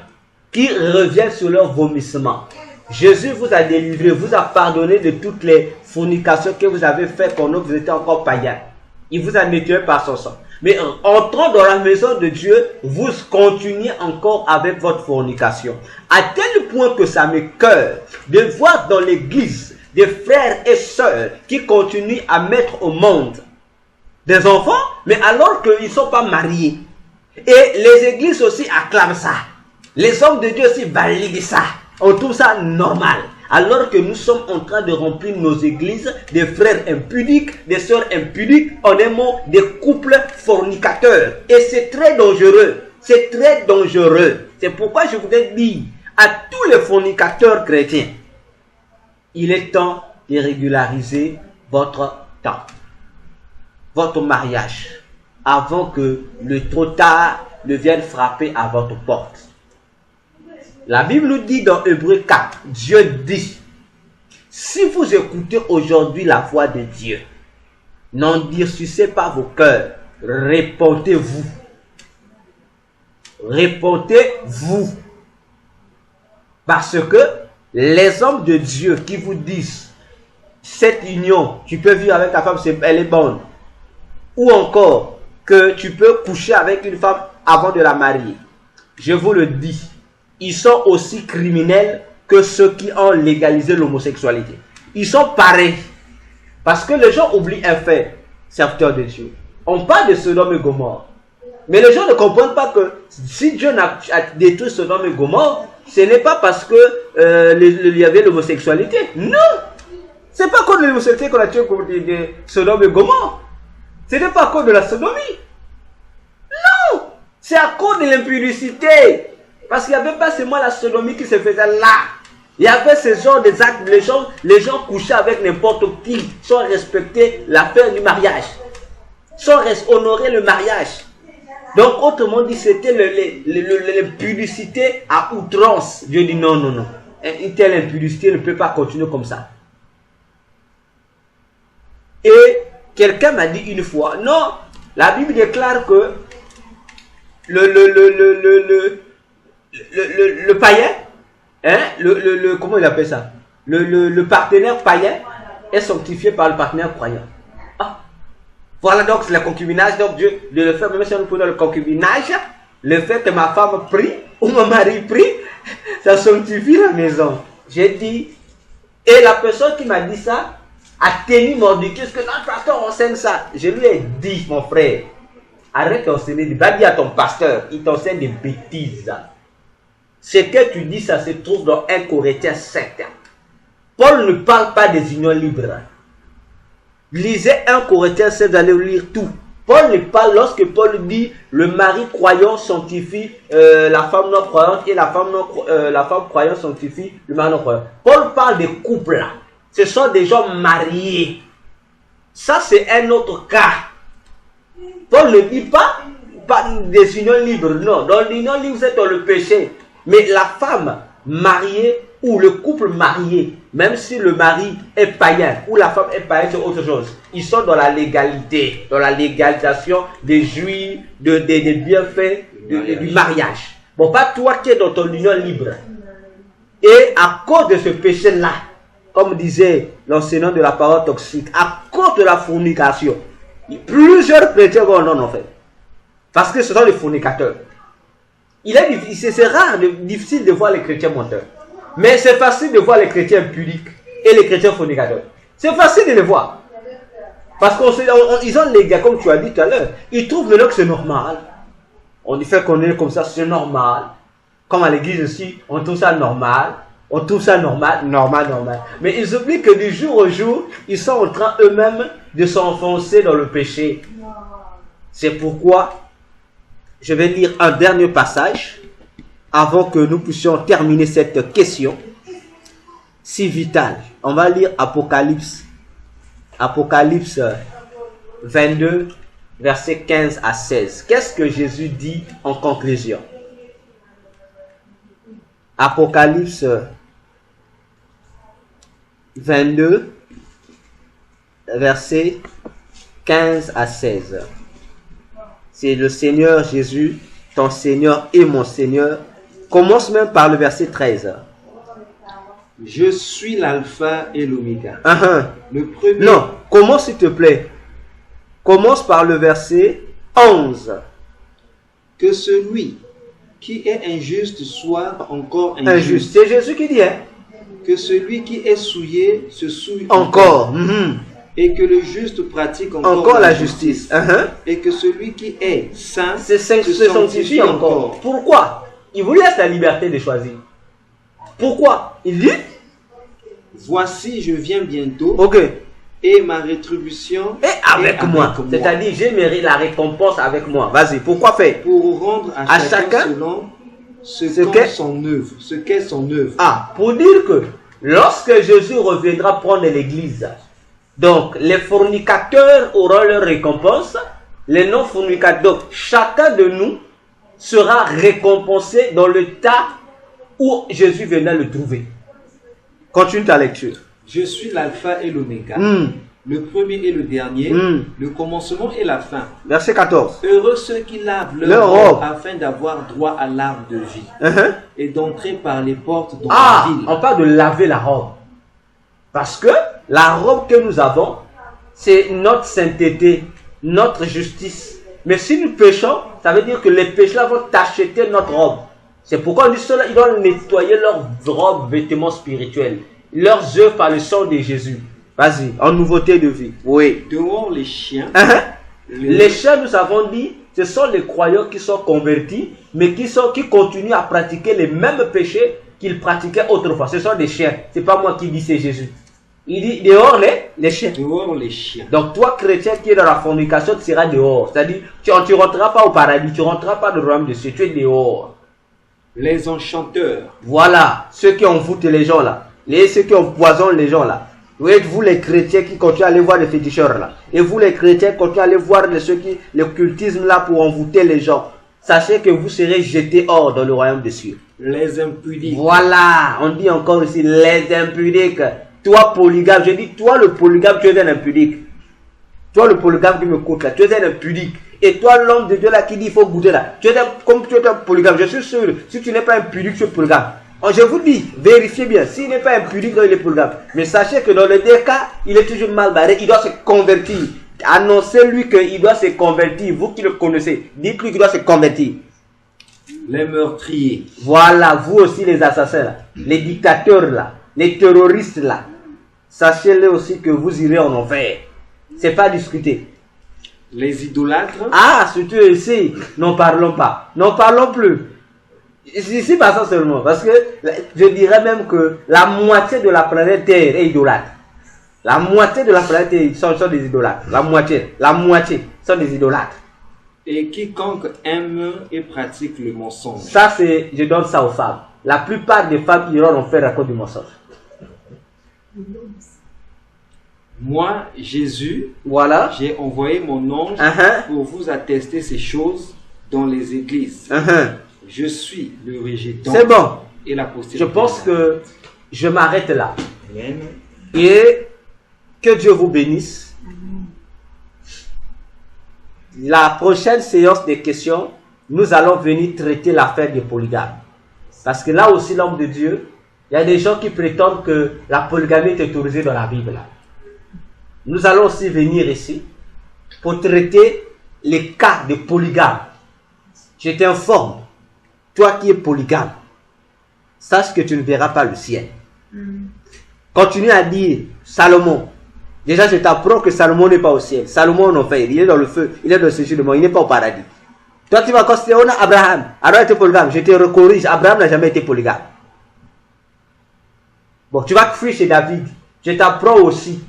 qui reviennent sur leur vomissement. Jésus vous a délivré, vous a pardonné de toutes les fornications que vous avez faites pendant que vous étiez encore païen. Il vous a nettoyé par son sang. Mais en entrant dans la maison de Dieu, vous continuez encore avec votre fornication. À tel point que ça m'écoeure de voir dans l'église des frères et sœurs qui continuent à mettre au monde des enfants, mais alors qu'ils ne sont pas mariés. Et les églises aussi acclament ça. Les hommes de Dieu aussi valident ça. On trouve ça normal. Alors que nous sommes en train de remplir nos églises des frères impudiques, des sœurs impudiques, en un mot, des couples fornicateurs. Et c'est très dangereux. C'est très dangereux. C'est pourquoi je voudrais dire à tous les fornicateurs chrétiens, il est temps de régulariser votre temps, votre mariage, avant que le trop tard ne vienne frapper à votre porte. La Bible nous dit dans Hébreux 4, Dieu dit, si vous écoutez aujourd'hui la voix de Dieu, n'endurcissez pas vos cœurs, répentez-vous. Répentez-vous. Parce que les hommes de Dieu qui vous disent, cette union, tu peux vivre avec ta femme, elle est bonne. Ou encore, que tu peux coucher avec une femme avant de la marier. Je vous le dis. Ils sont aussi criminels que ceux qui ont légalisé l'homosexualité. Ils sont pareils. Parce que les gens oublient un fait, serviteurs de Dieu. On parle de Sodome et Gomorrhe. Mais les gens ne comprennent pas que si Dieu a détruit Sodome et Gomorrhe, ce n'est pas parce que il y avait l'homosexualité. Non. Ce n'est pas à cause de l'homosexualité qu'on a tué de Sodome et Gomorrhe. Ce n'est pas à cause de la sodomie. Non. C'est à cause de l'impudicité. Parce qu'il n'y avait pas seulement la sodomie qui se faisait là. Il y avait ce genre des actes. Les gens couchaient avec n'importe qui sans respecter l'affaire du mariage. Sans honorer le mariage. Donc, autrement dit, c'était l'impudicité à outrance. Dieu dit non, non, non. Une telle impudicité ne peut pas continuer comme ça. Et quelqu'un m'a dit une fois, non, la Bible déclare que le païen, hein, comment il appelle ça? Le partenaire païen est sanctifié par le partenaire croyant. Ah. Voilà donc c'est le concubinage. Donc Dieu, de le faire, même si on peut dans le concubinage, le fait que ma femme prie ou mon mari prie, ça sanctifie la maison. J'ai dit, et la personne qui m'a dit ça a tenu mordicus que notre pasteur enseigne ça. Je lui ai dit, mon frère, arrête d'enseigner, va dire à ton pasteur, il t'enseigne des bêtises. Ce que tu dis, ça se trouve dans 1 Corinthiens 7. Paul ne parle pas des unions libres. Lisez 1 Corinthiens 7, vous allez lire tout. Paul ne parle, lorsque Paul dit le mari croyant sanctifie la femme non croyante et la femme croyante sanctifie le mari non croyant. Paul parle des couples là. Ce sont des gens mariés. Ça c'est un autre cas. Paul ne dit pas des unions libres. Non, dans l'union libre vous êtes dans le péché. Mais la femme mariée ou le couple marié, même si le mari est païen ou la femme est païenne, c'est autre chose. Ils sont dans la légalité, dans la légalisation des jouis, des bienfaits du mariage. Bon, pas toi qui es dans ton union libre. Et à cause de ce péché-là, comme disait l'enseignant de la parole toxique, à cause de la fornication, plusieurs chrétiens vont en enfer. Parce que ce sont les fornicateurs. C'est rare, difficile de voir les chrétiens menteurs. Mais c'est facile de voir les chrétiens pudiques et les chrétiens fornicateurs. C'est facile de les voir. Parce qu'ils ont les gars, comme tu as dit tout à l'heure, ils trouvent maintenant que c'est normal. On dit fait qu'on est comme ça, c'est normal. Comme à l'église aussi, on trouve ça normal. On trouve ça normal. Mais ils oublient que du jour au jour, ils sont en train eux-mêmes de s'enfoncer dans le péché. C'est pourquoi je vais lire un dernier passage avant que nous puissions terminer cette question si vitale. On va lire Apocalypse 22, versets 15 à 16. Qu'est-ce que Jésus dit en conclusion? Apocalypse 22, versets 15 à 16. C'est le Seigneur Jésus, ton Seigneur et mon Seigneur. Commence même par le verset 13. Je suis l'alpha et l'oméga. Le premier... Non, commence s'il te plaît. Commence par le verset 11. Que celui qui est injuste soit encore injuste. C'est Jésus qui dit, hein? Que celui qui est souillé se souille encore. Et que le juste pratique encore la justice. Et que celui qui est saint se sanctifie encore. Pourquoi? Il vous laisse la liberté de choisir. Pourquoi? Il dit, voici je viens bientôt. Ok. Et ma rétribution est avec moi. C'est-à-dire, j'ai mérité la récompense avec moi. Vas-y, pourquoi faire? Pour rendre à chacun selon ce qu'est son œuvre. Ah, pour dire que lorsque Jésus reviendra prendre l'église, donc les fornicateurs auront leur récompense, les non-fornicateurs, donc chacun de nous sera récompensé dans le tas où Jésus viendra le trouver. Continue ta lecture. Je suis l'alpha et l'oméga, le premier et le dernier, le commencement et la fin. Verset 14. Heureux ceux qui lavent leur robe afin d'avoir droit à l'arbre de vie et d'entrer par les portes dans la ville. On parle de laver la robe. Parce que la robe que nous avons, c'est notre sainteté, notre justice. Mais si nous péchons, ça veut dire que les pécheurs vont tacheter notre robe. C'est pourquoi on dit cela, ils doivent nettoyer leurs robes, vêtements spirituels. Leurs œuvres par le sang de Jésus. Vas-y, en nouveauté de vie. Oui. Dehors les chiens. Les chiens, nous avons dit, ce sont les croyants qui sont convertis, mais qui continuent à pratiquer les mêmes péchés qu'ils pratiquaient autrefois. Ce sont des chiens. C'est pas moi qui dis, c'est Jésus. Il dit dehors les chiens. Dehors les chiens. Donc toi, chrétien qui est dans la fornication, tu seras dehors. C'est-à-dire, tu ne rentreras pas au paradis, tu ne rentreras pas dans le royaume de Dieu, tu es dehors. Les enchanteurs. Voilà, ceux qui envoûtent les gens là. Ceux qui empoisonnent les gens là. Vous les chrétiens qui continuent à aller voir les féticheurs là. Et vous les chrétiens qui continuent à aller voir l'occultisme là pour envoûter les gens. Sachez que vous serez jetés hors dans le royaume des cieux. Les impudiques. Voilà, on dit encore ici les impudiques. Toi polygame, je dis toi le polygame, tu es un impudique. Toi le polygame qui me coûte là, tu es un impudique. Et toi l'homme de Dieu là qui dit il faut goûter là, comme tu es un polygame, je suis sûr, si tu n'es pas impudique, tu es polygame. Je vous dis, vérifiez bien, s'il n'est pas impudique, il est polygame. Mais sachez que dans les deux cas, il est toujours mal barré, il doit se convertir. Annoncez-lui qu'il doit se convertir, vous qui le connaissez, dites-lui qu'il doit se convertir. Les meurtriers. Voilà, vous aussi les assassins là, les dictateurs là, les terroristes là. Sachez-le aussi que vous irez en enfer. C'est pas discuter. Les idolâtres. Ah, surtout ici, n'en parlons pas. N'en parlons plus. Ici, pas ça seulement. Parce que je dirais même que la moitié de la planète Terre est idolâtre. La moitié de la planète Terre sont des idolâtres. La moitié. sont des idolâtres. Et quiconque aime et pratique le mensonge. Ça, c'est, je donne ça aux femmes. La plupart des femmes iront en faire à cause du mensonge. Moi, Jésus, Voilà. j'ai envoyé mon ange pour vous attester ces choses dans les églises. Je suis le rejetant. C'est bon. Et la postérité. Je pense que je m'arrête là. Amen. Et que Dieu vous bénisse. La prochaine séance des questions, nous allons venir traiter l'affaire des polygames. Parce que là aussi, l'homme de Dieu, il y a des gens qui prétendent que la polygamie est autorisée dans la Bible. Nous allons aussi venir ici pour traiter les cas de polygames. Je t'informe, toi qui es polygame, sache que tu ne verras pas le ciel. Continue à dire Salomon. Déjà, je t'apprends que Salomon n'est pas au ciel. Salomon en enfer, il est dans le feu, il est dans le séjour de mort, il n'est pas au paradis. Toi, tu vas considérer Abraham. Abraham était polygame. Je te corrige, Abraham n'a jamais été polygame. Bon, tu vas fuir chez David. Je t'apprends aussi.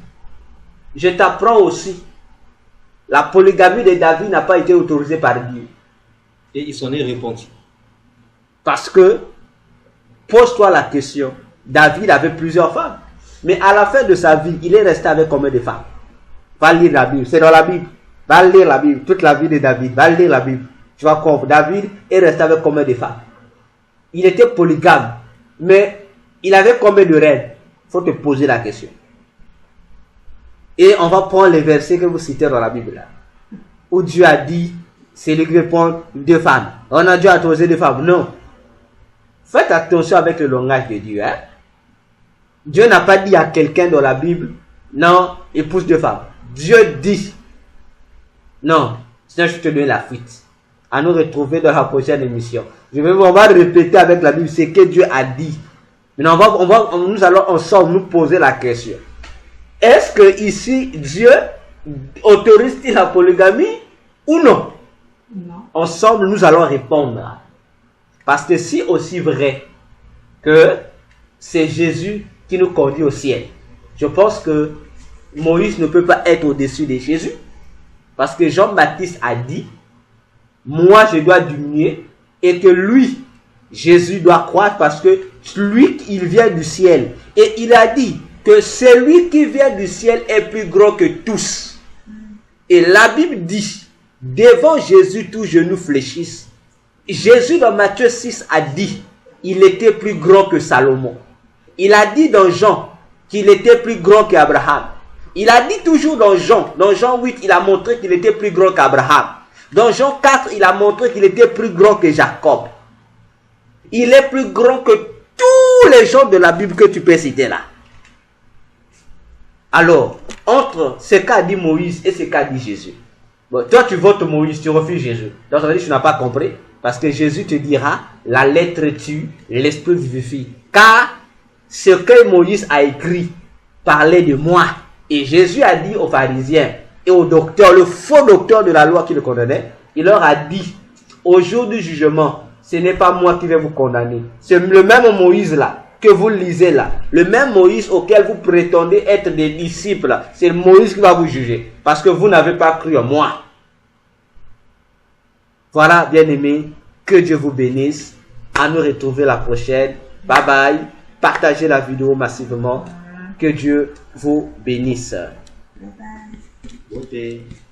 La polygamie de David n'a pas été autorisée par Dieu. Et il s'en est repenti. Parce que, pose-toi la question, David avait plusieurs femmes. Mais à la fin de sa vie, il est resté avec combien de femmes? Va lire la Bible, c'est dans la Bible. Va lire la Bible, toute la vie de David. Va lire la Bible. Tu vas comprendre, David est resté avec combien de femmes? Il était polygame, mais il avait combien de reines? Il faut te poser la question. Et on va prendre les versets que vous citez dans la Bible là, où Dieu a dit, c'est lui qui veut prendre 2 femmes. On a Dieu autorisé 2 femmes. Non. Faites attention avec le langage de Dieu. Dieu n'a pas dit à quelqu'un dans la Bible, non, épouse 2 femmes. Dieu dit, non, sinon je te donne la fuite. À nous retrouver dans la prochaine émission. On va répéter avec la Bible ce que Dieu a dit. Maintenant, nous allons ensemble nous poser la question. Est-ce que ici, Dieu autorise-t-il la polygamie ou non? Non. Ensemble, nous allons répondre. Parce que si aussi vrai que c'est Jésus qui nous conduit au ciel, je pense que Moïse ne peut pas être au-dessus de Jésus. Parce que Jean-Baptiste a dit, moi je dois diminuer et que lui, Jésus doit croître parce que lui, il vient du ciel. Et il a dit que celui qui vient du ciel est plus grand que tous. Et la Bible dit, devant Jésus, tous genoux fléchissent. Jésus dans Matthieu 6 a dit, il était plus grand que Salomon. Il a dit dans Jean qu'il était plus grand qu'Abraham. Il a dit toujours dans Jean 8, il a montré qu'il était plus grand qu'Abraham. Dans Jean 4, il a montré qu'il était plus grand que Jacob. Il est plus grand que tous les gens de la Bible que tu peux citer là. Alors, entre ce qu'a dit Moïse et ce qu'a dit Jésus. Bon, toi, tu votes Moïse, tu refuses Jésus. Donc, ça veut dire que tu n'as pas compris. Parce que Jésus te dira, la lettre tue, l'esprit vivifie. Car ce que Moïse a écrit parlait de moi. Et Jésus a dit aux pharisiens et aux docteurs, le faux docteur de la loi qui le condamnait, il leur a dit, au jour du jugement, ce n'est pas moi qui vais vous condamner. C'est le même Moïse là, que vous lisez là. Le même Moïse auquel vous prétendez être des disciples. C'est Moïse qui va vous juger. Parce que vous n'avez pas cru en moi. Voilà, bien-aimés. Que Dieu vous bénisse. À nous retrouver la prochaine. Bye bye. Partagez la vidéo massivement. Que Dieu vous bénisse. Bye bye. Ok.